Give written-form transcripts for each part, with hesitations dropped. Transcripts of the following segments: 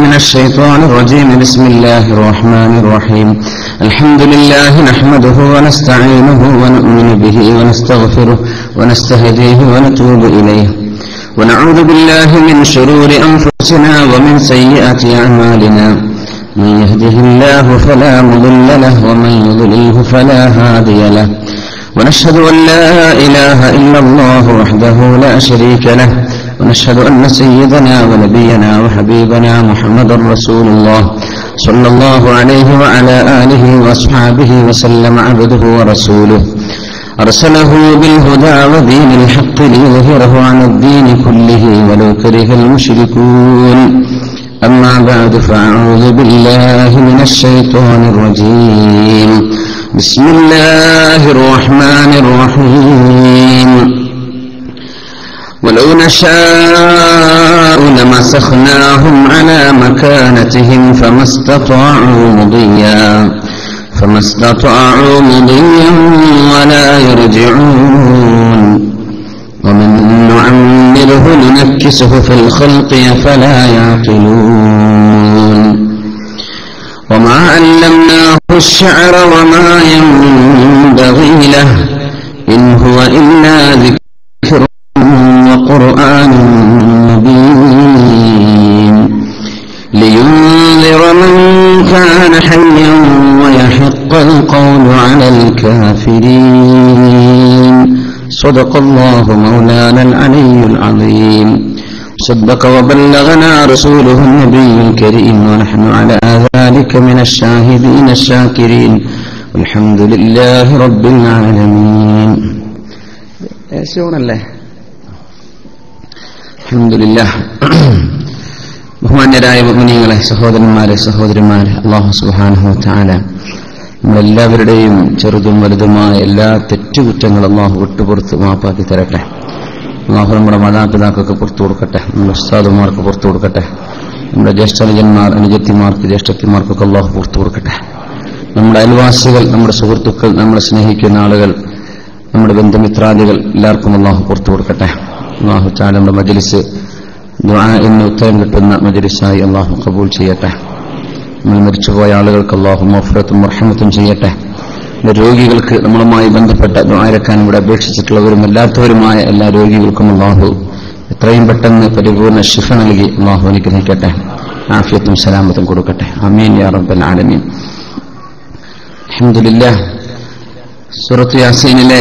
من الشيطان الرجيم. بسم الله الرحمن الرحيم. الحمد لله نحمده ونستعينه ونؤمن به ونستغفره ونستهديه ونتوب إليه ونعوذ بالله من شرور أنفسنا ومن سيئات أعمالنا. من يهده الله فلا مضل له ومن يضلله فلا هادي له. ونشهد أن لا إله إلا الله وحده لا شريك له. ونشهد أن سيدنا ونبينا وحبيبنا محمد رسول الله صلى الله عليه وعلى آله وأصحابه وسلم عبده ورسوله أرسله بالهدى ودين الحق ليظهره على الدين كله ولو كره المشركون. أما بعد فأعوذ بالله من الشيطان الرجيم. بسم الله الرحمن الرحيم. ولو نشاء لمسخناهم على مكانتهم فما استطاعوا مضيا ولا يرجعون. ومن نعمره ننكسه في الخلق فلا يعقلون. وما علمناه الشعر وما ينبغي له إن هو إلا ذكر وقرآن مبين لينذر من كان حيا ويحق القول على الكافرين. صدق الله مولانا العلي العظيم. صدق وبلغنا رسوله النبي الكريم ونحن على ذلك من الشاهدين الشاكرين والحمد لله رب العالمين. അൽഹംദുലില്ലാഹ്. ബഹുമാന്യരായ മുഅ്മിനീങ്ങളെ, സഹോദരന്മാരെ, സഹോദരിമാരെ, അല്ലാഹു സുബ്ഹാനഹു വ തആല നമ്മളെല്ലാവരുടെയും ചെറുതും വലുതുമായ എല്ലാ തെറ്റുകുറ്റങ്ങളും അല്ലാഹു വിട്ടുപുറത്ത് മാപ്പാക്കി തരട്ടെ. അല്ലാഹു നമ്മുടെ മാതാപിതാക്കൾക്ക് പുറത്തു കൊടുക്കട്ടെ, നമ്മുടെ ഉസ്താദുമാർക്ക് പുറത്തു കൊടുക്കട്ടെ, നമ്മുടെ ജ്യേഷ്ഠനുജന്മാർ, അനുജത്തിമാർക്ക്, ജ്യേഷ്ഠത്തിമാർക്കൊക്കെ അല്ലാഹു പുറത്തു കൊടുക്കട്ടെ. നമ്മുടെ അയൽവാസികൾ, നമ്മുടെ സുഹൃത്തുക്കൾ, നമ്മളെ സ്നേഹിക്കുന്ന ആളുകൾ, നമ്മുടെ ബന്ധുമിത്രാദികൾ എല്ലാവർക്കും അല്ലാഹു പുറത്തു കൊടുക്കട്ടെ. അല്ലാഹു തആല നമ്മുടെ മജ്ലിസ് ദുആഇന് ഉത്തരം കിട്ടുന്ന മജ്ലിസായി അല്ലാഹു ഖബൂൽ ചെയ്യട്ടെ. നമ്മൾ മരിച്ചുപോയ ആളുകൾക്ക് അല്ലാഹു മഗ്ഫിറത്തും റഹ്മത്തും ചെയ്യട്ടെ. രോഗികൾക്ക്, നമ്മളുമായി ബന്ധപ്പെട്ട ദുആയിരക്കാൻ ഇവിടെ അപേക്ഷിച്ചിട്ടുള്ളവരും അല്ലാത്തവരുമായ എല്ലാ രോഗികൾക്കും അല്ലാഹു എത്രയും പെട്ടെന്ന് പരിപൂർണ്ണ ശിഫ നൽകി അല്ലാഹു അനുഗ്രഹിക്കട്ടെ, ആഫിയത്തും സലാമത്തും കൊടുക്കട്ടെ. ആമീൻ യാ റബ്ബൽ ആലമീൻ. അൽഹംദുലില്ലാഹ്. സൂറത്ത് യാസീനിലെ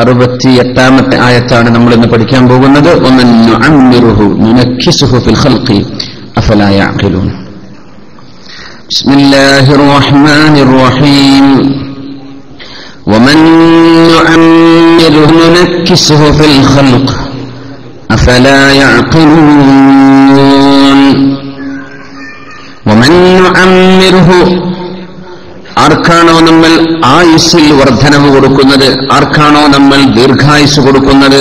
68-ാമത്തെ ആയത്താണ് നമ്മൾ ഇന്ന് പഠിക്കാൻ പോകുന്നത്. വമൻ നുഅമ്മിറുഹു നുനക്കിസുഹു ഫിൽ ഖൽഖി അഫലാ യഅഖിലൂൻ. ബിസ്മില്ലാഹിർ റഹ്മാനിർ റഹീം. വമൻ നുഅമ്മിറുഹു നുനക്കിസുഹു ഫിൽ ഖൽഖി അഫലാ യഅഖിലൂൻ. വമൻ നുഅമ്മിറുഹു, ആർക്കാണോ നമ്മൾ ആയുസ്സിൽ വർധനവ് കൊടുക്കുന്നത്, ആർക്കാണോ നമ്മൾ ദീർഘായുസ് കൊടുക്കുന്നത്,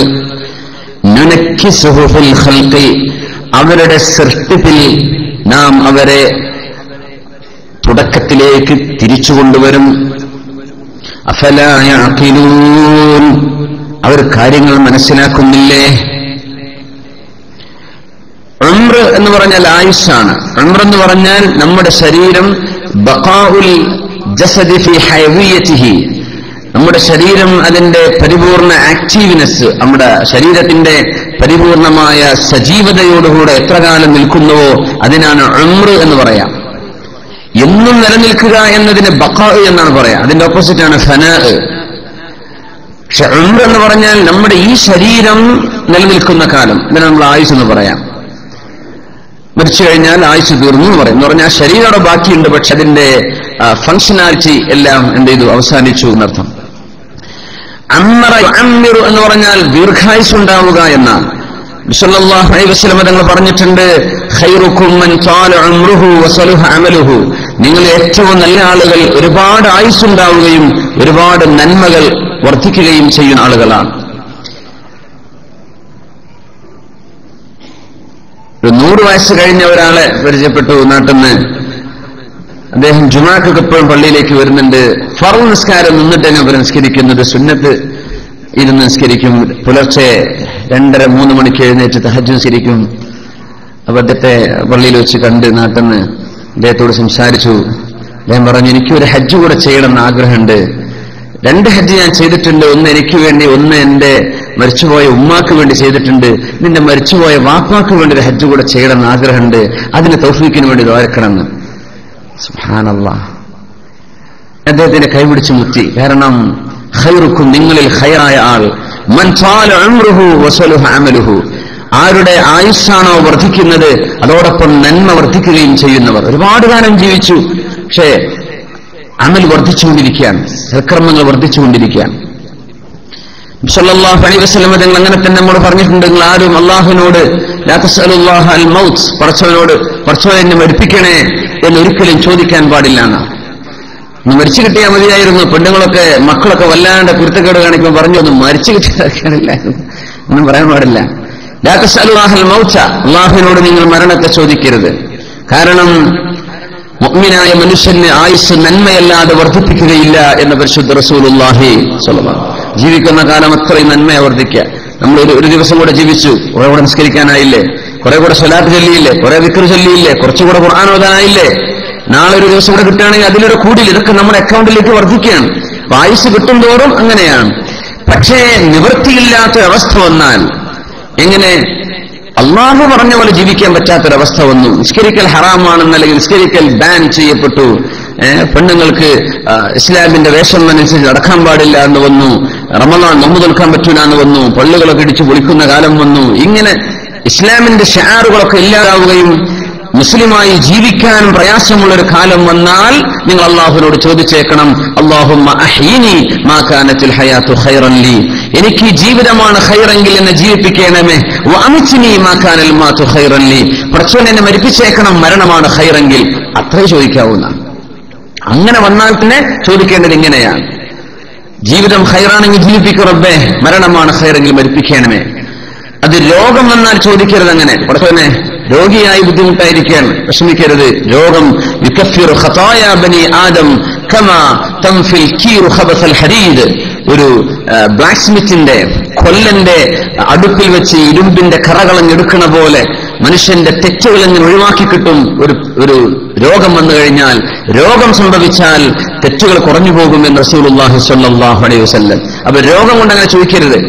നുനക്കിസുഹു ഫിൽ ഖൽഖി, അവരുടെ സൃഷ്ടിപ്പിൽ നാം അവരെ തുടക്കത്തിലേക്ക് തിരിച്ചുകൊണ്ടുവരും. അഫലാ യഅഖിലൂൻ, അവർ കാര്യങ്ങൾ മനസ്സിലാക്കുന്നില്ലേ? ഉംറ എന്ന് പറഞ്ഞാൽ ആയുസ്സാണ്. ഉംറ എന്ന് പറഞ്ഞാൽ നമ്മുടെ ശരീരം ബഖാഉൽ ജസദി ഫി ഹയവിയതിഹി, നമ്മുടെ ശരീരം അതിന്റെ പരിപൂർണ ആക്റ്റീവ്നെസ്, നമ്മുടെ ശരീരത്തിന്റെ പരിപൂർണമായ സജീവതയോടുകൂടെ എത്ര കാലം നിൽക്കുന്നുവോ അതിനാണ് ഉംറ എന്ന് പറയാം. എന്നും നിലനിൽക്കുക എന്നതിന് ബഖാ എന്നാണ് പറയാം. അതിന്റെ ഓപ്പോസിറ്റാണ് ഫനാ. പക്ഷെ ഉംറ എന്ന് പറഞ്ഞാൽ നമ്മുടെ ഈ ശരീരം നിലനിൽക്കുന്ന കാലം, ഇതിനെ നമ്മൾ ആയുസ് എന്ന് പറയാം. മരിച്ചു കഴിഞ്ഞാൽ ആയുസ് തീർന്നു എന്ന് പറയും. എന്ന് പറഞ്ഞാൽ ശരീരം അവിടെ ബാക്കിയുണ്ട്, പക്ഷെ അതിന്റെ ഫങ്ഷനാലിറ്റി എല്ലാം എന്ത് ചെയ്തു, അവസാനിച്ചു എന്നർത്ഥം. അമ്മറ യുഅമ്മിറു എന്ന് പറഞ്ഞാൽ ദീർഘായുസ് ഉണ്ടാവുക എന്നാണ്. സല്ലല്ലാഹു അലൈഹി വസല്ലം തങ്ങൾ പറഞ്ഞിട്ടുണ്ട്, ഖൈറുക്കും മൻ ത്വാല ഉംറുഹു വസലുഹ അമലുഹു, നിങ്ങൾ ഏറ്റവും നല്ല ആളുകൾ ഒരുപാട് ആയുസ്സുണ്ടാവുകയും ഒരുപാട് നന്മകൾ വർദ്ധിക്കുകയും ചെയ്യുന്ന ആളുകളാണ്. 100 വയസ്സ് കഴിഞ്ഞ ഒരാളെ പരിചയപ്പെട്ടു നാട്ടിൽ നിന്ന്. അദ്ദേഹം ജുമാക്കൊക്കെ എപ്പോഴും പള്ളിയിലേക്ക് വരുന്നുണ്ട്. ഫർള് നിസ്കാരം നിന്നിട്ടാണ് അവർ നിസ്കരിക്കുന്നത്. സുന്നത്ത് ഇരുന്ന് നിസ്കരിക്കും. പുലർച്ചെ 2:30-3 മണിക്ക് എഴുന്നേറ്റ് തഹജ്ജുദ് നിസ്കരിക്കും. അപ്പൊ അദ്ദേഹത്തെ പള്ളിയിൽ വെച്ച് കണ്ട് നാട്ടിന്ന് അദ്ദേഹത്തോട് സംസാരിച്ചു. അദ്ദേഹം പറഞ്ഞു, എനിക്കൊരു ഹജ്ജ് കൂടെ ചെയ്യണമെന്ന് ആഗ്രഹമുണ്ട്. 2 ഹജ്ജ് ഞാൻ ചെയ്തിട്ടുണ്ട്. ഒന്ന് എനിക്ക് വേണ്ടി, ഒന്ന് എന്റെ മരിച്ചുപോയ ഉമ്മാക്ക് വേണ്ടി ചെയ്തിട്ടുണ്ട്. നിന്റെ മരിച്ചുപോയ വാപ്പാക്ക് വേണ്ടി ഒരു ഹജ്ജ് കൂടെ ചെയ്യണമെന്ന് ആഗ്രഹമുണ്ട്. അതിന് തൗഫീക്കിന് വേണ്ടി ദുആക്കണമെന്ന്. സുബ്ഹാനല്ലാഹ്. അദ്ദേഹത്തിന്റെ കൈപിടിച്ച് മുത്തി. കാരണം ഖൈറുക്കും, നിങ്ങളിൽ ഖൈറായ ആൾ, മൻ ത്വാല ഉംറുഹു വസലുഹ അമലുഹു, ആരുടെ ആയുസ്സാണോ വർദ്ധിക്കുന്നത് അതോടൊപ്പം നന്മ വർദ്ധിക്കുകയും ചെയ്യുന്നവർ. ഒരുപാട് കാലം ജീവിച്ചു, പക്ഷേ അമൽ വർദ്ധിച്ചുകൊണ്ടിരിക്കുകയാണ്, സൽക്കർമ്മങ്ങൾ വർദ്ധിച്ചുകൊണ്ടിരിക്കുകയാണ്. സല്ലല്ലാഹു അലൈഹി വസല്ലം തങ്ങൾ അങ്ങനെ തന്നെ നമ്മൾ പറഞ്ഞിട്ടുണ്ട്, നിങ്ങൾ ആരും അല്ലാഹുവിനോട് ലാ തസ്അലുല്ലാഹ അൽ മൗത്ത്, പടച്ചവനെ എന്നെ മരിപ്പിക്കണേ എന്നൊരിക്കലും ചോദിക്കാൻ പാടില്ല എന്നാണ്. ഒന്ന് മരിച്ചു കിട്ടിയാൽ മതിയായിരുന്നു. പെണ്ണുങ്ങളൊക്കെ മക്കളൊക്കെ വല്ലാണ്ട് കുരുത്തക്കേട് കാണിക്കുമ്പോൾ പറഞ്ഞു, ഒന്ന് മരിച്ചു കിട്ടിയില്ല ഒന്നും പറയാൻ പാടില്ല. ലാ തസ്അലുല്ലാഹ അൽ മൗത്ത, അല്ലാഹുവിനോട് നിങ്ങൾ മരണത്തെ ചോദിക്കരുത്. കാരണം മുഅ്മിനായ മനുഷ്യന് ആയുസ് നന്മയല്ലാതെ വർദ്ധിപ്പിക്കുകയില്ല എന്ന് പരിശുദ്ധ റസൂലുള്ളാഹി സ്വല്ലല്ലാഹു അലൈഹി വസല്ലം. ജീവിക്കുന്ന കാലം അത്രയും നന്മയെ വർദ്ധിക്കുക. നമ്മൾ ഒരു ദിവസം കൂടെ ജീവിച്ചു, കുറെ കൂടെ നിസ്കരിക്കാനായില്ലേ, കുറെ കൂടെ സ്വലാത്ത് ചൊല്ലിയില്ലേ, കുറെ ദിക്ർ ചൊല്ലിയില്ലേ, കുറച്ചുകൂടെ ഖുർആൻ ഓതാനായില്ലേ, നാളെ ഒരു ദിവസം കൂടെ കിട്ടുകയാണെങ്കിൽ അതിലൊരു കൂടിയിൽ ഇതൊക്കെ നമ്മുടെ അക്കൗണ്ടിലേക്ക് വർദ്ധിക്കുകയാണ്. ആയുസ് കിട്ടുന്തോറും അങ്ങനെയാണ്. പക്ഷേ നിവൃത്തിയില്ലാത്ത അവസ്ഥ വന്നാൽ എങ്ങനെ അള്ളാഹു പറഞ്ഞ പോലെ ജീവിക്കാൻ പറ്റാത്തൊരവസ്ഥ വന്നു. നിസ്കരിക്കൽ ഹറാമാണെന്ന്, അല്ലെങ്കിൽ നിസ്കരിക്കൽ ബാൻ ചെയ്യപ്പെട്ടു, പെണ്ണുങ്ങൾക്ക് ഇസ്ലാമിന്റെ വേഷം അനുസരിച്ച് നടക്കാൻ പാടില്ല എന്ന് വന്നു, റമളാൻ നോമ്പ് നോൽക്കാൻ പറ്റൂല എന്ന് വന്നു, പള്ളികളൊക്കെ ഇടിച്ചു പൊളിക്കുന്ന കാലം വന്നു. ഇങ്ങനെ ഇസ്ലാമിന്റെ ഷിആറുകളൊക്കെ ഇല്ലാതാവുകയും മുസ്ലിമായി ജീവിക്കാൻ പ്രയാസമുള്ളൊരു കാലം വന്നാൽ നിങ്ങൾ അള്ളാഹുവിനോട് ചോദിച്ചേക്കണം, അല്ലാഹുമ്മ അഹ്യിനി മാ കാനത്തിൽ ഹയാത്തു ഖൈറൻ ലി, എനിക്ക് ജീവിതമാണ് ഖൈറെങ്കിൽ എന്നെ ജീവിപ്പിക്കണമേ, വഅമിത്നി മാ കാനൽ മാതു ഖൈറൻ ലി, പടച്ചവനെ എന്നെ മരിപ്പിച്ചേക്കണം മരണമാണ് ഖൈറെങ്കിൽ. അത്രേ ചോദിക്കാവുന്ന. അങ്ങനെ വന്നാൽ പിന്നെ ചോദിക്കേണ്ടത് ഇങ്ങനെയാണ്, ജീവിതം ഖൈറാണെങ്കിൽ ജീവിപ്പിക്കും റബ്ബേ, മരണമാണ് ഖൈറെങ്കിൽ മരിപ്പിക്കണമേ. അത് രോഗം വന്നാൽ ചോദിക്കരുത് അങ്ങനെ, പടച്ചവനെ രോഗിയായി ബുദ്ധിമുട്ടായിരിക്കാൻ വിഷമിക്കരുത്. രോഗം യുകഫിറു ഖതായ ബനി ആദം കമാ തൻഫിൽ കീറു ഖബസൽ ഹദീദ്, ഒരു ബ്ലാക്ക് സ്മിത്തിന്റെ കൊല്ലന്റെ അടുപ്പിൽ വെച്ച് ഇരുമ്പിന്റെ കറകളഞ്ഞെടുക്കണ പോലെ മനുഷ്യന്റെ തെറ്റുകൾ എങ്ങനെ ഒഴിവാക്കി കിട്ടും. ഒരു രോഗം വന്നു കഴിഞ്ഞാൽ, രോഗം സംഭവിച്ചാൽ തെറ്റുകൾ കുറഞ്ഞു പോകുമെന്ന് റസൂലുള്ളാഹി സ്വല്ലല്ലാഹു അലൈഹി വസല്ലം. അപ്പൊ രോഗം കൊണ്ട് അങ്ങനെ ചോദിക്കരുത്,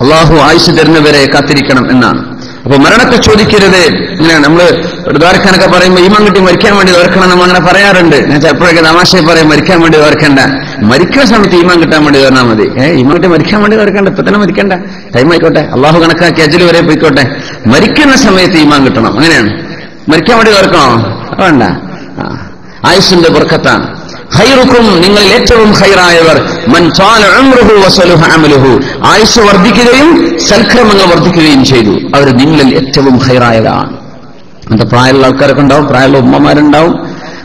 അള്ളാഹു ആയുസ് തരുന്നവരെ കാത്തിരിക്കണം എന്നാണ്. അപ്പൊ മരണത്തെ ചോദിക്കരുത്. ഇങ്ങനെയാണ് നമ്മൾ ദ്വാരക്കാനൊക്കെ പറയുമ്പോൾ ഈമാൻ കിട്ടി മരിക്കാൻ വേണ്ടി ഓർക്കണം നമ്മൾ അങ്ങനെ പറയാറുണ്ട്. ഞാൻ ചിലപ്പോഴൊക്കെ തമാശയെ പറയും, മരിക്കാൻ വേണ്ടി ഓർക്കണ്ട, മരിക്കുന്ന സമയത്ത് ഈമാൻ കിട്ടാൻ വേണ്ടി ഓർന്നാൽ മതി. ഈമാൻ കിട്ടി മരിക്കാൻ വേണ്ടി ഓർക്കണ്ട, ഇപ്പൊ തന്നെ മരിക്കണ്ട, ടൈം ആയിക്കോട്ടെ, അള്ളാഹു കണക്കാക്കി അജല് വരെ പോയിക്കോട്ടെ, മരിക്കുന്ന സമയത്ത് ഈമാൻ കിട്ടണം. അങ്ങനെയാണ്. മരിക്കാൻ വേണ്ടി ഓർക്കണോ? വേണ്ട. ആയുസിന്റെ ബർക്കത്താണ്. ഖൈറുക്കും, നിങ്ങളിൽ ഏറ്റവും ഖൈറായവർ, മൻ ത്വാല ഉംറുഹു വസലുഹ അമലുഹു, ആയുസ് വർദ്ധിക്കുകയും സൽക്രമങ്ങൾ വർദ്ധിക്കുകയും ചെയ്തു, അവർ നിങ്ങളിൽ ഏറ്റവും ഖൈറായതാണ്. അങ്ങനത്തെ പ്രായമുള്ള ആൾക്കാരൊക്കെ ഉണ്ടാവും, പ്രായമുള്ള ഉമ്മമാരുണ്ടാവും,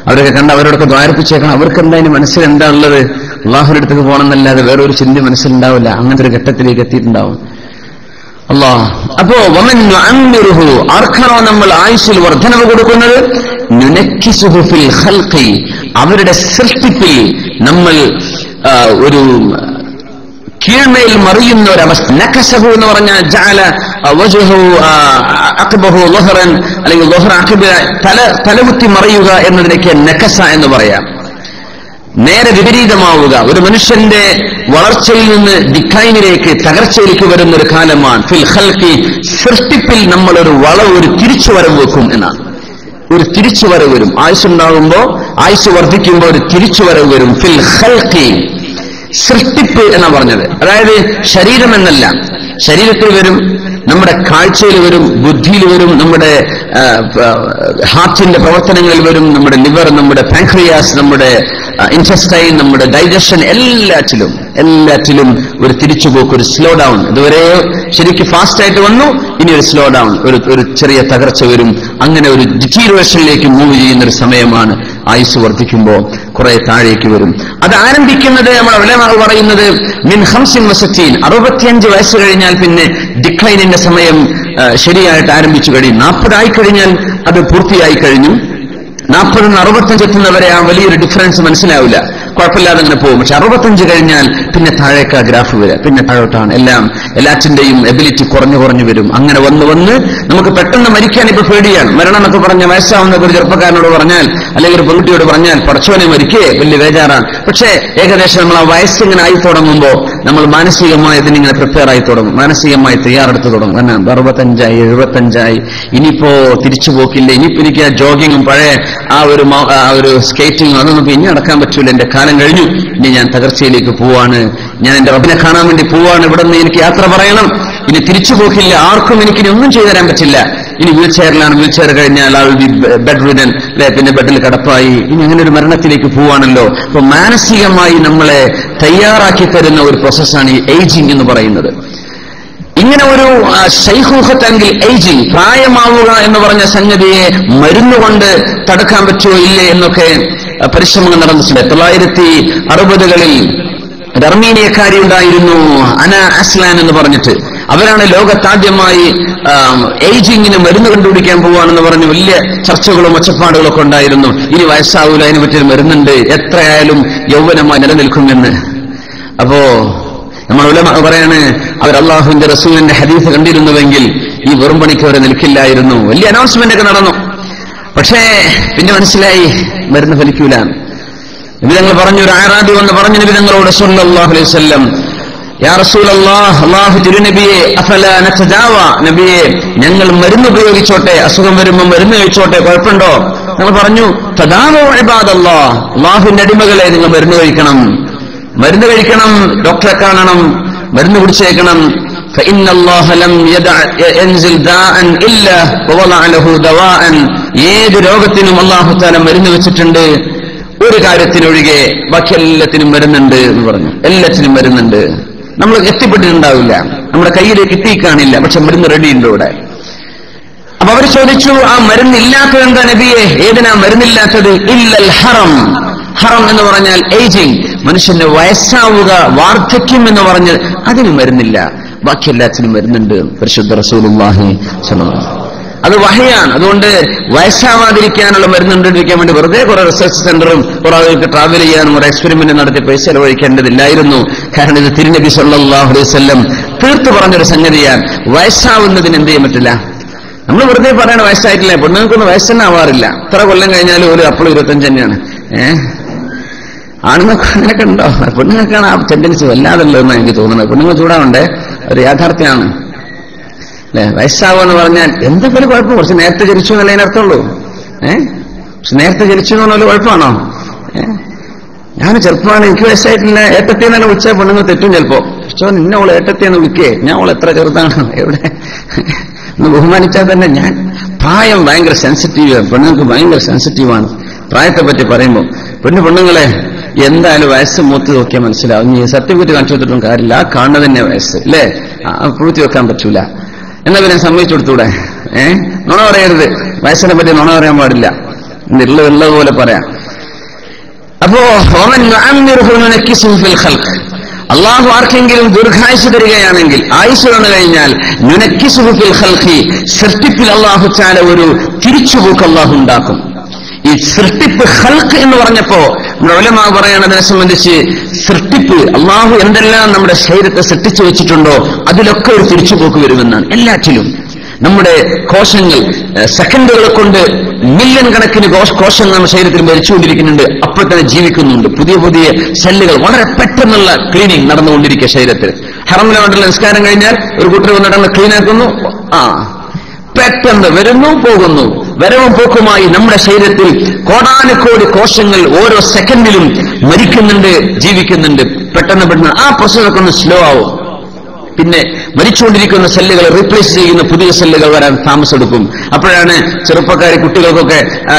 അവരൊക്കെ കണ്ട് അവരോടൊക്കെ ദ്വാരപ്പിച്ചേക്കണം. അവർക്ക് എന്തായാലും മനസ്സിൽ എന്താ ഉള്ളത്, അള്ളാഹുവിന്റെ അടുത്തേക്ക് പോകണമെന്നല്ലാതെ വേറൊരു ചിന്ത മനസ്സിലുണ്ടാവില്ല. അങ്ങനത്തെ ഒരു ഘട്ടത്തിലേക്ക് എത്തിയിട്ടുണ്ടാവും. അല്ലാഹ്. അപ്പോ വമൻ നുഅമ്മിറുഹു, ആർക്കാണോ നമ്മൾ ആയുസ്സിൽ വർധനവ് കൊടുക്കുന്നത്, നുനക്കിസുഹു ഫിൽ ഖൽഖി, അവരുടെ സൃഷ്ടിപ്പിൽ നമ്മൾ ഒരു കീഴ്മേൽ മറിയുന്ന ഒരവസ്ഥ. നകസഹു എന്ന് പറഞ്ഞാൽ ജഅല വജ്ഹു അഖബഹു ളുഹറൻ, അല്ലെങ്കിൽ ളുഹറ അഖബ, തലകുത്തി മറിയുക എന്നതിനൊക്കെ നകസ എന്ന് പറയാം. നേരെ വിപരീതമാവുക. ഒരു മനുഷ്യന്റെ വളർച്ചയിൽ നിന്ന് ഡിക്ലൈനിലേക്ക്, തകർച്ചയിലേക്ക് വരുന്ന ഒരു കാലമാണ്. ഫിൽ ഖൽഖി, സൃഷ്ടിപ്പിൽ നമ്മൾ ഒരു തിരിച്ചുവരവ് വെക്കും എന്നാണ്. ഒരു തിരിച്ചുവരവ് വരും. ആയുസ്സുണ്ടാകുമ്പോൾ, ആയുസ് വർദ്ധിക്കുമ്പോൾ ഒരു തിരിച്ചുവരവ് വരും. ഫിൽ ഖൽഖി, സൃഷ്ടിപ്പ് എന്നാ പറഞ്ഞത്. അതായത് ശരീരം എന്നല്ല, ശരീരത്തിൽ വരും, നമ്മുടെ കാഴ്ചയിൽ വരും, ബുദ്ധിയിൽ വരും, നമ്മുടെ ഹാർട്ടിന്റെ പ്രവർത്തനങ്ങളിൽ വരും, നമ്മുടെ ലിവർ, നമ്മുടെ പാൻക്രിയാസ്, നമ്മുടെ ഇൻറ്റസ്റ്റൈൻ, നമ്മുടെ ഡൈജഷൻ, എല്ലാറ്റിലും ഒരു തിരിച്ചുപോക്ക്, ഒരു സ്ലോ ഡൗൺ. ഇതുവരെ ശരിക്കും ഫാസ്റ്റ് ആയിട്ട് വന്നു, ഇനി ഒരു സ്ലോ ഡൗൺ, ഒരു ചെറിയ തകർച്ച വരും. അങ്ങനെ ഒരു ഡിറ്റീരിയേഷനിലേക്ക് മൂവ് ചെയ്യുന്ന ഒരു സമയമാണ്. ആയുസ് വർദ്ധിക്കുമ്പോൾ കുറെ താഴേക്ക് വരും. അത് ആരംഭിക്കുന്നത് നമ്മൾ ഉലമാവ് പറയുന്നത് മിൻ 65, 65 വയസ്സ് കഴിഞ്ഞാൽ പിന്നെ ഡിക്ലൈനിന്റെ സമയം ശരിയായിട്ട് ആരംഭിച്ചു കഴിയും. 40 ആയിക്കഴിഞ്ഞാൽ അത് പൂർത്തിയായി കഴിഞ്ഞു. 40 നിന്ന് 65 എത്തുന്നവരെ ആ വലിയൊരു ഡിഫറൻസ് മനസ്സിലാവില്ല. കുഴപ്പമില്ലാതെ അങ്ങനെ പോകും. പക്ഷെ 65 കഴിഞ്ഞാൽ പിന്നെ താഴേക്കാ ഗ്രാഫ് വരിക, പിന്നെ താഴോട്ടാണ് എല്ലാറ്റിന്റെയും എബിലിറ്റി കുറഞ്ഞു വരും. അങ്ങനെ വന്ന് നമുക്ക് പെട്ടെന്ന് മരിക്കാൻ ഇപ്പൊ പേടിയാണ്. മരണം എന്നൊക്കെ പറഞ്ഞ വയസ്സാവുന്ന ഒരു ചെറുപ്പക്കാരനോട് പറഞ്ഞാൽ, അല്ലെങ്കിൽ ഒരു പെൺകുട്ടിയോട് പറഞ്ഞാൽ പടച്ചോനെ മരിക്കേ വലിയ ബേജാറാണ്. പക്ഷേ ഏകദേശം നമ്മൾ ആ വയസ്സിങ്ങനെ ആയി തുടങ്ങുമ്പോൾ നമ്മൾ മാനസികമായി ഇതിനിങ്ങനെ പ്രിപ്പയർ ആയി തുടങ്ങും, മാനസികമായി തയ്യാറെടുത്ത് തുടങ്ങും. കാരണം 65 75 ഇനിയിപ്പോ തിരിച്ചു പോക്കില്ല, ഇനിയിപ്പോ എനിക്ക് ആ ജോഗിങ്ങും പഴയ ആ ഒരു സ്കേറ്റിങ്ങും അതൊന്നും ഇനി നടക്കാൻ പറ്റൂല, എന്റെ കാലം കഴിഞ്ഞു, ഇനി ഞാൻ തകർച്ചയിലേക്ക് പോവാണ്, ഞാൻ എന്റെ റബ്ബിനെ കാണാൻ വേണ്ടി പോവാണ്, ഇവിടെ നിന്ന് എനിക്ക് യാത്ര പറയണം, ഇനി തിരിച്ചു പോക്കില്ല, ആർക്കും എനിക്കിനി ഒന്നും ചെയ്തു തരാൻ പറ്റില്ല, ഇനി വീൽ ചെയർ കഴിഞ്ഞാൽ ആൾ ബെഡ് റിഡൻ, പിന്നെ ബെഡിൽ കിടപ്പായി, ഇനി അങ്ങനെ ഒരു മരണത്തിലേക്ക് പോവാണല്ലോ. അപ്പൊ മാനസികമായി നമ്മളെ തയ്യാറാക്കി തരുന്ന ഒരു പ്രോസസ്സാണ് ഈ ഏജിങ് എന്ന് പറയുന്നത്. ഇങ്ങനെ ഒരു ശൈഖൂഖത്തെങ്കിൽ ഏജിങ്, പ്രായമാവുക എന്ന് പറഞ്ഞ സംഗതിയെ മരുന്നുകൊണ്ട് തടുക്കാൻ പറ്റുമോ ഇല്ലേ എന്നൊക്കെ പരിശ്രമങ്ങൾ നടന്നിട്ടുണ്ട്. 1960കളിൽ ഒരു അർമീനിയക്കാരി ഉണ്ടായിരുന്നു, അന അസ്ലാൻ എന്ന് പറഞ്ഞിട്ട്. അവരാണ് ലോകത്താദ്യമായി ഏജിങ്ങിന് മരുന്ന് കണ്ടുപിടിക്കാൻ പോവാണെന്ന് പറഞ്ഞ് വലിയ ചർച്ചകളും ഒച്ചപ്പാടുകളും ഒക്കെ ഉണ്ടായിരുന്നു. ഇനി വയസ്സാവൂല, അതിന് പറ്റിയൊരു മരുന്നുണ്ട്, എത്രയായാലും യൗവനമായി നിലനിൽക്കുമെന്ന്. അപ്പോ നമ്മൾ ഉലമ പറയാണ്, അവർ അള്ളാഹുവിന്റെ റസൂലിന്റെ ഹദീസ് കണ്ടിരുന്നുവെങ്കിൽ ഈ വെറും പണിക്ക് അവരെ നിൽക്കില്ലായിരുന്നു. വലിയ അനൗൺസ്മെന്റ് ഒക്കെ നടന്നു. പക്ഷേ പിന്നെ മനസ്സിലായി മരുന്ന് ഫലിക്കൂല. നബി തങ്ങൾ പറഞ്ഞു, ഒരു അഅറാബി വന്ന് പറഞ്ഞു നബി തങ്ങളോട് സല്ലല്ലാഹു അലൈഹി വസല്ലം, യാ റസൂലല്ലാഹ്, അല്ലാഹു തിരുനബിയെ, അഫലാ നതദാവ, നബിയെ ഞങ്ങൾ മരുന്ന് ഉപയോഗിച്ചോട്ടെ, അസുഖം വരുമ്പോൾ മരുന്ന് കഴിച്ചോട്ടെ, കുഴപ്പമുണ്ടോ? നിങ്ങൾ പറഞ്ഞു, തദാവു ഇബാദല്ലാഹ്, അല്ലാഹുവിന്റെ അടിമകളെ നിങ്ങൾ മരുന്ന് കഴിക്കണം, ഡോക്ടറെ കാണണം, മരുന്ന് കുടിച്ചേക്കണം. فإن الله لم ينزل داء إلا ووضع له دواء, ഏത് രോഗത്തിനും അല്ലാഹു തആല മരുന്ന് വെച്ചിട്ടുണ്ട്, ഒരു കാര്യത്തിനൊഴികെ ബാക്കി എല്ലാത്തിനും മരുന്നുണ്ട് എന്ന് പറഞ്ഞു. എല്ലാത്തിനും മരുന്നുണ്ട്. നമ്മൾ എത്തിപ്പെട്ടിട്ടുണ്ടാവില്ല, നമ്മുടെ കയ്യിലേക്ക് എത്തിക്കാണില്ല, പക്ഷെ മരുന്ന് റെഡി ഉണ്ട് ഇവിടെ. അപ്പൊ അവർ ചോദിച്ചു, ആ മരുന്നില്ലാത്തത് എന്താ നബിയെ? ഏതിനാ മരുന്നില്ലാത്തത്? ഇല്ലൽ ഹറം. ഹറം എന്ന് പറഞ്ഞാൽ ഏജിങ്, മനുഷ്യന് വയസ്സാവുക, വാർദ്ധക്യം എന്ന് പറഞ്ഞ് അതിന് മരുന്നില്ല, ബാക്കി എല്ലാത്തിനും മരുന്നുണ്ട്. പരിശുദ്ധ റസൂലുള്ളാഹി സ്വല്ലല്ലാഹു അലൈഹി വസല്ലം. അത് വഹയാണ്. അതുകൊണ്ട് വയസ്സാവാതിരിക്കാനുള്ള മരുന്നുണ്ടിരിക്കാൻ വേണ്ടി വെറുതെ കുറെ റിസർച്ച് സെന്ററും കുറെ ആളുകൾക്ക് ട്രാവൽ ചെയ്യാനും ഒരു എക്സ്പെരിമെന്റ് നടത്തി പൈസ ചെലവഴിക്കേണ്ടതില്ലായിരുന്നു. കാരണം ഇത് തിരുനബി സല്ലല്ലാഹു അലൈഹി വസല്ലം തീർത്തു പറഞ്ഞൊരു സംഗതിയാണ്. വയസ്സാവുന്നതിന് എന്ത് ചെയ്യാൻ പറ്റില്ല. നമ്മൾ വെറുതെ പറയണ വയസ്സായിട്ടില്ല, പെണ്ണുങ്ങൾക്കൊന്നും വയസ്സന്നെ ആവാറില്ല. എത്ര കൊല്ലം കഴിഞ്ഞാലും ഒരു അപ്പോൾ 25 തന്നെയാണ്. ആണുങ്ങൾക്ക് അങ്ങനെയൊക്കെ ഉണ്ടോ? പെണ്ണുങ്ങൾക്കാണ് ആ ടെൻഡൻസി വല്ലാതുള്ളതെന്നാണ് എനിക്ക് തോന്നുന്നത്. പെണ്ണുങ്ങൾ ചൂടാവണ്ടേ, ഒരു യാഥാർത്ഥ്യമാണ് അല്ലെ. വയസ്സാവുമെന്ന് പറഞ്ഞാൽ എന്തെങ്കിലും കുഴപ്പം, കുറച്ച് നേരത്തെ ജനിച്ചു എന്നല്ലേ അതിനർത്ഥമുള്ളൂ. പക്ഷെ നേരത്തെ ജനിച്ചു എന്ന് പറഞ്ഞാൽ കുഴപ്പമാണോ? ഞാൻ ചെറുപ്പമാണ്, എനിക്ക് വയസ്സായിട്ടില്ല, ഏട്ടത്തി തന്നെ വിളിച്ചാൽ പെണ്ണുങ്ങൾ തെറ്റും ചിലപ്പോ. പക്ഷോ നിന്നെ അവൾ ഏട്ടത്തിയെന്ന് വിളിക്കേ, ഞാൻ അവൾ എത്ര ചെറുതാണ്, എവിടെ ഒന്ന് ബഹുമാനിച്ചാൽ തന്നെ. ഞാൻ പ്രായം ഭയങ്കര സെൻസിറ്റീവ്, പെണ്ണുങ്ങൾക്ക് ഭയങ്കര സെൻസിറ്റീവാണ് പ്രായത്തെ പറ്റി പറയുമ്പോൾ. പെണ്ണുങ്ങളെ എന്തായാലും വയസ്സ് മൂത്ത് നോക്കിയാൽ മനസ്സിലാവും. നീ സർട്ടിഫിക്കറ്റ് കാണിച്ചു കൊടുത്തിട്ടും കാര്യമില്ല, ആ കാണുന്നത് തന്നെ വയസ്സ് അല്ലേ, പൂഴ്ത്തി വെക്കാൻ പറ്റൂല. എന്നാ പിന്നെ സമ്മതിച്ചു കൊടുത്തൂടെ? നുണ പറയരുത്, വയസ്സിനെ പറ്റി നുണ പറയാൻ പാടില്ല, ഉള്ളത് പോലെ പറയാം. അപ്പോ അള്ളാഹു ആർക്കെങ്കിലും ദീർഘായുസ് തരികയാണെങ്കിൽ, ആയുസ് വന്നു കഴിഞ്ഞാൽ നുനക്കിസുഹു ഫിൽ ഖൽഖി, സൃഷ്ടിപ്പിൽ അള്ളാഹു തആല ഒരു തിരിച്ചുപോക്ക് അള്ളാഹു ഉണ്ടാക്കും. ഈ സൃഷ്ടിപ്പ് ഖൽഖ് എന്ന് പറഞ്ഞപ്പോ നമ്മുടെ ഉലമാ പറയാണ്, അതിനെ സംബന്ധിച്ച് സൃഷ്ടിപ്പ്, അള്ളാഹു എന്തെല്ലാം നമ്മുടെ ശരീരത്തെ സൃഷ്ടിച്ചു വെച്ചിട്ടുണ്ടോ അതിലൊക്കെ ഒരു തിരിച്ചുപോക്ക് വരുമെന്നാണ്. എല്ലാറ്റിലും നമ്മുടെ കോശങ്ങൾ സെക്കൻഡുകളെ കൊണ്ട് മില്യൺ കണക്കിന് കോശങ്ങൾ നമ്മുടെ ശരീരത്തിൽ മരിച്ചുകൊണ്ടിരിക്കുന്നുണ്ട്, അപ്പോൾ തന്നെ ജീവിക്കുന്നുണ്ട്. പുതിയ പുതിയ സെല്ലുകൾ വളരെ പെട്ടെന്നുള്ള ക്ലീനിങ് നടന്നുകൊണ്ടിരിക്കുക ശരീരത്തിൽ. ഹറമിലെ വേണ്ടുള്ള നിസ്കാരം കഴിഞ്ഞാൽ ഒരു കൂട്ടർ വന്നിടന്ന് ക്ലീൻ ആക്കുന്നു, പെട്ടെന്ന് വരുന്നു പോകുന്നു. വരവും പോക്കുമായി നമ്മുടെ ശരീരത്തിൽ കോടാനുകോടി കോശങ്ങൾ ഓരോ സെക്കൻഡിലും മരിക്കുന്നുണ്ട്, ജീവിക്കുന്നുണ്ട്. പെട്ടെന്ന് ആ പ്രോസസ്സൊക്കെ ഒന്ന് സ്ലോ ആവും. പിന്നെ മരിച്ചുകൊണ്ടിരിക്കുന്ന സെല്ലുകൾ റീപ്ലേസ് ചെയ്യുന്ന പുതിയ സെല്ലുകൾ വരാൻ താമസമെടുക്കും. അപ്പോഴാണ്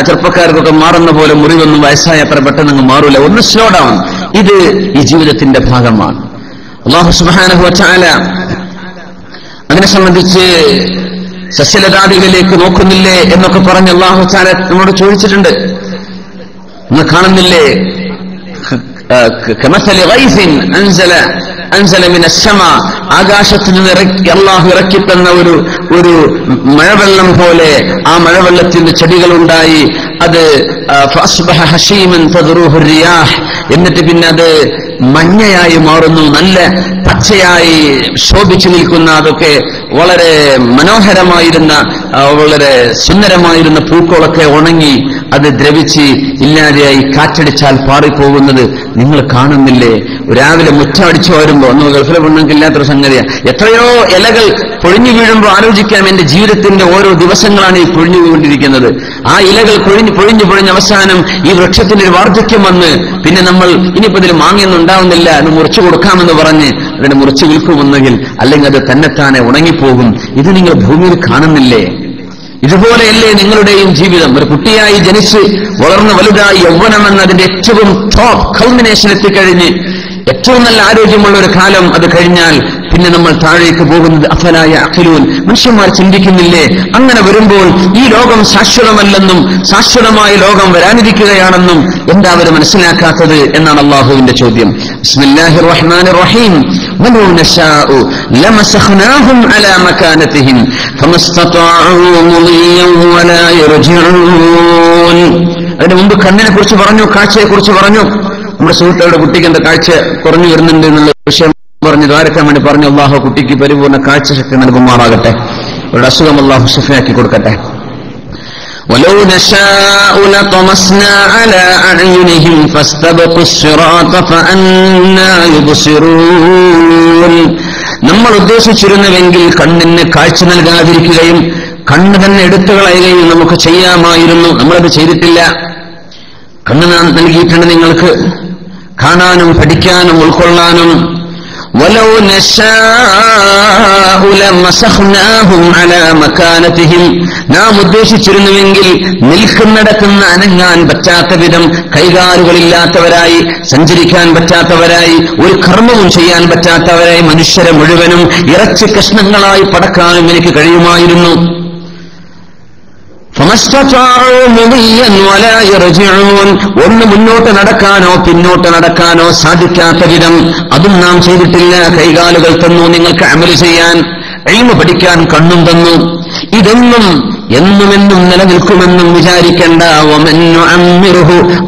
ചെറുപ്പക്കാർക്കൊക്കെ മാറുന്ന പോലെ മുറിവൊന്നും വയസ്സായ അത്ര പെട്ടെന്ന് മാറൂല, ഒന്ന് സ്ലോ ഡൗൺ. ഇത് ഈ ജീവിതത്തിന്റെ ഭാഗമാണ്. അല്ലാഹു സുബ്ഹാനഹു വ തആല അതിനെ സംബന്ധിച്ച് സസ്യലതാദികളിലേക്ക് നോക്കുന്നില്ലേ എന്നൊക്കെ പറഞ്ഞ് അല്ലാഹു തആല നമ്മോട് ചോദിച്ചിട്ടുണ്ട്. നിങ്ങൾ കാണുന്നില്ലേ കമസലി ഗൈസിൻ അൻസല മിനസ് സമാ, ആകാശത്ത് നിന്ന് അല്ലാഹു ഇറക്കി തന്ന ഒരു മഴവെള്ളം പോലെ ആ മഴവെള്ളത്തിൽ നിന്ന് ചെടികളുണ്ടായി. അത് ഫഅസ്ബഹ ഹശീമൻ തദ്റുഹു റിയാഹ്, എന്നിട്ട് പിന്നെ അത് മഞ്ഞയായി മാറുന്നു, നല്ല പച്ചയായി ശോഭിച്ചു നിൽക്കുന്ന, അതൊക്കെ വളരെ മനോഹരമായിരുന്ന വളരെ സുന്ദരമായിരുന്ന പൂക്കളൊക്കെ ഉണങ്ങി അത് ദ്രവിച്ച് ഇല്ലാതെയായി കാറ്റടിച്ചാൽ പാറിപ്പോകുന്നത് നിങ്ങൾ കാണുന്നില്ലേ? രാവിലെ മുറ്റമടിച്ചു വരുമ്പോ ഒന്ന് ഗൾഫിലെ പെണ്ണുങ്ങൾക്ക് ഇല്ലാത്തൊരു സംഗതിയാണ്. എത്രയോ ഇലകൾ പൊഴിഞ്ഞു വീഴുമ്പോൾ ആലോചിക്കാം, എന്റെ ജീവിതത്തിന്റെ ഓരോ ദിവസങ്ങളാണ് ഈ പൊഴിഞ്ഞു വീണ്ടിരിക്കുന്നത്. ആ ഇലകൾ പൊഴിഞ്ഞു അവസാനം ഈ വൃക്ഷത്തിന്റെ ഒരു വാർദ്ധക്യം വന്ന് പിന്നെ നമ്മൾ ഇനിയിപ്പോ ഇതിൽ മാങ്ങയൊന്നും ഉണ്ടാവുന്നില്ല, അത് മുറിച്ചു കൊടുക്കാമെന്ന് പറഞ്ഞ് അതിനെ മുറിച്ചു വിൽക്കുമെന്നെങ്കിൽ, അല്ലെങ്കിൽ അത് തന്നെത്താനെ ഉണങ്ങിപ്പോകും. ഇത് നിങ്ങൾ ഭൂമിയിൽ കാണുന്നില്ലേ? ഇതുപോലെയല്ലേ നിങ്ങളുടെയും ജീവിതം? ഒരു കുട്ടിയായി ജനിച്ച് വളർന്ന് വലുതായി യൗവനം എന്നതിന്റെ ഏറ്റവും ടോപ്പ് കൾമിനേഷൻ എത്തിക്കഴിഞ്ഞ് ഏറ്റവും നല്ല ആരോഗ്യമുള്ള ഒരു കാലം അത് കഴിഞ്ഞാൽ പിന്നെ നമ്മൾ താഴേക്ക് പോകുന്നത് അഫലായ അഖിലൂൻ, മനുഷ്യന്മാർ ചിന്തിക്കുന്നില്ലേ? അങ്ങനെ വരുമ്പോൾ ഈ ലോകം ശാശ്വതമല്ലെന്നും ശാശ്വതമായ ലോകം വരാനിരിക്കുകയാണെന്നും എന്താ അവർ മനസ്സിലാക്കാത്തത് എന്നാണ് അള്ളാഹുവിന്റെ ചോദ്യം. ബിസ്മില്ലാഹിർ റഹ്മാനിർ റഹീം. വലൗ നശാഉ ലമസഖ്നാഹും അലാ മകാനതിഹിം ഫമസ്തതാഉ മുളിയൻ വലാ യർജിഊൻ. അതിന് മുമ്പ് കണ്ണിനെ കുറിച്ച് പറഞ്ഞു, കാഴ്ചയെ കുറിച്ച് പറഞ്ഞു. നമ്മുടെ സുഹൃത്തുക്കളുടെ കുട്ടിക്ക് എന്താ കാഴ്ച കുറഞ്ഞു വരുന്നുണ്ട് എന്നുള്ള വിഷയം പറഞ്ഞു ദ്വാരക്കാൻ വേണ്ടി പറഞ്ഞു. അള്ളാഹു കുട്ടിക്ക് പരിപൂർണ്ണ കാഴ്ച ശക്തി നൽകുമാറാകട്ടെ, അവരുടെ അസുഖം അള്ളാഹു ശിഫയാക്കി കൊടുക്കട്ടെ. ولو نشاء لطمسنا على أعينهم فاستبقوا الصراط فأنى يبصرون. നമ്മൾ ഉദ്ദേശിച്ചിരുന്നുവെങ്കിൽ കണ്ണിന് കാഴ്ച നൽകാതിരിക്കുകയും കണ്ണ് തന്നെ എടുത്തു കളയുകയും നമുക്ക് ചെയ്യാമായിരുന്നു. നമ്മളത് ചെയ്തിട്ടില്ല. കണ്ണ് നൽകിയിട്ടുണ്ട് നിങ്ങൾക്ക് കാണാനും പഠിക്കാനും ഉൾക്കൊള്ളാനും. വലൗ നശാഉ ലമസഖ്നാഹും അലാ മകാനതിഹിം, നാം ഉദ്ദേശിച്ചിരുന്നുവെങ്കിൽ നിൽക്കുന്നിടത്തുനിന്ന് അനങ്ങാൻ പറ്റാത്ത വിധം, കൈകാലുകളില്ലാത്തവരായി, സഞ്ചരിക്കാൻ പറ്റാത്തവരായി, ഒരു കർമ്മവും ചെയ്യാൻ പറ്റാത്തവരായി മനുഷ്യരെ മുഴുവനും ഇറച്ചി കഷ്ണങ്ങളായി പടക്കാനും എനിക്ക് കഴിയുമായിരുന്നു. ഒന്ന് മുന്നോട്ട് നടക്കാനോ പിന്നോട്ട് നടക്കാനോ സാധിക്കാത്ത വിധം അതും നാം ചെയ്തിട്ടില്ല. കൈകാലുകൾ തന്നു, നിങ്ങൾക്ക് അമല് ചെയ്യാൻ, ഇൽമു പഠിക്കാൻ കണ്ണും തന്നു. ഇതൊന്നും എന്നുമെന്നും നിലനിൽക്കുമെന്നും വിചാരിക്കേണ്ട.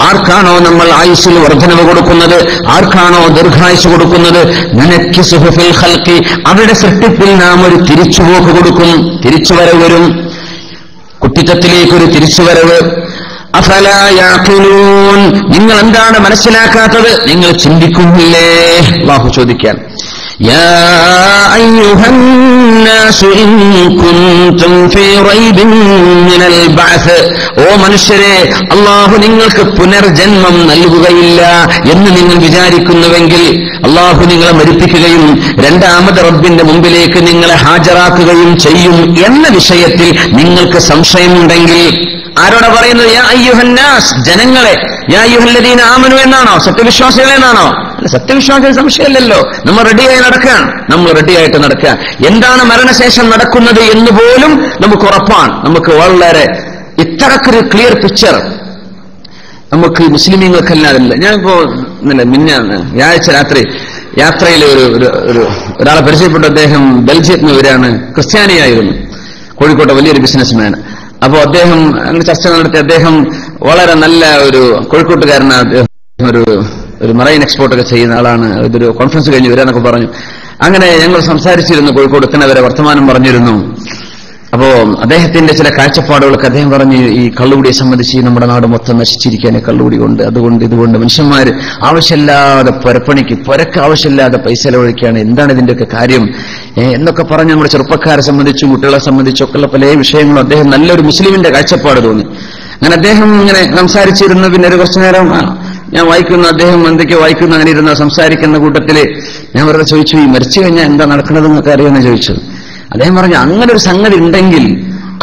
ആർക്കാണോ നമ്മൾ ആയുസ്സിൽ വർധനവ് കൊടുക്കുന്നത്, ആർക്കാണോ ദീർഘായുസ് കൊടുക്കുന്നത്, അവരുടെ സൃഷ്ടിപ്പിൽ നാം ഒരു തിരിച്ചുപോക്ക് കൊടുക്കും, തിരിച്ചുവരവ് വരും, കുട്ടിത്തത്തിലേക്കൊരു തിരിച്ചുവരവ്. അഫലാ യഅഖിലൂൻ, നിങ്ങൾ എന്താണ് മനസ്സിലാക്കാത്തത്? നിങ്ങൾ ചിന്തിക്കുന്നില്ലേ? അല്ലാഹു ചോദിക്കാൻ. യാ അയ്യുഹന്നാസു ഇൻ കുൻതും ഫീ റൈബിൻ മിനൽ ബഅസ്, ഓ മനുഷ്യരെ, അല്ലാഹു നിങ്ങൾക്ക് പുനർജന്മം നൽകുകയില്ല എന്ന് നിങ്ങൾ വിചാരിക്കുന്നുവെങ്കിൽ, അല്ലാഹു നിങ്ങളെ മരിപ്പിക്കുകയും രണ്ടാമത് റബ്ബിന്റെ മുമ്പിലേക്ക് നിങ്ങളെ ഹാജരാക്കുകയും ചെയ്യും എന്ന വിഷയത്തിൽ നിങ്ങൾക്ക് സംശയമുണ്ടെങ്കിൽ, ആരോടാ പറയുന്നത്? യാ അയ്യുഹന്നാസ്, ജനങ്ങളെ. യാ അയ്യുഹല്ലദീന ആമനു എന്നാണോ? സത്യവിശ്വാസികളെ എന്നാണോ? അല്ല, സത്യവിശ്വാസികൾ സംശയമല്ലല്ലോ. നമ്മൾ റെഡിയായി നടക്കുകയാണ്, നമ്മൾ റെഡിയായിട്ട് നടക്കുക. എന്താണ് മരണശേഷം നടക്കുന്നത് എന്ന് പോലും നമുക്ക് ഉറപ്പാണ്. നമുക്ക് വളരെ ഇത്തരക്കൊരു ക്ലിയർ പിക്ചർ നമുക്ക് മുസ്ലിമീങ്ങൾക്കല്ലാതില്ല. ഞാനിപ്പോ വ്യാഴാഴ്ച രാത്രി യാത്രയിൽ ഒരാളെ പരിചയപ്പെട്ടു. അദ്ദേഹം ബെൽജിയത്തിൽ നിന്ന് വരികയാണ്, ക്രിസ്ത്യാനിയായിരുന്നു, കോഴിക്കോട്ടെ വലിയൊരു ബിസിനസ്മാൻ. അപ്പോ അദ്ദേഹം അങ്ങനെ ചർച്ച നടത്തി. അദ്ദേഹം വളരെ നല്ല ഒരു കോഴിക്കോട്ടുകാരനാണ്. അദ്ദേഹം ഒരു മറൈൻ എക്സ്പോർട്ടൊക്കെ ചെയ്യുന്ന ആളാണ്. ഇതൊരു കോൺഫറൻസ് കഴിഞ്ഞ് വരാന്നൊക്കെ പറഞ്ഞു. അങ്ങനെ ഞങ്ങൾ സംസാരിച്ചിരുന്നു, കോഴിക്കോട് എത്തുന്നവരെ വർത്തമാനം പറഞ്ഞിരുന്നു. അപ്പോ അദ്ദേഹത്തിന്റെ ചില കാഴ്ചപ്പാടുകളൊക്കെ അദ്ദേഹം പറഞ്ഞു, ഈ കള്ളുകുടിയെ സംബന്ധിച്ച് നമ്മുടെ നാട് മൊത്തം നശിച്ചിരിക്കാൻ കള്ളുകുടി കൊണ്ട്, അതുകൊണ്ട് ഇതുകൊണ്ട് മനുഷ്യന്മാർ ആവശ്യമില്ലാതെ പുരക്ക് ആവശ്യമില്ലാതെ പൈസ ചെലവഴിക്കുകയാണ്, എന്താണ് ഇതിന്റെയൊക്കെ കാര്യം എന്നൊക്കെ പറഞ്ഞ് നമ്മുടെ ചെറുപ്പക്കാരെ സംബന്ധിച്ചും കുട്ടികളെ സംബന്ധിച്ചൊക്കെയുള്ള പല വിഷയങ്ങളും അദ്ദേഹം നല്ലൊരു മുസ്ലിമിന്റെ കാഴ്ചപ്പാട് തോന്നി. അങ്ങനെ അദ്ദേഹം ഇങ്ങനെ സംസാരിച്ചിരുന്നു. പിന്നെ ഒരു കുറച്ചു നേരം ഞാൻ വായിക്കുന്നു, അദ്ദേഹം എന്തൊക്കെയോ വായിക്കുന്നു. അങ്ങനെ ഇരുന്ന സംസാരിക്കുന്ന കൂട്ടത്തില് ഞാൻ വെറുതെ ചോദിച്ചു, ഈ മരിച്ചു കഴിഞ്ഞാൽ എന്താ നടക്കുന്നത് എന്നൊക്കെ അറിയുമെന്ന് ചോദിച്ചു. അദ്ദേഹം പറഞ്ഞു, അങ്ങനെ ഒരു സംഗതി ഉണ്ടെങ്കിൽ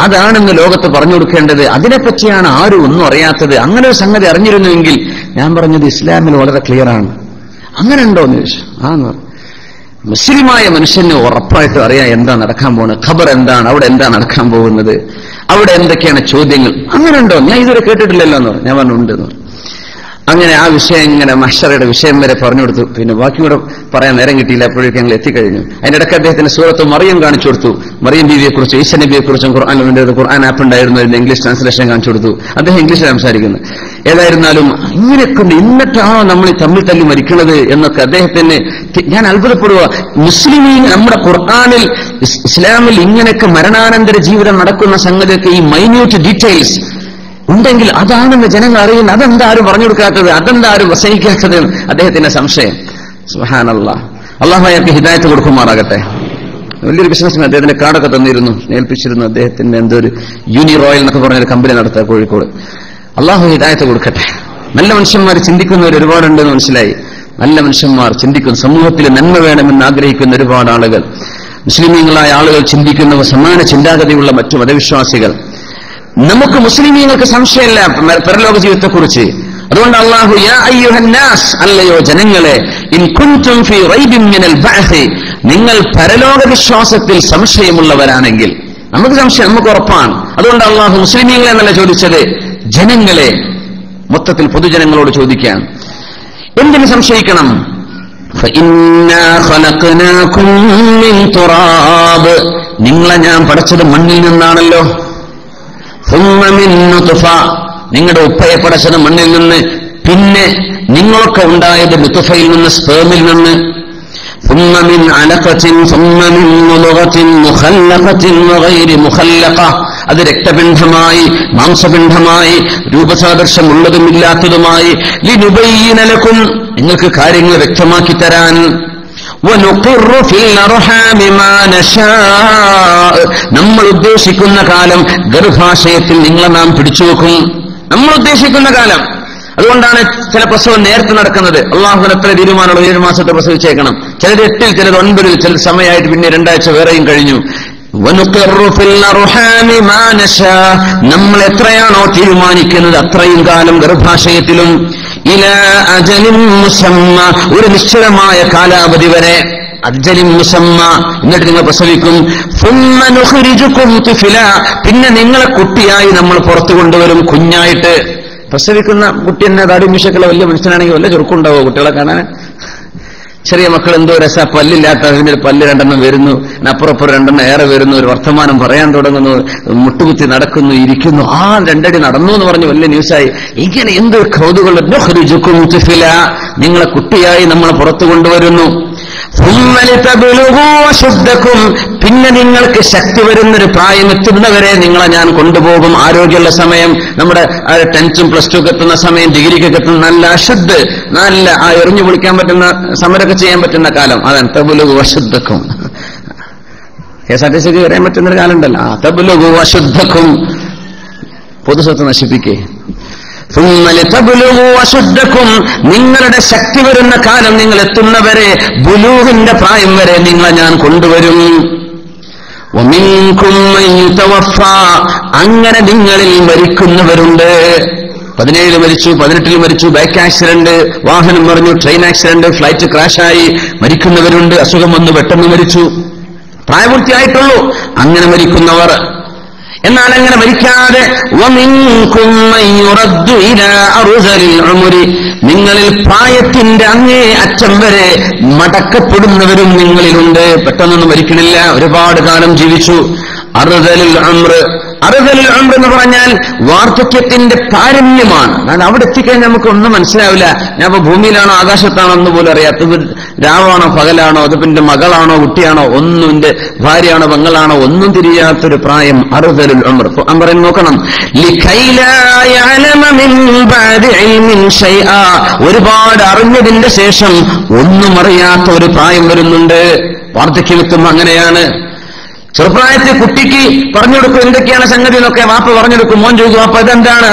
അതാണെന്ന് ലോകത്ത് പറഞ്ഞു കൊടുക്കേണ്ടത്, അതിനെപ്പറ്റിയാണ് ആരും ഒന്നും അറിയാത്തത്. അങ്ങനെ ഒരു സംഗതി അറിഞ്ഞിരുന്നുവെങ്കിൽ. ഞാൻ പറഞ്ഞത് ഇസ്ലാമിൽ വളരെ ക്ലിയറാണ്. അങ്ങനെ ഉണ്ടോന്ന് ചോദിച്ചു. മുസ്ലിമായ മനുഷ്യന് ഉറപ്പായിട്ടും അറിയാം എന്താ നടക്കാൻ പോകുന്നത്, ഖബർ എന്താണ്, അവിടെ എന്താ നടക്കാൻ പോകുന്നത്, അവിടെ എന്തൊക്കെയാണ് ചോദ്യങ്ങൾ. അങ്ങനെ ഉണ്ടോ? ഞാൻ ഇതുവരെ കേട്ടിട്ടില്ലല്ലോ എന്ന് പറഞ്ഞു. ഞാൻ പറഞ്ഞു ഉണ്ട് എന്ന് പറഞ്ഞു. അങ്ങനെ ആ വിഷയം ഇങ്ങനെ മഹ്ശറയുടെ വിഷയം വരെ പറഞ്ഞു കൊടുത്തു. പിന്നെ ബാക്കി കൂടെ പറയാൻ നേരം കിട്ടിയില്ല, അപ്പോഴേക്കും ഞങ്ങൾ എത്തിക്കഴിഞ്ഞു. അതിന്റെ ഇടയ്ക്ക് അദ്ദേഹത്തിന് സൂറത്ത് മറിയം കാണിച്ചു കൊടുത്തു. മറിയം ബീവിയെക്കുറിച്ചും ഈശ നബിയെക്കുറിച്ചും ഖുർആൻ ആപ്പ് ഉണ്ടായിരുന്നു, അതിന്റെ ഇംഗ്ലീഷ് ട്രാൻസ്ലേഷൻ കാണിച്ചു കൊടുത്തു. അദ്ദേഹം ഇംഗ്ലീഷിൽ സംസാരിക്കുന്നു. ഏതായിരുന്നാലും ഇങ്ങനെയൊക്കെ എന്നിട്ടാണോ നമ്മൾ തമ്മിൽ തല്ലി മരിക്കുന്നത് എന്നൊക്കെ അദ്ദേഹത്തിന് ഞാൻ അത്ഭുതപ്പെടുക. മുസ്ലിമീൻ നമ്മുടെ ഖുർആനിൽ ഇസ്ലാമിൽ ഇങ്ങനെയൊക്കെ മരണാനന്തര ജീവിതം നടക്കുന്ന സംഗതിയൊക്കെ ഈ മൈന്യൂട്ട് ഡീറ്റെയിൽസ് ഉണ്ടെങ്കിൽ അതാണെന്ന് ജനങ്ങൾ അറിയുന്നത്. അതെന്താ ആരും പറഞ്ഞു കൊടുക്കാത്തത്, അതെന്താ ആരും വസനിക്കാത്തത്? അദ്ദേഹത്തിന്റെ സംശയം. സുബ്ഹാനല്ലാഹ്. അല്ലാഹു അയാൾക്ക് ഹിദായത്ത് കൊടുക്കുമാറാകട്ടെ. വലിയൊരു ബിസിനസ്മാൻ, അദ്ദേഹത്തിന്റെ കാർഡൊക്കെ തന്നിരുന്നു, ഏൽപ്പിച്ചിരുന്നു. അദ്ദേഹത്തിന്റെ എന്തോ ഒരു യൂനി റോയൽ എന്നൊക്കെ പറഞ്ഞൊരു കമ്പനി നടത്തുക കോഴിക്കോട്. അല്ലാഹു ഹിദായത്ത് കൊടുക്കട്ടെ. നല്ല മനുഷ്യന്മാർ ചിന്തിക്കുന്നവർ ഒരുപാടുണ്ടെന്ന് മനസ്സിലായി. നല്ല മനുഷ്യന്മാർ ചിന്തിക്കുന്നു, സമൂഹത്തിൽ നന്മ വേണമെന്ന് ആഗ്രഹിക്കുന്ന ഒരുപാട് ആളുകൾ, മുസ്ലിമീങ്ങളായ ആളുകൾ ചിന്തിക്കുന്ന സമാന ചിന്താഗതിയുള്ള മറ്റു മതവിശ്വാസികൾ. നമുക്ക് മുസ്ലിമീങ്ങൾക്ക് സംശയമില്ല പരലോക ജീവിതത്തെക്കുറിച്ച്. അതുകൊണ്ട് അല്ലാഹു യാ അയ്യുഹന്നാസ്, അല്ലയോ ജനങ്ങളെ, ഇൻ കുൻതും ഫീ റൈബിൻ മിനൽ ബഅസ്, നിങ്ങൾ പരലോക വിശ്വാസത്തിൽ സംശയമുള്ളവരാണെങ്കിൽ, നമുക്ക് സംശയം, നമുക്ക് ഉറപ്പാണ്. അതുകൊണ്ട് അല്ലാഹു മുസ്ലിമീങ്ങളെ എന്നല്ല ചോദിച്ചത്, ജനങ്ങളെ മൊത്തത്തിൽ പൊതുജനങ്ങളോട് ചോദിക്കാൻ. എന്തിനു സംശയിക്കണം? ഫഇന്നാ ഖലഖനാകും മിൻ തുറാബ്, നിങ്ങളെ ഞാൻ പടച്ചത് മണ്ണിൽ നിന്നാണല്ലോ. നിങ്ങളുടെ ഉപ്പയെ പടച്ചത് മണ്ണിൽ നിന്ന്, പിന്നെ നിങ്ങളൊക്കെ ഉണ്ടായത് ലുത്ഫയിൽ നിന്ന്, സ്പേമിൽ നിന്ന്. അത് രക്തപിണ്ഡമായി, മാംസപിണ്ഡമായി, രൂപസാദൃശ്യമുള്ളതും ഇല്ലാത്തതുമായി, ലിനുബയ്യിനലക്കും, നിങ്ങൾക്ക് കാര്യങ്ങൾ വ്യക്തമാക്കി തരാൻ. നമ്മൾ ഉദ്ദേശിക്കുന്ന കാലം ഗർഭാശയത്തിൽ നിങ്ങളെ നാം പിടിച്ചുവെക്കും. നമ്മൾ ഉദ്ദേശിക്കുന്ന കാലം. അതുകൊണ്ടാണ് ചില പ്രസവം നേരത്തെ നടക്കുന്നത്. അള്ളാഹുവിന് എത്ര തീരുമാനമുള്ള 7 മാസത്തെ പ്രസവിച്ചേക്കണം. ചിലത് 8, ചിലത് 9, ചില സമയമായിട്ട് പിന്നെ 2 ആഴ്ച വേറെയും കഴിഞ്ഞു. നമ്മൾ എത്രയാണോ തീരുമാനിക്കുന്നത് അത്രയും കാലം ഗർഭാശയത്തിലും, ഇലാ അജലിൻ മുസമ്മ, ഒരു നിശ്ചിതമായ കാലാവധി വരെ, അജലിൻ മുസമ്മ, എന്നിട്ട് നിങ്ങൾ പ്രസവിക്കും. പിന്നെ നിങ്ങളെ കുട്ടിയായി നമ്മൾ പുറത്തു കൊണ്ടുവരും, കുഞ്ഞായിട്ട്. പ്രസവിക്കുന്ന കുട്ടി തന്നെ താടിമീശക്കുള്ള വലിയ മനുഷ്യനാണെങ്കിൽ വല്ല ചുരുക്കുണ്ടാവോ കുട്ടികളെ കാണാൻ? ചെറിയ മക്കൾ എന്തോ രസ, പല്ലില്ലാത്ത അതിന്റെ പല്ല് 2 വരുന്നു, അപ്പുറം 2 ഏറെ വരുന്നു, ഒരു വർത്തമാനം പറയാൻ തുടങ്ങുന്നു, മുട്ടുകുത്തി നടക്കുന്നു, ഇരിക്കുന്നു. 2 അടി നടന്നു എന്ന് പറഞ്ഞ് വലിയ ന്യൂസായി. ഇങ്ങനെ എന്തൊരു കൗതുകം. നിങ്ങളെ കുട്ടിയായി നമ്മൾ പുറത്തു കൊണ്ടുവരുന്നു. പിന്നെ നിങ്ങൾക്ക് ശക്തി വരുന്നൊരു പ്രായം എത്തുന്നവരെ നിങ്ങളെ ഞാൻ കൊണ്ടുപോകും. ആരോഗ്യമുള്ള സമയം, നമ്മുടെ 10th പ്ലസ് 2 എത്തുന്ന സമയം, ഡിഗ്രിക്കൊക്കെ എത്തുന്ന നല്ല അശുദ്ധ, നല്ല എറിഞ്ഞു പൊളിക്കാൻ പറ്റുന്ന, സമരമൊക്കെ ചെയ്യാൻ പറ്റുന്ന കാലം. അതാണ് തബുലുഗു അശുദ്ധക്കും. KSRTC വരാൻ പറ്റുന്നൊരു കാലം ഉണ്ടല്ലോ. തബുലുഗു അശുദ്ധക്കും, പൊതുസ്വത്ത് നശിപ്പിക്കേ. നിങ്ങളുടെ ശക്തി വരുന്ന കാലം നിങ്ങൾ എത്തുന്നവരെ, ബുലൂഹിന്റെ പ്രായം വരെ നിങ്ങളെ ഞാൻ കൊണ്ടുവരും. അങ്ങനെ നിങ്ങളിൽ മരിക്കുന്നവരുണ്ട്. 17 മരിച്ചു, 18 മരിച്ചു, ബൈക്ക് ആക്സിഡന്റ്, വാഹനം മറിഞ്ഞു, ട്രെയിൻ ആക്സിഡന്റ്, ഫ്ലൈറ്റ് ക്രാഷായി മരിക്കുന്നവരുണ്ട്. അസുഖം വന്ന് പെട്ടെന്ന് മരിച്ചു, പ്രായപൂർത്തിയായിട്ടുള്ളൂ. അങ്ങനെ മരിക്കുന്നവർ. എന്നാൽ അങ്ങനെ മരിക്കാതെ നിങ്ങളിൽ പ്രായത്തിന്റെ അങ്ങേ അറ്റം വരെ മടക്കപ്പെടുന്നവരും നിങ്ങളിലുണ്ട്. പെട്ടെന്നൊന്നും മരിക്കണില്ല, ഒരുപാട് കാലം ജീവിച്ചു. അറുതലിൽ അംറ് എന്ന് പറഞ്ഞാൽ വാർദ്ധക്യത്തിന്റെ പാരമ്യമാണ്. കാരണം അവിടെ എത്തിക്കഴിഞ്ഞാൽ നമുക്ക് ഒന്നും മനസ്സിലാവില്ല. ഞാൻ ഇപ്പൊ ഭൂമിയിലാണോ ആകാശത്താണോ എന്ന് പോലും അറിയാത്ത, രാവാണോ പകലാണോ, അത് പിന്നെ മകളാണോ കുട്ടിയാണോ, ഒന്നും എന്റെ ഭാര്യയാണോ പെങ്ങളാണോ, ഒന്നും തിരിയാത്തൊരു പ്രായം. അറുതലുൽ അംറ് പറയുന്നത് നോക്കണം. ഒരുപാട് അറിഞ്ഞതിന്റെ ശേഷം ഒന്നും അറിയാത്ത ഒരു പ്രായം വരുന്നുണ്ട്. വാർദ്ധക്യമെത്തും അങ്ങനെയാണ്. ചെറുപ്രായത്തിൽ കുട്ടിക്ക് പറഞ്ഞു കൊടുക്കും എന്തൊക്കെയാണ് സംഗതി എന്നൊക്കെ വാപ്പ പറഞ്ഞു കൊടുക്കും. മോൻ ചോദിക്കും, വാപ്പ അതെന്താണ്?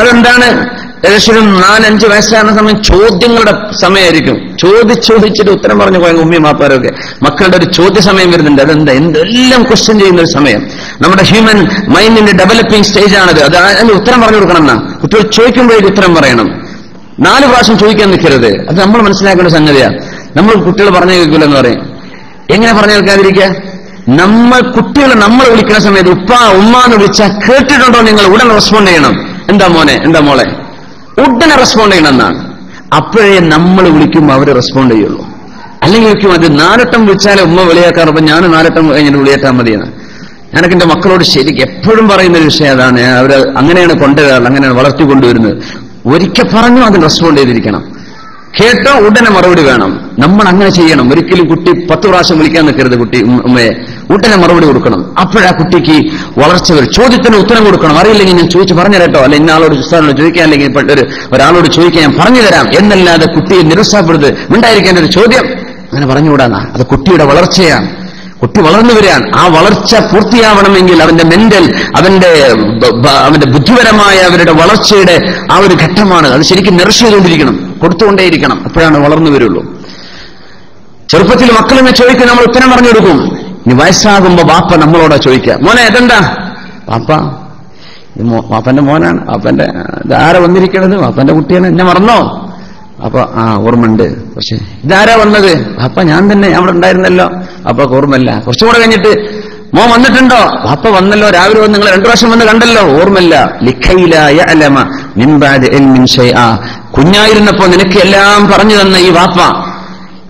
ഏകദേശം 4-5 വയസ്സാകുന്ന സമയം ചോദ്യങ്ങളുടെ സമയമായിരിക്കും. ചോദിച്ചിട്ട് ഉത്തരം പറഞ്ഞു പോയ ഉമ്മയും വാപ്പാരൊക്കെ. മക്കളുടെ ഒരു ചോദ്യ സമയം വരുന്നുണ്ട്. അതെന്താ, എന്തെല്ലാം ക്വസ്റ്റ്യൻ ചെയ്യുന്ന ഒരു സമയം. നമ്മുടെ ഹ്യൂമൻ മൈൻഡിന്റെ ഡെവലപ്പിംഗ് സ്റ്റേജ് ആണത്. അത് അതിന് ഉത്തരം പറഞ്ഞു കൊടുക്കണം എന്നാ. കുട്ടികൾ ചോദിക്കുമ്പോഴേക്ക് ഉത്തരം പറയണം. 4 പ്രാവശ്യം ചോദിക്കാൻ നിൽക്കരുത്. അത് നമ്മൾ മനസ്സിലാക്കേണ്ട സംഗതിയാണ്. നമ്മൾ കുട്ടികൾ പറഞ്ഞു കേൾക്കില്ലെന്ന് പറയും. എങ്ങനെ പറഞ്ഞു കേൾക്കാതിരിക്കുക? കുട്ടികളെ നമ്മൾ വിളിക്കുന്ന സമയത്ത് ഉപ്പ ഉമ്മ എന്ന് വിളിച്ചാൽ കേട്ടിട്ടുണ്ടോ നിങ്ങൾ ഉടനെ റെസ്പോണ്ട് ചെയ്യണം. എന്താ മോനെ, എന്താ മോളെ, ഉടനെ റെസ്പോണ്ട് ചെയ്യണം എന്നാണ്. അപ്പോഴേ നമ്മൾ വിളിക്കുമ്പോൾ അവർ റെസ്പോണ്ട് ചെയ്യുള്ളൂ. അല്ലെങ്കിൽ വിളിക്കും അത് 4 വട്ടം വിളിച്ചാലേ ഉമ്മ വിളിയാക്കാറപ്പം ഞാൻ 4 വട്ടം കഴിഞ്ഞിട്ട് വിളിയേറ്റാൽ മതിയെന്ന്. ഞാനൊക്കെ എന്റെ മക്കളോട് ശരിക്കും എപ്പോഴും പറയുന്നൊരു വിഷയം അതാണ്. അവർ അങ്ങനെയാണ് കൊണ്ടുവരാറ്, അങ്ങനെയാണ് വളർത്തിക്കൊണ്ടുവരുന്നത്. ഒരിക്കൽ പറഞ്ഞു അതിന് റെസ്പോണ്ട് ചെയ്തിരിക്കണം. കേട്ടോ ഉടനെ മറുപടി വേണം. നമ്മൾ അങ്ങനെ ചെയ്യണം. ഒരിക്കലും കുട്ടി 10 പ്രാവശ്യം വിളിക്കാൻ നിൽക്കരുത്. കുട്ടി ഉമ്മയെ ഉടനെ മറുപടി കൊടുക്കണം. അപ്പോഴാ കുട്ടിക്ക് വളർച്ച വരും. ചോദ്യത്തിന് ഉത്തരം കൊടുക്കണം. അറിയില്ലെങ്കിൽ ഞാൻ ചോദിച്ചു പറഞ്ഞു തരട്ടോ, അല്ല ഇന്നാളോട് ഉസ്താദിനോട് ചോദിക്കാൻ, അല്ലെങ്കിൽ ഒരാളോട് ചോദിക്കാൻ ഞാൻ പറഞ്ഞു തരാം എന്നല്ലാതെ കുട്ടിയെ നിരുത്സാഹപ്പെടുത്ത് ഉണ്ടായിരിക്കേണ്ട ഒരു ചോദ്യം അങ്ങനെ പറഞ്ഞുകൂടാന്നാ. അത് കുട്ടിയുടെ വളർച്ചയാണ്. കുട്ടി വളർന്നു വരികയാണ്. ആ വളർച്ച പൂർത്തിയാവണമെങ്കിൽ അവന്റെ മെന്റൽ, അവന്റെ ബുദ്ധിപരമായ അവരുടെ വളർച്ചയുടെ ആ ഒരു ഘട്ടമാണ്. അത് ശരിക്കും നറിഷ് ചെയ്തുകൊണ്ടിരിക്കണം, കൊടുത്തുകൊണ്ടേയിരിക്കണം. അപ്പോഴാണ് വളർന്നു വരുള്ളൂ. ചെറുപ്പത്തിൽ മക്കളിനെ ചോദിക്കും, നമ്മൾ ഉത്തരം പറഞ്ഞു കൊടുക്കും. ഇനി വയസ്സാകുമ്പോ വാപ്പ നമ്മളോടാ ചോദിക്കുക, മോനെ ഇതെന്താ? വാപ്പന്റെ മോനാണ്, വാപ്പന്റെ ഇതാരാ വന്നിരിക്കണത്? വാപ്പന്റെ കുട്ടിയാണ്, എന്നെ മറന്നോ? അപ്പൊ ഓർമ്മയുണ്ട്. പക്ഷെ ഇതാരാ വന്നത്? അപ്പ ഞാൻ തന്നെ, അവിടെ ഉണ്ടായിരുന്നല്ലോ. അപ്പൊ ഓർമ്മല്ല. കുറച്ചുകൂടെ കഴിഞ്ഞിട്ട് മോൻ വന്നിട്ടുണ്ടോ? അപ്പ വന്നല്ലോ, രാവിലെ വന്ന് നിങ്ങൾ 2 പ്രാവശ്യം വന്ന് കണ്ടല്ലോ, ഓർമ്മല്ല. കുഞ്ഞായിരുന്നപ്പോ നിനക്ക് എല്ലാം പറഞ്ഞു തന്ന ഈ വാപ്പ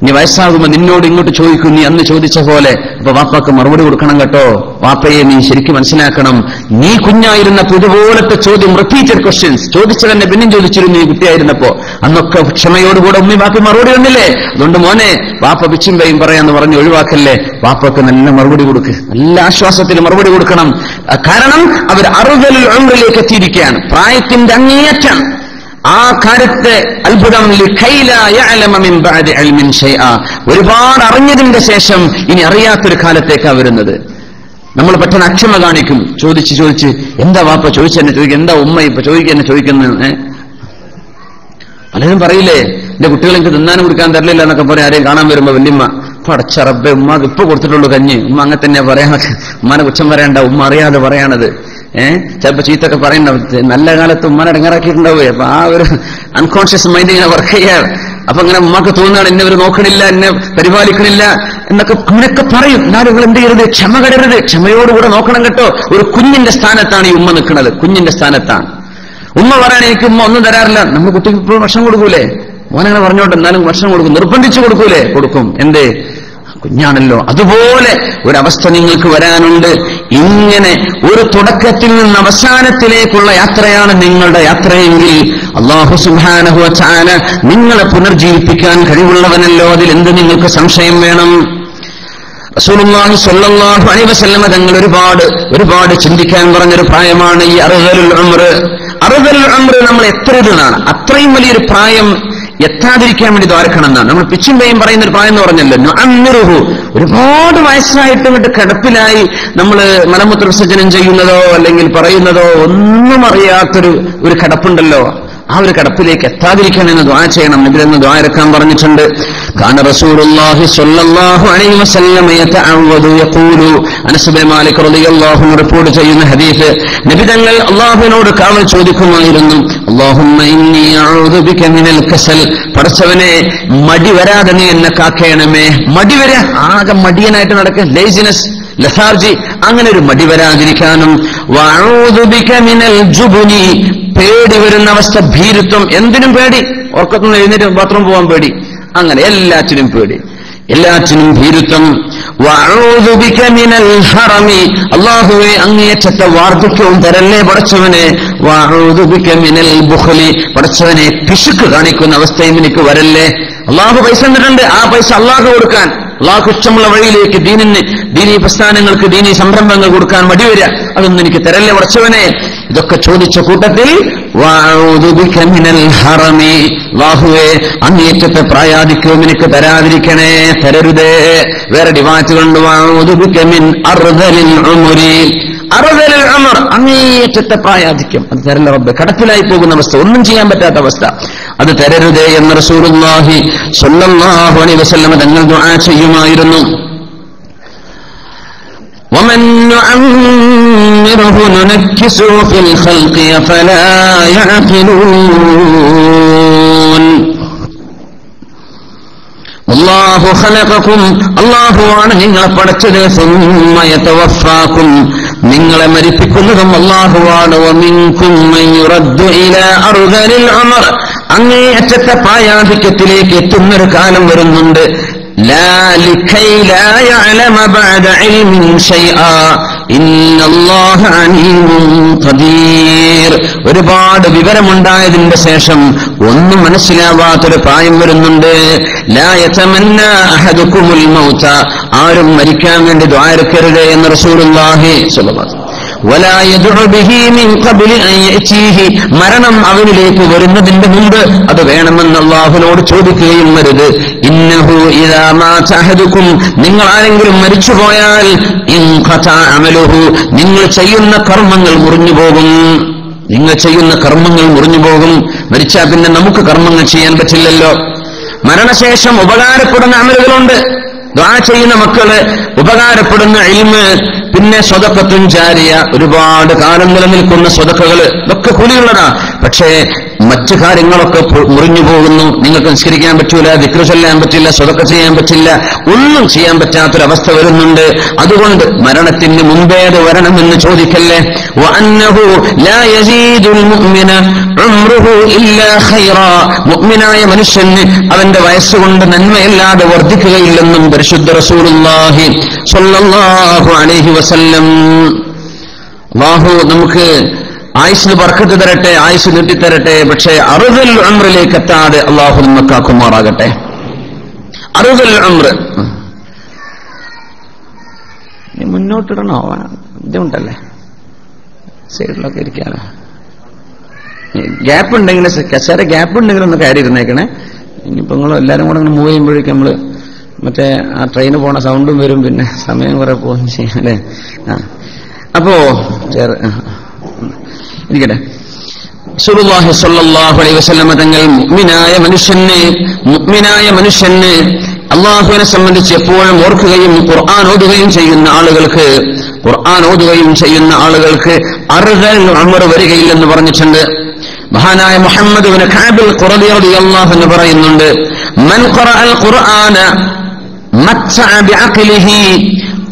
നീ വയസ്സാകുമ്പോ നിന്നോട് ഇങ്ങോട്ട് ചോദിക്കും, നീ അന്ന് ചോദിച്ച പോലെ. അപ്പൊ വാപ്പാക്ക് മറുപടി കൊടുക്കണം കേട്ടോ. വാപ്പയെ നീ ശരിക്കും മനസ്സിലാക്കണം. നീ കുഞ്ഞായിരുന്നപ്പോ ഇതുപോലത്തെ ചോദ്യം, റിപ്പീറ്റഡ് ക്വസ്റ്റ്യൻസ് ചോദിച്ചതന്നെ പിന്നെയും ചോദിച്ചിരുന്നു നീ കുട്ടിയായിരുന്നപ്പോ. അന്നൊക്കെ ക്ഷമയോടുകൂടെ ഉമ്മി വാപ്പി മറുപടി വന്നില്ലേ? അതുകൊണ്ട് മോനെ വാപ്പ പിച്ചുമ്പയും പറയാന്ന് പറഞ്ഞ് ഒഴിവാക്കല്ലേ. വാപ്പക്ക് നല്ല മറുപടി കൊടുക്ക്, നല്ല ആശ്വാസത്തിൽ മറുപടി കൊടുക്കണം. കാരണം അവർ 60 ഉംറിലേക്ക് എത്തിയിരിക്കുകയാണ്, പ്രായത്തിന്റെ അങ്ങേയറ്റം. ആ കാര്യത്തെ അത്ഭുതം ഒരുപാട് അറിഞ്ഞതിന്റെ ശേഷം ഇനി അറിയാത്തൊരു കാലത്തേക്കാണ് വരുന്നത്. നമ്മൾ പെട്ടെന്ന് അക്ഷമ കാണിക്കും. ചോദിച്ച് എന്താ വാപ്പ ചോദിച്ചെന്നെ ചോദിക്കുക, എന്താ ഉമ്മ ഇപ്പൊ ചോദിക്കെന്നെ ചോദിക്കുന്നത്? പലരും പറയില്ലേ, എന്റെ കുട്ടികൾ എനിക്ക് തിന്നാനും കുടിക്കാൻ തരില്ല എന്നൊക്കെ പറയാം. ആരെയും കാണാൻ വരുമ്പോ വല്യമ്മ പടച്ച റബ്ബേ ഉമ്മക്ക് ഇപ്പൊ കൊടുത്തിട്ടുള്ളൂ കഞ്ഞി. ഉമ്മ അങ്ങനെ തന്നെ പറയാൻ, ഉമ്മാനെ കുറ്റം പറയണ്ട, ഉമ്മ അറിയാതെ പറയാണത്. ചിലപ്പോ ചീത്തൊക്കെ പറയണ്ട. നല്ല കാലത്ത് ഉമ്മാനെ ഇടങ്ങാറാക്കിയിട്ടുണ്ടാവേ. അപ്പൊ ആ ഒരു അൺകോൺഷ്യസ് മൈൻഡ് ഇങ്ങനെ വർക്ക് ചെയ്യാറ്. അപ്പൊ ഇങ്ങനെ ഉമ്മക്ക് തോന്നുകയാണ് എന്നെ ഇവർ നോക്കണില്ല, എന്നെ പരിപാലിക്കണില്ല എന്നൊക്കെ അങ്ങനെയൊക്കെ പറയും. എന്നാലും നിങ്ങൾ എന്ത് ചെയ്യരുത്, ക്ഷമ കടരുത്. ക്ഷമയോടുകൂടെ നോക്കണം കേട്ടോ. ഒരു കുഞ്ഞിന്റെ സ്ഥാനത്താണ് ഈ ഉമ്മ നിൽക്കുന്നത്, കുഞ്ഞിന്റെ സ്ഥാനത്താണ്. ഉമ്മ പറയണ എനിക്ക് ഉമ്മ ഒന്നും തരാറില്ല. നമ്മൾ കുട്ടിക്ക് ഇപ്പോഴും ഭക്ഷണം കൊടുക്കൂലേ? മോനങ്ങനെ പറഞ്ഞോട്ടെ, എന്നാലും ഭക്ഷണം കൊടുക്കും, നിർബന്ധിച്ചു കൊടുക്കൂലേ? കൊടുക്കും. എന്തേ? കുഞ്ഞാണല്ലോ. അതുപോലെ ഒരവസ്ഥ നിങ്ങൾക്ക് വരാനുണ്ട്. ഇങ്ങനെ ഒരു തുടക്കത്തിൽ നിന്ന് അവസാനത്തിലേക്കുള്ള യാത്രയാണ് നിങ്ങളുടെ യാത്രയെങ്കിൽ അല്ലാഹു സുബ്ഹാനഹു വ തആല നിങ്ങളെ പുനർജീവിപ്പിക്കാൻ കഴിവുള്ളവനല്ലോ. അതിൽ എന്ത് നിങ്ങൾക്ക് സംശയം വേണം? റസൂലുള്ളാഹി സ്വല്ലല്ലാഹു അലൈഹി വസല്ലം തങ്ങൾ ഒരുപാട് ചിന്തിക്കാൻ പറഞ്ഞൊരു പ്രായമാണ് ഈ അർദലുൽ ഉംർ. അർദലുൽ ഉംർ നമ്മൾ എത്ര ഇതാണ്, അത്രയും വലിയൊരു പ്രായം എത്താതിരിക്കാൻ വേണ്ടി ദ്വാരക്കണം എന്നാണ്. നമ്മൾ പിച്ചുമ്പയും പറയുന്ന ഒരു പ്രായം എന്ന് പറഞ്ഞല്ലോ, നുഅമ്മിറുഹു. ഒരുപാട് വയസ്സായിട്ട് ഇങ്ങോട്ട് കിടപ്പിലായി നമ്മൾ മലമൂത്ര വിസർജനം ചെയ്യുന്നതോ അല്ലെങ്കിൽ പറയുന്നതോ ഒന്നും അറിയാത്തൊരു കിടപ്പുണ്ടല്ലോ, ആ ഒരു കിടപ്പിലേക്ക് എത്താതിരിക്കണമെന്ന് ദുആ ചെയ്യണം. ഇതിലെന്ന് ദുആ ഇറക്കാൻ പറഞ്ഞിട്ടുണ്ട്. കാന റസൂലുള്ളാഹി സ്വല്ലല്ലാഹു അലൈഹി വസല്ലം യതഅവദു യഖൂലു. അനസ് ബിൻ മാലിക് റളിയല്ലാഹു അൻഹു റിപ്പോർട്ട് ചെയ്യുന്ന ഹദീസ്, നബി തങ്ങൾ അല്ലാഹുവിനോട് കാവൽ ചോദിക്കുമായിരുന്നു. അല്ലാഹുമ്മ ഇന്നി അഊദു ബിക മിനൽ കസൽ. പടച്ചവനെ മടി വരാതെ നീ എന്നെ കാക്കേണമേ. മടി വരാ, ആകെ മടിയനായിട്ട് നടക്കുക, ലേസിനെസ്, ലഥാർജി, അങ്ങനെ ഒരു മടി വരാതിരിക്കാനും. വഅഊദു ബിക മിനൽ ജുബ്നി. പേടി വരുന്ന അവസ്ഥ, ഭീരുത്വം, എന്തിനും പേടി. ഉറക്കത്തുനിന്ന് എഴുന്നേറ്റ് ബാത്റൂം പോകാൻ പേടി, അങ്ങനെ എല്ലാറ്റിനും പേടി, എല്ലാറ്റിനും ഭീരുത്വം. വഅഊദു ബിക മിനൽ ഹറമി. അല്ലാഹുവേ അങ്ങേയറ്റത്തെ വാർദ്ധക്യവും തരല്ലേ പടച്ചവനെ. വഅഊദു ബിക മിനൽ ബുഖ്ലി. പടച്ചവനെ പിശുക്ക് കാണിക്കുന്ന അവസ്ഥയും എനിക്ക് വരല്ലേ. അല്ലാഹു പൈസ തന്നിട്ടുണ്ട്, ആ പൈസ അല്ലാഹു കൊടുക്കാൻ, അല്ലാഹു ഇഷ്ടമുള്ള വഴിയിലേക്ക് ദീനീ പ്രസ്ഥാനങ്ങൾക്ക്, ദീനീ സംരംഭങ്ങൾ കൊടുക്കാൻ മടി വരിക, അതൊന്നും എനിക്ക് തരല്ലേ പടച്ചവനെ. ഇതൊക്കെ ചോദിച്ച കൂട്ടത്തിൽ വഅഊദു ബിക മിനൽ ഹറമി. അല്ലാഹുവേ അങ്ങേയറ്റത്തെ പ്രായാധിക്യവും എനിക്ക് തരാതിരിക്കണേ, തരരുതേ. വേറെ ഡിവാറ്റുകളുണ്ട്, വഅഊദു ബിക മിൻ അർദലിൽ ഉംരി. അർദലുൽ ഉംർ, അങ്ങേയറ്റത്തെ പ്രായാധിക്യം, അത് തരല്ല റബ്ബേ. കടപ്പിലായി പോകുന്ന അവസ്ഥ, ഒന്നും ചെയ്യാൻ പറ്റാത്ത അവസ്ഥ, അത് തരരുതേ എന്ന് റസൂലുള്ളാഹി സ്വല്ലല്ലാഹു അലൈഹി വസല്ലം തങ്ങൾ ദുആ ചെയ്യുമായിരുന്നു. ومن نعمره ننكسه في الخلق فلا يعقلون. അല്ലാഹു ഖലഖകും. അല്ലാഹുവാണ് നിങ്ങളെ പടച്ചത്. സുമ്മ യതവഫാകും. നിങ്ങളെ മരിപ്പിക്കുന്നതും അല്ലാഹുവാണ്. വമിൻകും മൻ യുറദ്ദു ഇലാ അർദലിൽ ഉമർ. അങ്ങേയറ്റത്തെ പ്രായാധിക്യത്തിലേക്ക് എത്തുന്നൊരു കാലം വരുന്നുണ്ട്. ലാ ലിഖൈ ലാ യഅലമ ബഅദ ഇൽമിൻ ശൈആ ഇന്നല്ലാഹ അലീമുൻ ഖദീർ. ഒരുപാട് വിവരമുണ്ടായതിന്റെ ശേഷം ഒന്നും മനസ്സിലാവാത്തൊരു പ്രായം വരുന്നുണ്ട്. ലാ യതമന്നാ അഹദുകുമുൽ മൗത, ആരും മരിക്കാൻ വേണ്ടി ദുആ എന്ന് റസൂലുള്ളാഹി സ്വല്ലല്ലാഹു അലൈഹി വസല്ലം. വലാ യദ്ഉ ബിഹി മിൻ ഖബ്ലി അൻ യഅതീഹി, മരണം അവനിലേക്ക് വരുന്നതിന്റെ മുമ്പ് അത് വേണമെന്ന് അല്ലാഹുവിനോട് ചോദിക്കുകയും വരുത്. ഇന്നഹു ഇദാ മാത അഹദുകും, നിങ്ങൾ ആരെങ്കിലും മരിച്ചുപോയാൽ ഇൻഖതാ അമലുഹു, നിങ്ങൾ ചെയ്യുന്ന കർമ്മങ്ങൾ മുറിഞ്ഞു പോകും. നിങ്ങൾ ചെയ്യുന്ന കർമ്മങ്ങൾ മുറിഞ്ഞു പോകും. മരിച്ചാൽ പിന്നെ നമുക്ക് കർമ്മങ്ങൾ ചെയ്യാൻ പറ്റില്ലല്ലോ. മരണശേഷം ഉപകാരപ്പെടുന്ന അമലുകളുണ്ട്. ദുആ ചെയ്യുന്ന മക്കള്, ഉപകാരപ്പെടുന്ന ഇൽമ്, പിന്നെ സ്വതക്കത്തും ജാരിയ, ഒരുപാട് കാലം നിലനിൽക്കുന്ന സ്വതക്കകള്, ഇതൊക്കെ കൂലിയുള്ളതാ. പക്ഷേ മറ്റു കാര്യങ്ങളൊക്കെ മുറിഞ്ഞു പോകുന്നു. നിങ്ങൾക്ക് നിസ്കരിക്കാൻ പറ്റൂല, ദിക്ർ ചൊല്ലാൻ പറ്റില്ല, സ്വതക്ക ചെയ്യാൻ പറ്റില്ല, ഒന്നും ചെയ്യാൻ പറ്റാത്തൊരവസ്ഥ വരുന്നുണ്ട്. അതുകൊണ്ട് മരണത്തിന് മുമ്പേ അത് വരണമെന്ന് ചോദിക്കല്ലേ. വഅന്നഹു ലാ യസീദുൽ മുഅ്മിന ഉംറുഹു ഇല്ലാ ഖൈറാ, മുഅ്മിനായ മനുഷ്യന് അവന്റെ വയസ്സുകൊണ്ട് നന്മയല്ലാതെ വർദ്ധിക്കുകയില്ലെന്നും പരിശുദ്ധ റസൂലുള്ളാഹി സ്വല്ലല്ലാഹു അലൈഹി വസല്ലം. അല്ലാഹു നമുക്ക് ആയുസ്സിന് ബർക്കത്ത് തരട്ടെ, ആയുസ് നീട്ടിത്തരട്ടെ. പക്ഷേ അറുദുൽ ഉംറിലേക്ക് എത്താതെ അല്ലാഹു നമ്മക്കാക്കുമാറാകട്ടെ. അറുദുൽ ഉംറ് മുന്നോട്ടിടണോ? ബുദ്ധിമുട്ടല്ലേ? സൈഡിലൊക്കെ ഇരിക്കാനോ? ഗ്യാപ്പ് ഉണ്ടെങ്കിൽ, കസേര ഗ്യാപ്പ് ഉണ്ടെങ്കിൽ ഒന്ന് കയറി ഇരുന്നേക്കണേ. ഇനിയിപ്പോ നിങ്ങൾ എല്ലാവരും കൂടെ അങ്ങനെ മൂവ് ചെയ്യുമ്പോഴേക്കും നമ്മള് മറ്റേ ആ ട്രെയിന് പോണ സൗണ്ടും വരും, പിന്നെ സമയം കുറെ പോകും ചെയ്യാം അല്ലേ? അപ്പോ ഇരിക്കട്ടെ. റസൂലുള്ളാഹി സ്വല്ലല്ലാഹു അലൈഹി വസല്ലം തങ്ങൾ മുഅ്മിനായ മനുഷ്യന് അല്ലാഹുവിനെ സംബന്ധിച്ച് എപ്പോഴും ഓർക്കുകയും ഖുർആൻ ഓതുകയും ചെയ്യുന്ന ആളുകൾക്ക് അർദൽ ഉംർ വരികയില്ലെന്ന് പറഞ്ഞിട്ടുണ്ട്. മഹാനായ മുഹമ്മദ് ഇബ്നു കഅബ് ഖുറദി റളിയല്ലാഹു അൻഹു പറയുന്നുണ്ട്, മൻ ഖറഅൽ ഖുർആന മത്തഅ ബിഅഖ്ലിഹി,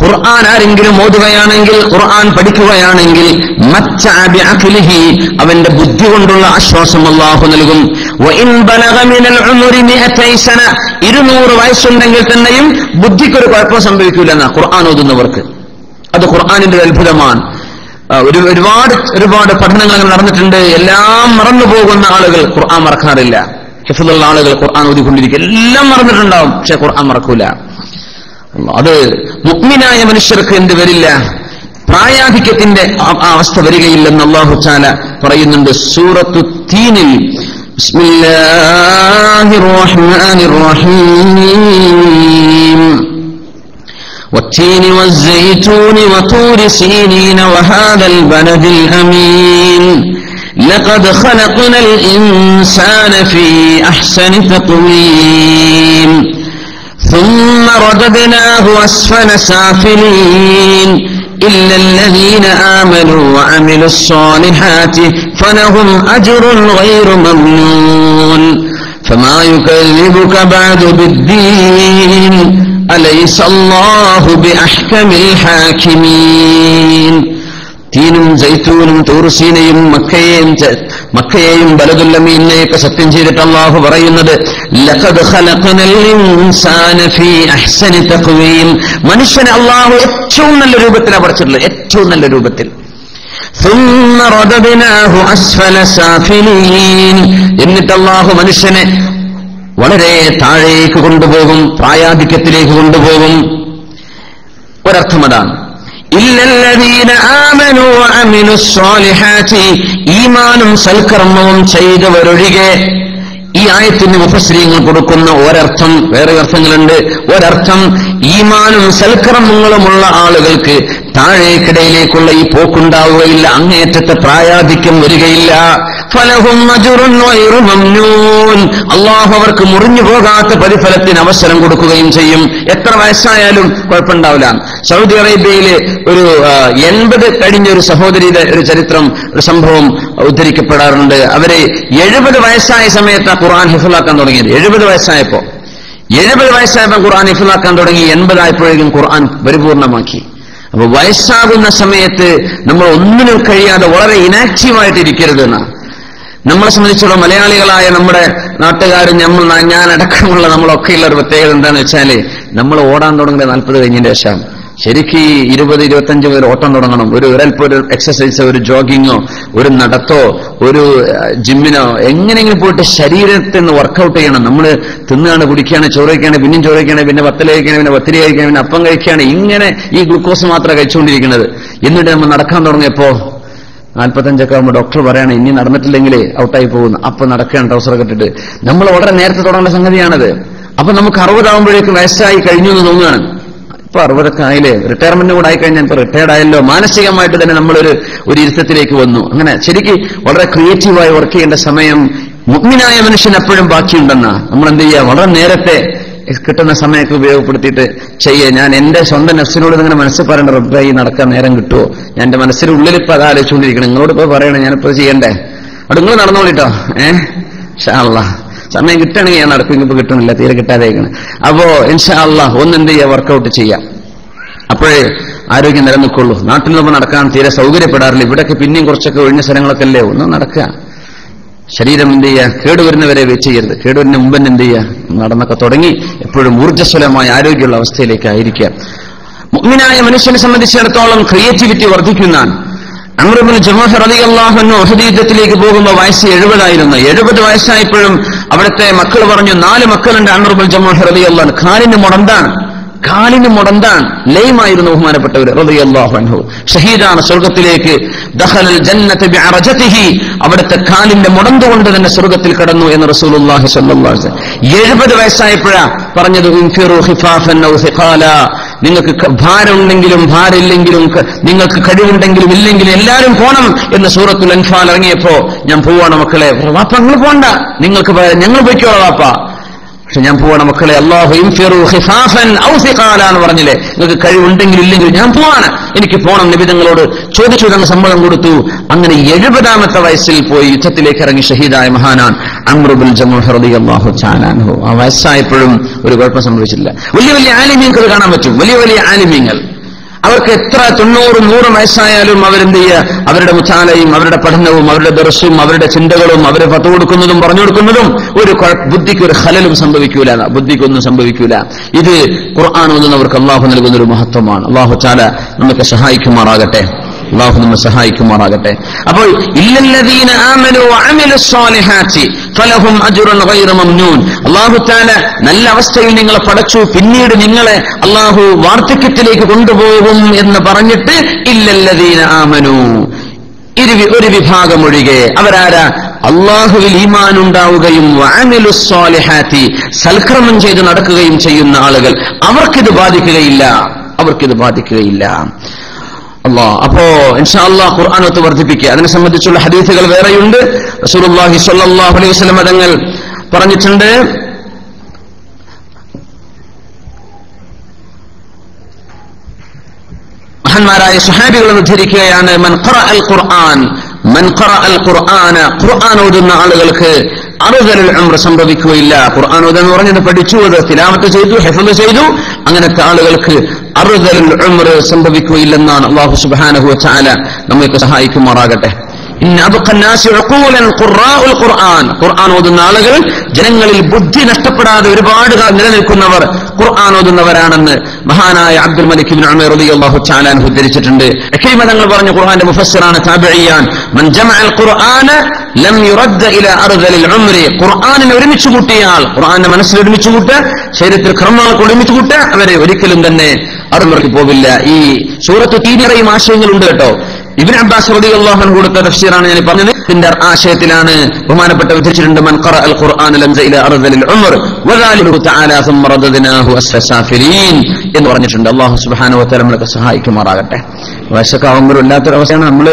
ഖുർആൻ ആരെങ്കിലും ഓതുകയാണെങ്കിൽ, ഖുർആൻ പഠിക്കുകയാണെങ്കിൽ, മത്തഅ ബിഅഖ്ലിഹി, അവന്റെ ബുദ്ധി കൊണ്ടുള്ള ആശ്വാസം അല്ലാഹു നൽകും. വഇൻ ബലഗ മിനൽ ഉംരി 200 സന, 200 വയസ്സുണ്ടെങ്കിൽ തന്നെയും ബുദ്ധിക്കൊരു കുഴപ്പം സംഭവിക്കില്ല എന്നാ ഖുർആൻ ഓതുന്നവർക്ക്. അത് ഖുർആനിന്റെ അത്ഭുതമാണ്. ഒരുപാട് പഠനങ്ങൾ അങ്ങനെ നടന്നിട്ടുണ്ട്. എല്ലാം മറന്നു പോകുന്ന ആളുകൾ ഖുർആൻ മറക്കാറില്ല. ഹിഫ്ളുള്ള ആളുകൾ ഖുർആൻ ഓതിക്കൊണ്ടിരിക്കും. എല്ലാം മറന്നിട്ടുണ്ടാവും, പക്ഷെ ഖുർആൻ മറക്കൂല. അത് മുഅ്മിനായ മനുഷ്യർക്ക് എന്ത് വരില്ല? പ്രായാധിക്യത്തിന്റെ അവസ്ഥ വരികയില്ലെന്ന് അല്ലാഹു തആല പറയുന്നുണ്ട് സൂറത്തു തീനിൽ. ബിസ്മില്ലാഹിർ റഹ്മാനിർ റഹീം. والتين والزيتون وطور سينين وهذا البلد الأمين لقد خلقنا الإنسان في أحسن تقويم ثم رددناه أسفل سافلين إلا الذين آمنوا وعملوا الصالحات فلهم أجر غير ممنون فما يكذبك بعد بالدين أليس الله بأحكم الحاكمين. തീനും സൈത്തൂനും തൂർസീനയും മക്കയെയും ബലദുൽ അമീനെയൊക്കെ സത്യം ചെയ്തിട്ട് അല്ലാഹു പറയുന്നത്, ലഖദ് ഖലഖനൽ ഇൻസാന ഫീ അഹ്സനി തഖ്വീം, മനുഷ്യനെ അല്ലാഹു ഏറ്റവും നല്ല രൂപത്തിലാണ് പഠിച്ചിട്ടുള്ളത്, ഏറ്റവും നല്ല രൂപത്തിൽ. ثم رددناه أسفل سافلين, എന്നിട്ട് അല്ലാഹു മനുഷ്യനെ വളരെ താഴേക്ക് കൊണ്ടുപോകും, പ്രായാധിക്യത്തിലേക്ക് കൊണ്ടുപോകും. ഒരർത്ഥം അതാണ്. ഇല്ലല്ലദീന ആമനൂ വഅമിലുസ് സ്വാലിഹാത്തി, ഈമാനും സൽക്കർമ്മവും ചെയ്തവരൊഴികെ. ഈ ആയത്തിന് മുഫസ്സിരീങ്ങൾ കൊടുക്കുന്ന ഒരർത്ഥം, വേറെ അർത്ഥങ്ങളുണ്ട്. ഒരർത്ഥം, ഈമാനും സൽക്കർമ്മങ്ങളുമുള്ള ആളുകൾക്ക് താഴേക്കിടയിലേക്കുള്ള ഈ പോക്കുണ്ടാവുകയില്ല, അങ്ങേയറ്റത്തെ പ്രായാധിക്യം വരികയില്ല. ഫലഹും അജ്റുൻ ഗൈറു മംനൂൻ, അല്ലാഹു അവർക്ക് മുറിഞ്ഞു പോകാത്ത പ്രതിഫലത്തിന് അവസരം കൊടുക്കുകയും ചെയ്യും. എത്ര വയസ്സായാലും കുഴപ്പമുണ്ടാവില്ല. സൗദി അറേബ്യയിലെ ഒരു 80 കഴിഞ്ഞ ഒരു സഹോദരിയുടെ ഒരു ചരിത്രം, ഒരു സംഭവം ഉദ്ധരിക്കപ്പെടാറുണ്ട്. അവര് 70 വയസ്സായ സമയത്ത് ഖുർആൻ ഹിഫ്ളാക്കാൻ തുടങ്ങിയത്. 70 വയസ്സായപ്പോ ഖുർആൻ ഹിഫ്ളാക്കാൻ തുടങ്ങി. 80 ആയപ്പോഴേക്കും ഖുർആൻ പരിപൂർണമാക്കി. അപ്പൊ വയസ്സാകുന്ന സമയത്ത് നമ്മൾ ഒന്നിനും കഴിയാതെ വളരെ ഇനാക്റ്റീവായിട്ട് ഇരിക്കരുത് എന്നാണ്. നമ്മളെ സംബന്ധിച്ചുള്ള മലയാളികളായ നമ്മുടെ നാട്ടുകാരും ഞാൻ അടക്കമുള്ള നമ്മളൊക്കെയുള്ള ഒരു പ്രത്യേകത എന്താണെന്ന് വെച്ചാല് നമ്മൾ ഓടാൻ തുടങ്ങുന്നത് 40 കഴിഞ്ഞതിന്റെ ശേഷം. ശരിക്കും 20-25 മുതൽ ഓട്ടം തുടങ്ങണം. ഒരൽപ്പം ഒരു എക്സസൈസോ ഒരു ജോഗിങ്ങോ ഒരു നടത്തോ ഒരു ജിമ്മിനോ എങ്ങനെയെങ്കിലും പോയിട്ട് ശരീരത്തിൽ നിന്ന് വർക്കൗട്ട് ചെയ്യണം. നമ്മൾ തിന്നുകയാണ് കുടിക്കുകയാണ്, ചോറ് കഴിക്കുകയാണ്, പിന്നെയും ചോറ് കഴിക്കുകയാണ്, പിന്നെ വത്തല കഴിക്കുകയാണ്, പിന്നെ പത്തിരി കഴിക്കുകയാണ്, പിന്നെ അപ്പം കഴിക്കുകയാണ്. ഇങ്ങനെ ഈ ഗ്ലൂക്കോസ് മാത്രം കഴിച്ചുകൊണ്ടിരിക്കുന്നത്. എന്നിട്ട് നമ്മൾ നടക്കാൻ തുടങ്ങിയപ്പോ 45 ആകുമ്പോൾ ഡോക്ടർ പറയാണ് ഇനി നടന്നിട്ടില്ലെങ്കിൽ ഔട്ടായി പോകുന്നു. അപ്പൊ നടക്കുകയാണ് ട്രൗസറൊക്കെ ഇട്ടിട്ട്. നമ്മൾ വളരെ നേരത്തെ തുടങ്ങേണ്ട സംഗതിയാണത്. അപ്പൊ നമുക്ക് 60 ആകുമ്പോഴേക്കും വയസ്സായി കഴിഞ്ഞു എന്ന് തോന്നുകയാണ്. ഇപ്പൊ 60 ആയില്ലേ, റിട്ടയർമെന്റ് കൂടെ ആയിക്കഴിഞ്ഞാൽ ഇപ്പൊ റിട്ടയർഡ് ആയല്ലോ, മാനസികമായിട്ട് തന്നെ നമ്മളൊരു ഇരുത്തത്തിലേക്ക് വന്നു. അങ്ങനെ ശരിക്കും വളരെ ക്രിയേറ്റീവായി വർക്ക് ചെയ്യേണ്ട സമയം മുഅ്മിനായ മനുഷ്യൻ എപ്പോഴും ബാക്കിയുണ്ടെന്നാ. നമ്മൾ എന്ത് ചെയ്യുക, വളരെ നേരത്തെ കിട്ടുന്ന സമയമൊക്കെ ഉപയോഗപ്പെടുത്തിയിട്ട് ചെയ്യുക. ഞാൻ എന്റെ സ്വന്തം നഫ്സിനോട് ഇങ്ങനെ മനസ്സിൽ പറയേണ്ട, റബ്ബേ ഈ നടക്കാൻ നേരം കിട്ടുമോ? ഞാൻ എന്റെ മനസ്സിന്റെ ഉള്ളിൽ ഇപ്പൊ അത് ആലോചിച്ചുകൊണ്ടിരിക്കണം. നിങ്ങളോട് ഇപ്പൊ പറയണേ ഞാനിപ്പോ ചെയ്യണ്ടേ? അവിടെ നിങ്ങൾ നടന്നോളിട്ടോ. ഇൻഷാ അല്ലാഹ് സമയം കിട്ടുകയാണെങ്കിൽ ഞാൻ നടക്കും. ഇപ്പൊ കിട്ടുന്നില്ല, തീരെ കിട്ടാതെയാണ്. അപ്പോ ഇൻഷാ അല്ലാഹ് എന്ത് ചെയ്യുക, വർക്കൗട്ട് ചെയ്യാം. അപ്പോഴേ ആരോഗ്യം നിലനിൽക്കുള്ളൂ. നാട്ടിൽ നമ്മൾ നടക്കാൻ തീരെ സൗകര്യപ്പെടാറില്ല. ഇവിടെയൊക്കെ പിന്നെയും കുറച്ചൊക്കെ ഒഴിഞ്ഞ സ്ഥലങ്ങളൊക്കെ അല്ലേ, ഒന്ന് നടക്കുക. ശരീരം എന്ത് ചെയ്യുക, കേടുവരുന്നവരെ വെച്ച് ചെയ്യരുത്. കേടുവരുന്ന മുമ്പ് എന്ത് ചെയ്യുക, നടന്നൊക്കെ തുടങ്ങി എപ്പോഴും ഊർജ്ജസ്വലമായ ആരോഗ്യമുള്ള അവസ്ഥയിലേക്കായിരിക്കുക. മുഅ്മിനായ മനുഷ്യനെ സംബന്ധിച്ചിടത്തോളം ക്രിയേറ്റിവിറ്റി വർദ്ധിക്കുന്നതാണ്. അംർ ഇബ്നു ജമൂഹ് റളിയല്ലാഹു അൻഹു ഉഹദ് യുദ്ധത്തിലേക്ക് പോകുമ്പോൾ വയസ്സ് 70 ആയിരുന്നു. 70 വയസ്സായപ്പോഴും അവിടുത്തെ മക്കൾ പറഞ്ഞു, 4 മക്കളുണ്ട് അംർ ഇബ്നു ജമൂഹ് റളിയല്ലാഹു അൻഹു. കാലിന് മുടന്താണ്, ലൈമായിരുന്നു ബഹുമാനപ്പെട്ടവർ റളിയല്ലാഹു അൻഹു. ഷഹീദാണ്, സ്വർഗത്തിലേക്ക് ദഖലൽ ജന്നത ബിഅറജതിഹി, അവിടുത്തെ കാലിന്റെ മുടന്തുകൊണ്ട് തന്നെ സ്വർഗത്തിൽ കടന്നു എന്ന് റസൂലുള്ളാഹി സ്വല്ലല്ലാഹു അലൈഹി വസല്ലം. 70 വയസ്സായപ്പോഴാ പറഞ്ഞത് ഇൻഫിറു ഖിഫാഫൻ ഔ സിഖാല, നിങ്ങൾക്ക് ഭാരമുണ്ടെങ്കിലും ഭാരമില്ലെങ്കിലും നിങ്ങൾക്ക് കഴിവുണ്ടെങ്കിലും ഇല്ലെങ്കിലും എല്ലാവരും പോണം എന്ന് സൂറത്തുൽ അൻഫാൽ ഇറങ്ങിയപ്പോ ഞാൻ പോവാണ് മക്കളെ. വാപ്പ നിങ്ങൾ പോണ്ട, നിങ്ങൾക്ക് ഞങ്ങൾ പോയിക്കോളാം വാപ്പ, പക്ഷെ ഞാൻ പോവാണ് മക്കളെ. അല്ലാഹു ഇൻഫിറു ഖിഫാഫൻ ഔ സിഖാല എന്ന് പറഞ്ഞില്ലേ, നിങ്ങൾക്ക് കഴിവുണ്ടെങ്കിലും ഇല്ലെങ്കിലും ഞാൻ പോവാണ്, എനിക്ക് പോണം. നബി തങ്ങളോട് ചോദിച്ചു, തങ്ങൾ സമ്മതം കൊടുത്തു. അങ്ങനെ 70-ാമത്തെ വയസ്സിൽ പോയി യുദ്ധത്തിലേക്ക് ഇറങ്ങി ഷഹീദായ മഹാനാൻ അംർ ഇബ്നുൽ ജമൂഹ് റളിയല്ലാഹു തആല അൻഹു. ആ വയസ്സായപ്പോഴും ഒരു കുഴപ്പം സംഭവിച്ചില്ല. വലിയ വലിയ ആലിമീങ്ങൾ കാണാൻ പറ്റും. വലിയ വലിയ ആലിമീങ്ങൾ അവർക്ക് എത്ര 90-100 വയസ്സായാലും അവരെന്ത് ചെയ്യുക, അവരുടെ മുത്താലയും അവരുടെ പഠനവും അവരുടെ ദർസും അവരുടെ ചിന്തകളും അവർ ഫത്വ കൊടുക്കുന്നതും പറഞ്ഞു കൊടുക്കുന്നതും ഒരു ബുദ്ധിക്ക് ഒരു ഖലലും സംഭവിക്കൂല, ബുദ്ധിക്കൊന്നും സംഭവിക്കൂല. ഇത് ഖുർആൻ ഓതുന്നവർക്ക് അള്ളാഹു നൽകുന്നൊരു മഹത്വമാണ്. അള്ളാഹു തആല നമുക്ക് സഹായിക്കുമാറാകട്ടെ. അള്ളാഹു നമ്മെ സഹായിക്കുമാറാകട്ടെ. അപ്പോൾ ഇല്ലല്ലദീന ആമനു വഅമിലുസ് സ്വാലിഹാത്തി ഫലഹും അജ്റുൻ ഗൈറു മംനൂൻ. അള്ളാഹു തആല നല്ല അവസ്ഥയിൽ നിങ്ങളെ പടച്ചു, പിന്നീട് നിങ്ങളെ അള്ളാഹു വാർദ്ധക്യത്തിലേക്ക് കൊണ്ടുപോകും എന്ന് പറഞ്ഞിട്ട് ഇല്ലല്ലദീന ആമനു, ഒരു വിഭാഗം ഒഴികെ. അവരാരാ? അള്ളാഹുവിൽ ഈമാൻ ഉണ്ടാവുകയും വഅമിലുസ് സ്വാലിഹാത്തി, സൽക്കർമ്മം ചെയ്ത് നടക്കുകയും ചെയ്യുന്ന ആളുകൾ. അവർക്കിത് ബാധിക്കുകയില്ല. അപ്പോ ഇൻഷാ അല്ലാഹ് ഖുർആനത്ത് വർദ്ധിപ്പിക്കുക. അതിനെ സംബന്ധിച്ചുള്ള ഹദീസുകൾ വേറെയുണ്ട്. റസൂലുള്ളാഹി സ്വല്ലല്ലാഹു അലൈഹി വസല്ലം തങ്ങൾ പറഞ്ഞിട്ടുണ്ട്, മഹാന്മാരായ സ്വഹാബികൾ ഉദ്ധരിക്കുകയാണ്, മൻ ഖറഅൽ ഖുർആന, ഖുർആൻ ഓതുന്ന ആളുകൾക്ക് അർദലുൽ ഉംറ സംഭവിക്കുകയില്ല. ഖുർആൻ ഓതെന്ന് പറഞ്ഞത് പഠിച്ചു, അത് തിലാവത്ത് ചെയ്തു, ഹിഫ്ള് ചെയ്തു, അങ്ങനത്തെ ആളുകൾക്ക് അർദലുൽ ഉംറ സംഭവിക്കുകയില്ലെന്നാണ്. അല്ലാഹു സുബ്ഹാനഹു വ തആല നമ്മെ സഹായിക്കുമാറാകട്ടെ. ഇന്ന അബ്ഖന്നാസി ഉഖൂലൻ ഖുറാഉൽ ഖുർആൻ, ഖുർആൻ ഓതുന്ന ആളുകൾ ജനങ്ങളിൽ ബുദ്ധി നഷ്ടപ്പെടാതെ ഒരുപാട് നിലനിൽക്കുന്നവർ ഖുർആൻ ഓതുന്നവരാണെന്ന് മഹാനായ അബ്ദുൽ മലിക് ഇബ്നു ഉമർ റളിയല്ലാഹു തആല അൻഹു ഉദ്ധരിച്ചിട്ടുണ്ട്. ഇക്രിമ തങ്ങൾ പറഞ്ഞു, ഖുർആന്റെ മുഫസ്സിറാണ്, താബിഈയാൻ, മൻ ജമഅൽ ഖുർആന ലം യുറദ്ദ ഇലാ അർദലിൽ ഉംരി, ഖുർആനിനെ ഒരുമിച്ച് കൂട്ടിയാൽ, ഖുർആന്റെ മനസ്സിൽ ഒരുമിച്ച് കൂട്ടുക, ശരീരത്തിൽ കർമ്മങ്ങൾക്ക് ഒരുമിച്ച് കൂട്ടുക, അവരെ ഒരിക്കലും തന്നെ അറുമുറയ്ക്ക് പോവില്ല. ഈ സൂറത്ത് തീനിറയും ആശയങ്ങളുണ്ട് കേട്ടോ. ഇബ്നു അബ്ബാസ് റളിയല്ലാഹു അൻഹു കൊടുത്ത തഫ്സീറാണ് ഞാൻ പറഞ്ഞത്. ഇതിന്റെ ആശയത്തിലാണ് ബഹുമാനപ്പെട്ട ഉദ്ധരിച്ചിട്ടുണ്ട്, മൻ ഖറഅൽ ഖുർആന ലം ഇല അർദലിൽ ഉംർ വദാലിഹു തആല സുമ്മ റദദ്നാഹു അസ്ഫല സാഫിലീൻ എന്ന് പറഞ്ഞിട്ടുണ്ട്. അല്ലാഹു സുബ്ഹാനഹു വ തആല നമ്മളെ സഹായിക്കുമാറാകട്ടെ. വയസ്സൊക്കെ ഇല്ലാത്തൊരവസ്ഥയാണ്. നമ്മൾ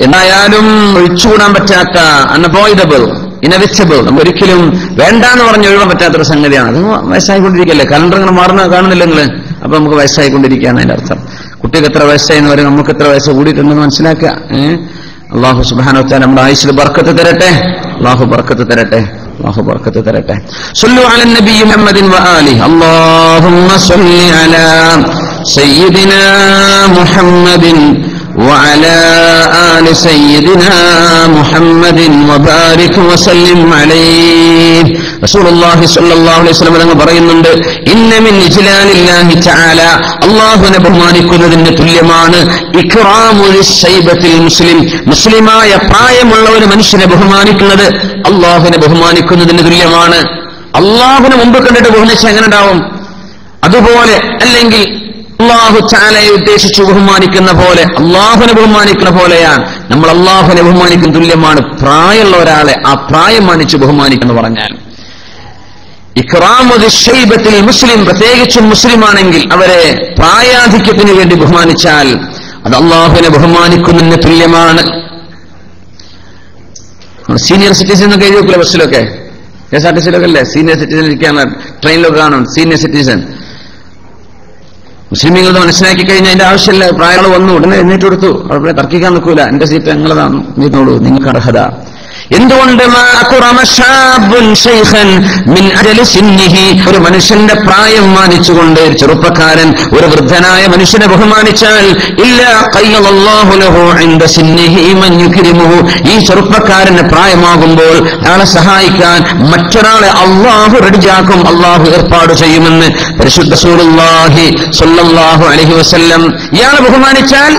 എന്തായാലും ഒഴിച്ചുകൂടാൻ പറ്റാത്ത, അൺഅവോയ്ഡബിൾ, ഇനവിറ്റബിൾ, നമുക്ക് ഒരിക്കലും വേണ്ടാന്ന് പറഞ്ഞ് ഒഴിവാൻ പറ്റാത്തൊരു സംഗതിയാണ്. അത് വയസ്സായിക്കൊണ്ടിരിക്കുകയല്ലേ, കലണ്ടർ ഇങ്ങനെ മാറുന്ന കാണുന്നില്ല നിങ്ങൾ. അപ്പൊ നമുക്ക് വയസ്സായിക്കൊണ്ടിരിക്കുകയാണ് അതിന്റെ അർത്ഥം. കുട്ടിക്ക് എത്ര വയസ്സായെന്ന് പറയും, നമുക്ക് എത്ര വയസ്സ് കൂടിയിട്ടുണ്ടെന്ന് മനസ്സിലാക്കുക. അല്ലാഹു സുബ്ഹാനഹു വ തആല നമ്മുടെ ആയുസ്സിൽ ബർക്കത്ത് തരട്ടെ. അല്ലാഹു ബർക്കത്ത് തരട്ടെ. സല്ലു അലൻ നബി മുഹമ്മദിൻ വ ആലിഹി. അല്ലാഹുമ്മ സല്ലി അലാ സയ്യിദിനാ മുഹമ്മദിൻ وعلى آل سيدنا محمد وبارك وسلم عليه. റസൂലുള്ളാഹി സ്വല്ലല്ലാഹു അലൈഹി വസല്ലം തങ്ങൾ പറയുന്നുണ്ട്, ഇന്ന മിൻ ഇജ്ലാലില്ലാഹി തആല, അല്ലാഹുവിനെ ബഹുമാനിക്കുന്നതിന് തുല്യമാണ് ഇക്റാമുൽ ശൈബത്തിൽ മുസ്ലിം, മുസ്ലിമായ പ്രായമുള്ള ഒരു മനുഷ്യനെ ബഹുമാനിക്കുന്നത് അല്ലാഹുവിനെ ബഹുമാനിക്കുന്നതിന് തുല്യമാണ്. അല്ലാഹുവിനെ മുമ്പ് കണ്ടിട്ട് ബഹുമാനിച്ചാൽ എങ്ങനെ ഉണ്ടാവും? അതുപോലെ അല്ലെങ്കിൽ അല്ലാഹു തആലയെ ഉദ്ദേശിച്ച് ബഹുമാനിക്കുന്ന പോലെ, അല്ലാഹുവിനെ ബഹുമാനിക്കുന്ന പോലെയാണ് നമ്മൾ അല്ലാഹുവിനെ ബഹുമാനിക്കുന്ന തുല്യമാണ് പ്രായമുള്ള ഒരാളെ ആ പ്രായം മാനിച്ച് ബഹുമാനിക്കുന്നു പറഞ്ഞാൽ. ഇക്റാമുൽ ശൈബത്തിൽ മുസ്ലിം, പ്രത്യേകിച്ചും മുസ്ലിമാണെങ്കിൽ അവരെ പ്രായാധിക്യത്തിന് വേണ്ടി ബഹുമാനിച്ചാൽ അത് അല്ലാഹുവിനെ ബഹുമാനിക്കുന്നതിന് തുല്യമാണ്. സീനിയർ സിറ്റിസൺ എന്നൊക്കെ എഴുതി വെക്കില്ല ബസ്സിലൊക്കെ, KSRTC-ലൊക്കെ അല്ലേ സീനിയർ സിറ്റിസൺ ഇരിക്കാണ്, ട്രെയിനിലൊക്കെ കാണും സീനിയർ സിറ്റിസൺ. മുസ്ലിമീങ്ങൾ മനസ്സിലാക്കി കഴിഞ്ഞാൽ അതിന്റെ ആവശ്യമില്ല. പ്രായങ്ങൾ വന്നു ഉടനെ എഴുന്നേറ്റ് കൊടുത്തു, അവിടെ തർക്കിക്കാൻ നിൽക്കൂല, എന്റെ സീറ്റ് ഞങ്ങളതാണ്, ഇരുന്നോളൂ, നിങ്ങൾക്ക് അർഹത. എന്തുകൊണ്ട് ഒരു മനുഷ്യന്റെ പ്രായം മാനിച്ചുകൊണ്ട് ചെറുപ്പക്കാരൻ ഒരു വൃദ്ധനായ മനുഷ്യനെ ബഹുമാനിച്ചാൽ ഈ ചെറുപ്പക്കാരന് പ്രായമാകുമ്പോൾ അയാളെ സഹായിക്കാൻ മറ്റൊരാളെ അള്ളാഹു റെഡിയാക്കും, അള്ളാഹു ഏർപ്പാട് ചെയ്യുമെന്ന് പരിശുദ്ധ റസൂലുള്ളാഹി സ്വല്ലല്ലാഹു അലൈഹി വസല്ലം. ഇയാളെ ബഹുമാനിച്ചാൽ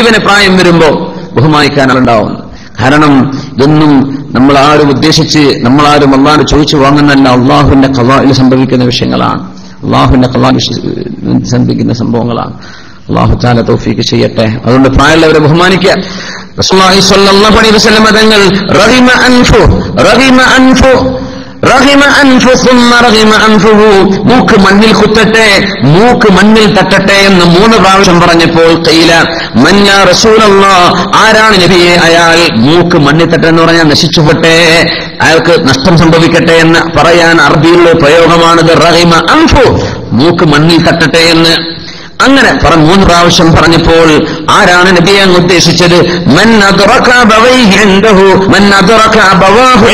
ഇവന് പ്രായം വരുമ്പോ ബഹുമാനിക്കാൻ ആളുണ്ടാവും. കാരണം ഇതൊന്നും നമ്മളാരും ഉദ്ദേശിച്ച് നമ്മളാരും അള്ളാഹു ചോദിച്ചു വാങ്ങുന്നതല്ല, അള്ളാഹുവിന്റെ ഖളാഇൽ സംഭവിക്കുന്ന വിഷയങ്ങളാണ്, അള്ളാഹുവിന്റെ ഖളാഇൽ സംഭവിക്കുന്ന സംഭവങ്ങളാണ്. അള്ളാഹു തആല തൗഫീഖ് ചെയ്യട്ടെ. അതുകൊണ്ട് പ്രായമുള്ളവരെ ബഹുമാനിക്കുക. റസൂലുള്ളാഹി സ്വല്ലല്ലാഹു അലൈഹി വസല്ലം തങ്ങൾ റഗിമ അൻഫു മൂക്ക് മണ്ണിൽ കുത്തട്ടെ, മൂക്ക് മണ്ണിൽ തട്ടട്ടെ എന്ന് 3 പ്രാവശ്യം പറഞ്ഞപ്പോൾ ഖീല മൻ യാ റസൂലല്ലാഹ്, ആരാണ് നബിയെ അയാൾ? മൂക്ക് മണ്ണിൽ തട്ടെ എന്ന് പറഞ്ഞാൽ നശിച്ചുപോട്ടെ, അയാൾക്ക് നഷ്ടം സംഭവിക്കട്ടെ എന്ന് പറയാൻ അറബിയിലുള്ള പ്രയോഗമാണിത്. റഗിമ അൻഫു, മൂക്ക് മണ്ണിൽ തട്ടട്ടെ എന്ന്. അങ്ങനെ 3 പ്രാവശ്യം പറഞ്ഞപ്പോൾ ആരാണ് നബിയെ ഉദ്ദേശിച്ചത്? മൻ അദ്റക അബവൈഹി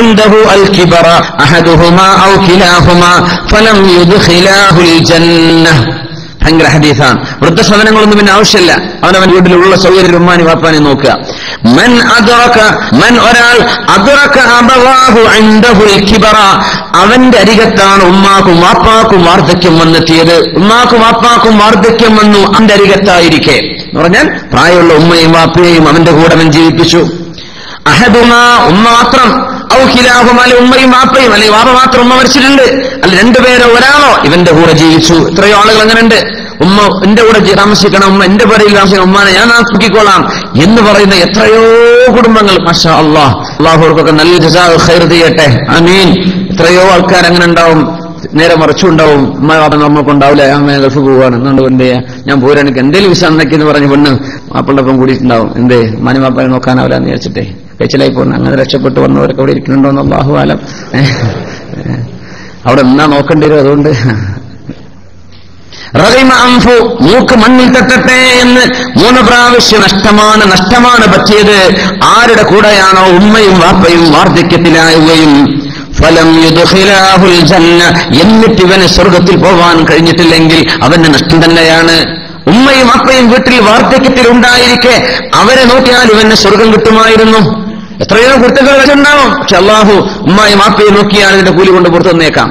ഇൻദഹു അൽ കിബറ അഹദുഹുമാ ഔ കിലാഹുമാ ഫലം യുദ്ഖിലാഹുൽ ജന്നഹ. ഭയങ്കര ഹദീസാണ്. വൃദ്ധസദനങ്ങളൊന്നും പിന്നെ ആവശ്യമില്ല, അവനവൻ വീട്ടിലുള്ള സൗകര്യം ഉമ്മാനി വാപ്പാനി നോക്കുക. ഒരാൾ അദ്റക അബവാഹു ഇൻദഹുൽ കിബറ, അവന്റെ അരികത്താണ് ഉമ്മാക്കും വാപ്പാക്കും വാർദ്ധക്യം വന്നെത്തിയത്, ഉമ്മാക്കും വാപ്പാക്കും വാർദ്ധക്യം വന്നു അവന്റെ അരികത്തായിരിക്കെ എന്ന് പറഞ്ഞാൽ പ്രായമുള്ള ഉമ്മയും വാപ്പയെയും അവന്റെ കൂടെ അവൻ ജീവിപ്പിച്ചു. അഹദുമാ, ഉമ്മ മാത്രം, ഔ കിലാഹുമാ, അല്ലെ ഉമ്മയും വാപ്പയും, അല്ലെ വാപ്പ മാത്രം ഉമ്മ മരിച്ചിട്ടുണ്ട്, അല്ല 2 പേരോ ഒരാളോ ഇവന്റെ കൂടെ ജീവിച്ചു. എത്രയോ ആളുകൾ അങ്ങനെയുണ്ട്. ഉമ്മ എന്റെ കൂടെ താമസിക്കണം, ഉമ്മ എന്റെ പേരിൽ താമസിക്കണം, ഉമ്മാനെ ഞാൻ നോക്കിക്കോളാം എന്ന് പറയുന്ന എത്രയോ കുടുംബങ്ങൾ. മാഷാ അല്ലാഹ്, അല്ലാഹുവർക്കൊക്കെ നല്ല ജസാ ഖൈർ ചെയ്യട്ടെ, ആമീൻ. എത്രയോ ആൾക്കാർ അങ്ങനെ ഉണ്ടാവും. നേരെ മറിച്ചുണ്ടാവും, ഉമ്മ നമ്മൾക്കുണ്ടാവില്ല, അമ്മ ഗൾഫ് പോവാണ്, എന്നുകൊണ്ട് എന്ത് ചെയ്യാ, ഞാൻ പോരാ, എനിക്ക് എന്തെങ്കിലും വിസ എന്നൊക്കെയെന്ന് പറഞ്ഞ് പെണ്ണ് മാപ്പിളുടെ ഒപ്പം കൂടിയിട്ടുണ്ടാവും. എന്തേ മനി മാപ്പാനെ നോക്കാനാവില്ലാന്ന് വിചാരിച്ചിട്ടേ കഴിച്ചിലായി പോകുന്നു. അങ്ങനെ രക്ഷപ്പെട്ടു വന്നവരൊക്കെ അവിടെ ഇരിക്കുന്നുണ്ടോന്ന് അല്ലാഹു ആലം. അവിടെ എന്നാ നോക്കേണ്ടി വരും. അതുകൊണ്ട് റഗിമ അൻഫു, മൂക്ക് മണ്ണിൽ തട്ടട്ടെ എന്ന് 3 പ്രാവശ്യം. നഷ്ടമാണ് പറ്റിയത് ആരുടെ കൂടെയാണോ ഉമ്മയും വാപ്പയും വാർദ്ധക്യത്തിലാവുകയും ഫലം യുദ്ഖിലാഹുൽ ജന്ന, എന്നിട്ട് ഇവന് സ്വർഗത്തിൽ പോവാൻ കഴിഞ്ഞിട്ടില്ലെങ്കിൽ അവന് നഷ്ടം തന്നെയാണ്. ഉമ്മയും വാപ്പയും വീട്ടിൽ വാർദ്ധക്യത്തിൽ ഉണ്ടായിരിക്കെ അവരെ നോക്കിയാൽ ഇവന് സ്വർഗം കിട്ടുമായിരുന്നു. എത്രയോ കുറ്റങ്ങൾ വെച്ചുണ്ടാവും, പക്ഷെ അല്ലാഹു ഉമ്മയും വാപ്പയും നോക്കിയാൽ ഇതിന്റെ കൂലി കൊണ്ട് പുറത്തു വന്നേക്കാം.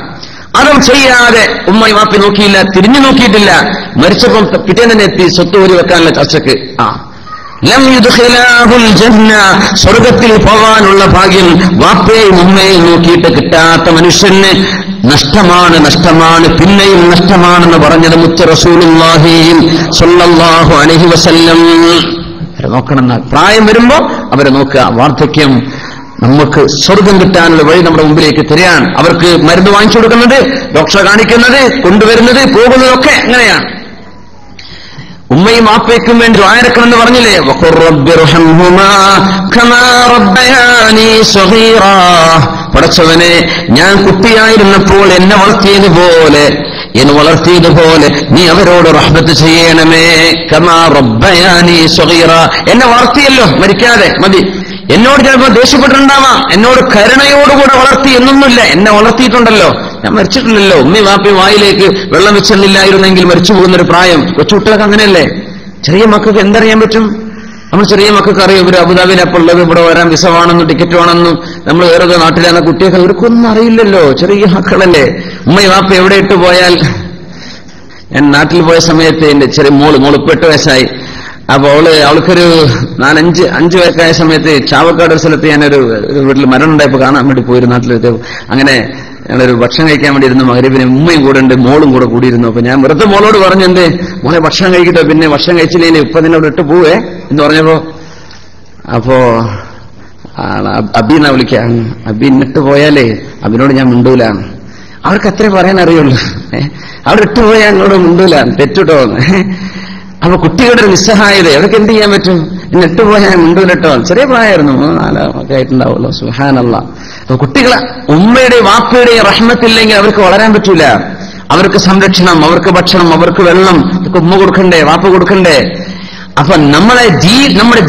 അതും ചെയ്യാതെ ഉമ്മയും വാപ്പയും നോക്കിയില്ല, തിരിഞ്ഞു നോക്കിയിട്ടില്ല, മരിച്ചപ്പം പിറ്റേന്ന് തന്നെ എത്തി സ്വത്ത് ഊരി വെക്കാനുള്ള ചർച്ചക്ക്. ലം യുദ്ഖിലാഹുൽ ജന്ന, സ്വർഗത്തിൽ പോകാനുള്ള ഭാഗ്യം വാപ്പയെയും ഉമ്മയെയും നോക്കിയിട്ട് കിട്ടാത്ത മനുഷ്യന് നഷ്ടമാണ്, പിന്നെയും നഷ്ടമാണെന്ന് പറഞ്ഞത് മുത്ത് റസൂലുള്ളാഹി സ്വല്ലല്ലാഹു അലൈഹി വസല്ലം. നോക്കണം, പ്രായം വരുമ്പോ അവരെ നോക്കുക. വാർദ്ധക്യം നമുക്ക് സ്വർഗം കിട്ടാനുള്ള വഴി നമ്മുടെ മുമ്പിലേക്ക് തരികയാണ്. അവർക്ക് മരുന്ന് വാങ്ങിച്ചു കൊടുക്കുന്നത്, ഡോക്ടറെ കാണിക്കുന്നത്, കൊണ്ടുവരുന്നത്, പോകുന്നതൊക്കെ എങ്ങനെയാണ്? ഉമ്മയും വാപ്പയ്ക്കും വേണ്ടി ദുആയിരക്കണമെന്ന് പറഞ്ഞില്ലേ? പടച്ചവനെ, ഞാൻ കുട്ടിയായിരുന്നപ്പോൾ എന്നെ വളർത്തിയതുപോലെ നീ അവരോട് റഹ്മത്ത് ചെയ്യണമേ. കമാ റബ്ബയാനി സഗീറ, എന്നെ വളർത്തിയല്ലോ, മരിക്കാതെ മതി. എന്നോട് ചിലപ്പോൾ ദേഷ്യപ്പെട്ടിട്ടുണ്ടാവാം, എന്നോട് കരുണയോടുകൂടെ വളർത്തി എന്നൊന്നുമില്ല, എന്നെ വളർത്തിയിട്ടുണ്ടല്ലോ, ഞാൻ മരിച്ചിട്ടില്ലല്ലോ. ഉമ്മയും വാപ്പയും വായിലേക്ക് വെള്ളം വെച്ചെന്നില്ലായിരുന്നെങ്കിൽ മരിച്ചു പോകുന്നൊരു പ്രായം. കൊച്ചുകുട്ടികൾക്ക് അങ്ങനെയല്ലേ? ചെറിയ മക്കൾക്ക് എന്തറിയാൻ പറ്റും? നമ്മൾ ചെറിയ മക്കൾക്ക് അറിയാം ഇവർ അബുദാബിയിലപ്പോൾ ഉള്ളത്, ഇവിടെ വരാൻ വിസ വേണമെന്നും ടിക്കറ്റ് വേണമെന്നും. നമ്മൾ വേറെ നാട്ടിലാണ് കുട്ടിയൊക്കെ, ഇവർക്കൊന്നും അറിയില്ലല്ലോ, ചെറിയ മക്കളല്ലേ. ഉമ്മയും വാപ്പ എവിടെ ഇട്ട് പോയാൽ, ഞാൻ നാട്ടിൽ പോയ സമയത്ത് എന്റെ ചെറിയ മോള് 8 വയസ്സായി. അപ്പൊ അവൾക്കൊരു 4-5 വയസ്സായ സമയത്ത് ചാവക്കാട് ഒരു സ്ഥലത്ത് ഞാനൊരു വീട്ടിൽ മരണം ഉണ്ടായപ്പോ കാണാൻ വേണ്ടി പോയിരുന്നു നാട്ടിൽ. അങ്ങനെ ഞങ്ങളൊരു ഭക്ഷണം കഴിക്കാൻ വേണ്ടി ഇരുന്നു. മഗ്‌രിബിന് ഉമ്മയും കൂടെ ഉണ്ട്, മോളും കൂടെ കൂടിയിരുന്നു. അപ്പൊ ഞാൻ വെറുതെ മോളോട് പറഞ്ഞു, എന്തേ മോളെ ഭക്ഷണം കഴിക്കട്ടോ, പിന്നെ ഭക്ഷണം കഴിച്ചില്ലെങ്കിൽ ഇപ്പൊ നിന്നോട് ഇട്ട് പോവേ എന്ന് പറഞ്ഞപ്പോ, അപ്പോ അബീന്നാ വിളിക്കാം. അബി ഇന്നിട്ട് പോയാലേ അബിനോട് ഞാൻ മിണ്ടൂല, അവർക്ക് അത്രേ പറയാൻ അറിയുള്ളൂ. അവിടെ ഇട്ട് പോയാൽ എന്നോട് മിണ്ടൂല, തെറ്റുട്ടോ. അപ്പൊ കുട്ടികളുടെ ഒരു നിസ്സഹായത, അതൊക്കെ എന്ത് ചെയ്യാൻ പറ്റും? ഇന്നിട്ട് പോയാൽ മിണ്ടൂലട്ടോ. ചെറിയ പ്രായമായിരുന്നു, 3-4 ഒക്കെ ആയിട്ടുണ്ടാവുള്ളൂ. സുബ്ഹാനല്ലാഹ്. അപ്പൊ കുട്ടികളെ ഉമ്മയുടെ വാപ്പയുടെയും റഹ്മത്തില്ലെങ്കിൽ അവർക്ക് വളരാൻ പറ്റൂല. അവർക്ക് സംരക്ഷണം, അവർക്ക് ഭക്ഷണം, അവർക്ക് വെള്ളം ഇതൊക്കെ ഉമ്മ കൊടുക്കണ്ടേ, വാപ്പ കൊടുക്കണ്ടേ? അപ്പൊ നമ്മുടെ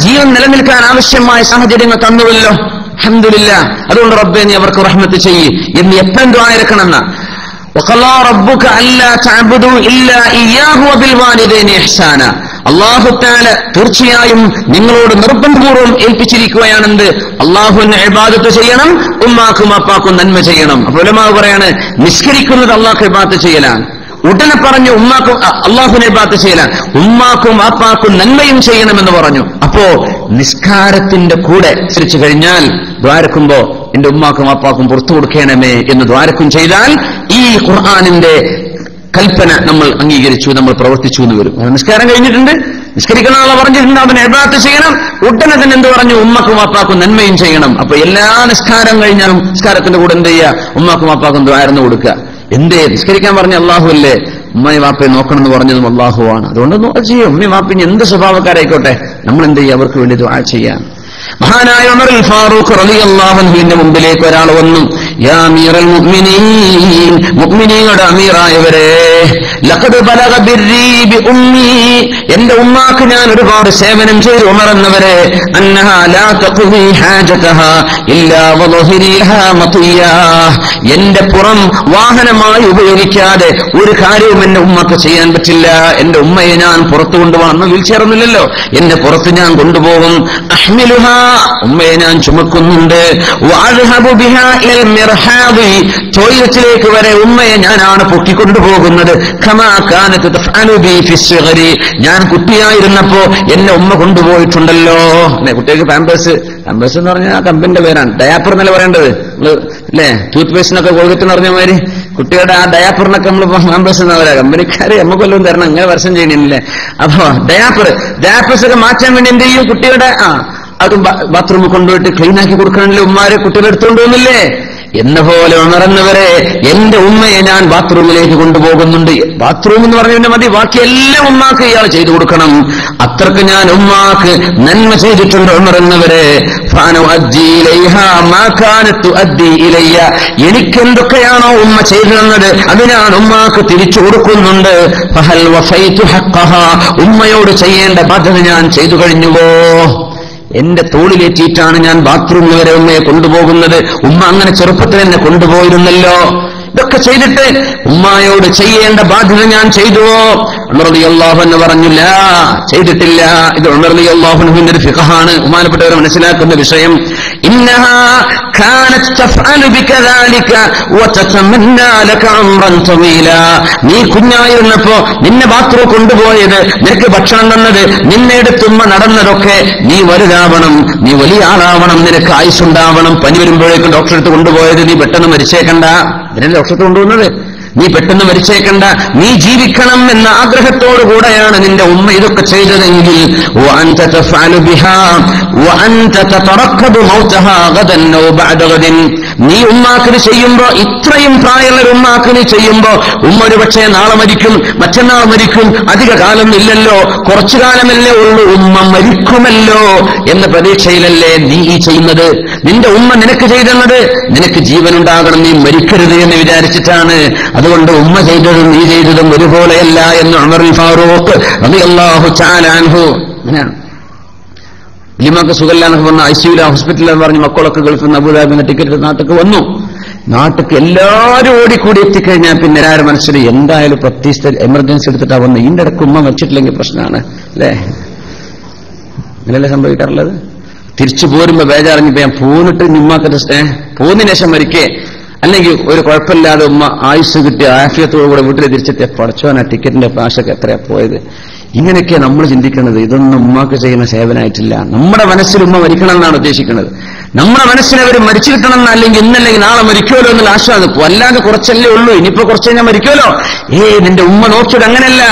ജീവൻ നിലനിൽക്കാൻ ആവശ്യമായ സാഹചര്യങ്ങൾ തന്നുവല്ലോ, അൽഹംദുലില്ലാഹ്. അതുകൊണ്ട് റബ്ബേ നീ അവർക്ക് റഹ്മത്ത് ചെയ്യ് എന്ന് എപ്പോഴും ദുആ ഇറക്കണമെന്ന. وقضى ربك ألا تعبدوا إلا إياه وبالوالدين إحسانا. അല്ലാഹു തആല തീർച്ചയായും നിങ്ങളോട് നിർബന്ധപൂർവ്വം ഏൽപ്പിച്ചിരിക്കുകയാണെന്ന്, അല്ലാഹുവിനെ ഇബാദത്ത് ചെയ്യണം, ഉമ്മാക്കും അപ്പാക്കും നന്മ ചെയ്യണം. അപ്പോൾ ഉലമാ പറയാണ്, നിസ്കരിക്കുന്നത് അല്ലാഹുവിനെ ഇബാദത്ത് ചെയ്യലാണ്. ഉടനെ പറഞ്ഞു ഉമ്മാക്കും അല്ലാഹുവിനെ ഇബാദത്ത് ചെയ്യലാണ്, ഉമ്മാക്കും അപ്പാക്കും നന്മയും ചെയ്യണമെന്ന് പറഞ്ഞു. അപ്പോ നിസ്കാരത്തിന്റെ കൂടെ അനുസരിച്ചു കഴിഞ്ഞാൽ ദ്വാരക്കുമ്പോ എന്റെ ഉമ്മാക്കും അപ്പാക്കും പുറത്തു കൊടുക്കണമേ എന്ന് ദ്വാരക്കും ചെയ്താൽ ഈ ഖുർആനിന്റെ കൽപ്പന നമ്മൾ അംഗീകരിച്ചു, നമ്മൾ പ്രവർത്തിച്ചു എന്ന് വരും. നിസ്കാരം കഴിഞ്ഞിട്ടുണ്ട്, നിസ്കരിക്കുന്ന ആളെ പറഞ്ഞിട്ടുണ്ട് അവനെ ഇബാദത്ത് ചെയ്യണം, ഉടനെ തന്നെ എന്ത് പറഞ്ഞു? ഉമ്മക്കും അപ്പാക്കും നന്മയും ചെയ്യണം. അപ്പൊ എല്ലാ നിസ്കാരം കഴിഞ്ഞാലും നിസ്കാരത്തിന്റെ കൂടെ എന്ത് ചെയ്യുക? ഉമ്മാക്കും അപ്പാക്കും ദ്വാരന്ന് കൊടുക്കുക. എന്തേ നിസ്കരിക്കാൻ പറഞ്ഞ അള്ളാഹു അല്ലേ, ഉമ്മയും വാപ്പയെ നോക്കണം എന്ന് പറഞ്ഞതും അള്ളാഹുവാണ്. അതുകൊണ്ട് ചെയ്യും. ഉമ്മയും വാപ്പിന് എന്ത് സ്വഭാവക്കാരായിക്കോട്ടെ, നമ്മൾ എന്ത് ചെയ്യുക? അവർക്ക് വേണ്ടി ദുആ ചെയ്യാം. മഹാനായ ഉമർ അൽ ഫാറൂഖ് റളിയല്ലാഹു അൻഹുവിന്റെ മുമ്പിലേക്ക് ഒരാൾ വന്നു. യാ അമീറൽ മുഅ്മിനീൻ, മുഅ്മിനീങ്ങളുടെ അമീറായവരെ, ലഖദ് ബലഗ ബിർരി ബി ഉമ്മി, എന്റെ ഉമ്മാക്ക് ഞാൻ ഒരുപാട് സേവനം ചെയ്തു ഉമർ എന്നവരെ. അന്നഹാ ലാ തഖ്ദി ഹാജതഹാ ഇല്ലാ വളഹിരിഹാ മതിയാ, എന്റെ പുറം വാഹനമായി ഉപയോഗിക്കാതെ ഒരു കാര്യവും എന്റെ ഉമ്മക്ക് ചെയ്യാൻ പറ്റില്ല. എന്റെ ഉമ്മയെ ഞാൻ പുറത്തു കൊണ്ടുപോകണം, വീൽ ചെയർ ഒന്നുമില്ലല്ലോ, എന്നെ പുറത്ത് ഞാൻ കൊണ്ടുപോകും. അഹ്മിലുഹാ, ഉമ്മയെ ഞാൻ ചുമക്കുന്നുണ്ട്. ടോയ്ലറ്റിലേക്ക് വരെ ഉമ്മയെ ഞാനാണ് പൊക്കിക്കൊണ്ടുപോകുന്നത്. ഞാൻ കുട്ടിയായിരുന്നപ്പോ എന്നെ ഉമ്മ കൊണ്ടുപോയിട്ടുണ്ടല്ലോ. കുട്ടികൾക്ക് പാമ്പേഴ്സ് എന്ന് പറഞ്ഞാൽ ആ കമ്പനിന്റെ പേരാണ്. ഡയാപ്പർ എന്നല്ല പറയേണ്ടത് അല്ലേ? ടൂത്ത് പേസ്റ്റിനൊക്കെ കോൾഗേറ്റ് എന്ന് പറഞ്ഞ മാതിരി കുട്ടികളുടെ ആ ഡയാപ്പറിനൊക്കെ നമ്മൾ പാമ്പേഴ്സ് എന്നാ പറയാ. കമ്പനിക്കാര് നമുക്കൊല്ലം തരണം, അങ്ങനെ വർഷം ചെയ്യണില്ലേ? അപ്പൊ ഡയാപ്പേഴ്സ് ഒക്കെ മാറ്റാൻ വേണ്ടി എന്ത് ചെയ്യും? കുട്ടികളുടെ അത് ബാത്റൂമിൽ കൊണ്ടുപോയിട്ട് ക്ലീനാക്കി കൊടുക്കണമല്ലോ ഉമ്മാരെ, കുട്ടികളെ എടുത്തുകൊണ്ട് പോകുന്നില്ലേ? എന്ന പോലെ ഉണർന്നവരെ, എന്റെ ഉമ്മയെ ഞാൻ ബാത്റൂമിലേക്ക് കൊണ്ടുപോകുന്നുണ്ട്. ബാത്റൂം എന്ന് പറഞ്ഞ മതി, ബാക്കിയെല്ലാം ഉമ്മാക്ക് ഇയാൾ ചെയ്തു കൊടുക്കണം. അത്രക്ക് ഞാൻ ഉമ്മാക്ക് നന്മ ചെയ്തിട്ടുണ്ട് ഉണർന്നവരെ. എനിക്കെന്തൊക്കെയാണോ ഉമ്മ ചെയ്തു തന്നത് അത് ഞാൻ ഉമ്മാക്ക് തിരിച്ചു കൊടുക്കുന്നുണ്ട്. ഉമ്മയോട് ചെയ്യേണ്ട ബാധ്യത ഞാൻ ചെയ്തു കഴിഞ്ഞുവോ? എന്റെ തോളിലേറ്റിയിട്ടാണ് ഞാൻ ബാത്റൂമിൽ വരെ ഉമ്മയെ കൊണ്ടുപോകുന്നത്. ഉമ്മ അങ്ങനെ ചെറുപ്പത്തിൽ എന്നെ കൊണ്ടുപോയിരുന്നല്ലോ. ഇതൊക്കെ ചെയ്തിട്ട് ഉമ്മായോട് ചെയ്യേണ്ട ബാധ്യത ഞാൻ ചെയ്തുവോ? ഉമർ റളിയല്ലാഹു അൻഹു പറഞ്ഞില്ല, ചെയ്തിട്ടില്ല. ഇത് ഉമർ റളിയല്ലാഹു അൻഹുവിന്റെ ഒരു ഫിഖഹാണ്, ബഹുമാനപ്പെട്ടവരെ മനസ്സിലാക്കുന്ന വിഷയം. ഇന്നഹാ കാനത് തഫഅലു ബികദാലിക വതതമന്നാ ലക ഉംറൻ തവീലാ, നീ കുഞ്ഞായിരുന്നപ്പോ നിന്നെ ബാത്റൂം കൊണ്ടുപോയത്, നിനക്ക് ഭക്ഷണം തന്നത്, നിന്നെ എടുത്തുമ്മ നടന്നതൊക്കെ നീ വലുതാവണം, നീ വലിയ ആളാവണം, നിനക്ക് ആയുസ്സുണ്ടാവണം, പനി വരുമ്പോഴേക്കും ഡോക്ടറെ അടുത്ത് കൊണ്ടുപോയത് നീ പെട്ടെന്ന് മരിച്ചേക്കണ്ട, ഇതിനല്ലേ ഡോക്ടറെ കൊണ്ടുപോകുന്നത്, നീ പെട്ടെന്ന് മരിച്ചേക്കണ്ട, നീ ജീവിക്കണം എന്ന ആഗ്രഹത്തോടു കൂടെയാണ് നിന്റെ ഉമ്മ ഇതൊക്കെ ചെയ്തതെങ്കിൽ നീ ഉമ്മാക്കിന് ചെയ്യുമ്പോ, ഇത്രയും പ്രായമുള്ള ഉമ്മാക്കിന് ചെയ്യുമ്പോ, ഉമ്മ ഒരു പക്ഷേ നാളെ മരിക്കും, മറ്റന്നാൾ മരിക്കും, അധിക കാലം ഇല്ലല്ലോ, കുറച്ചു കാലമല്ലേ ഉള്ളൂ, ഉമ്മ മരിക്കുമല്ലോ എന്ന പ്രതീക്ഷയിലല്ലേ നീ ഈ ചെയ്യുന്നത്. നിന്റെ ഉമ്മ നിനക്ക് ചെയ്തെന്നത്, നിനക്ക് ജീവനുണ്ടാകണം, നീ മരിക്കരുത് എന്ന് വിചാരിച്ചിട്ടാണ്. അതുകൊണ്ട് ഉമ്മ ചെയ്തതും നീ ചെയ്തതും ഒരുപോലെയല്ല എന്ന് ഉമർ ഫാറൂഖ് റളിയല്ലാഹു തആല അൻഹു. അങ്ങനെയാണ്. വലിയമ്മക്ക് സുഖമില്ലാന്നൊക്കെ പറഞ്ഞ ഐസിയുല ഹോസ്പിറ്റലിൽ പറഞ്ഞ് മക്കളൊക്കെ ഗൾഫിൽ നിന്ന് അബുദാബിന്ന് ടിക്കറ്റ് എടുത്ത് നാട്ടിലേക്ക് വന്നു. നാട്ടിലേക്ക് എല്ലാവരും ഓടിക്കൂടി എത്തിക്കഴിഞ്ഞാൽ പിന്നെ എല്ലാവരും മനസ്സിൽ എന്തായാലും പ്രത്യേകിച്ച് എമർജൻസി എടുത്തിട്ടാ വന്ന്. ഇതിന്റെ ഇടയ്ക്ക് ഉമ്മ വെച്ചിട്ടില്ലെങ്കിൽ പ്രശ്നമാണ് അല്ലേ? അങ്ങനെയല്ലേ സംഭവിക്കാറുള്ളത്? തിരിച്ചു പോരുമ്പോ ബേജാറിഞ്ഞിപ്പോ ഞാൻ പോന്നിട്ട് ഉമ്മാക്കത്തെ പോന്നതിന് ശേഷം മരിക്കേ, അല്ലെങ്കിൽ ഒരു കുഴപ്പമില്ലാതെ ഉമ്മ ആയുസ് കിട്ടിയ ആഫിയത്തോടുകൂടെ വീട്ടിൽ തിരിച്ചെത്തിയ പടച്ചോനാ ടിക്കറ്റിന്റെ കാശൊക്കെ എത്രയാ പോയത്. ഇങ്ങനെയൊക്കെ നമ്മൾ ചിന്തിക്കുന്നത്. ഇതൊന്നും ഉമ്മാക്ക് ചെയ്യുന്ന സേവനമായിട്ടില്ല. നമ്മുടെ മനസ്സിൽ ഉമ്മ മരിക്കണം എന്നാണ് ഉദ്ദേശിക്കുന്നത്. നമ്മുടെ മനസ്സിൽ അവർ മരിച്ചു കിട്ടണം എന്നല്ലെങ്കിൽ ഇന്നല്ലെങ്കിൽ നാളെ മരിക്കുമല്ലോ എന്നുള്ള ആശ്വാസം. അല്ലാതെ കുറച്ചല്ലേ ഉള്ളൂ, ഇനിയിപ്പോ കുറച്ച് കഴിഞ്ഞാൽ മരിക്കുമല്ലോ. നിന്റെ ഉമ്മ നോക്കിയത് അങ്ങനെയല്ല.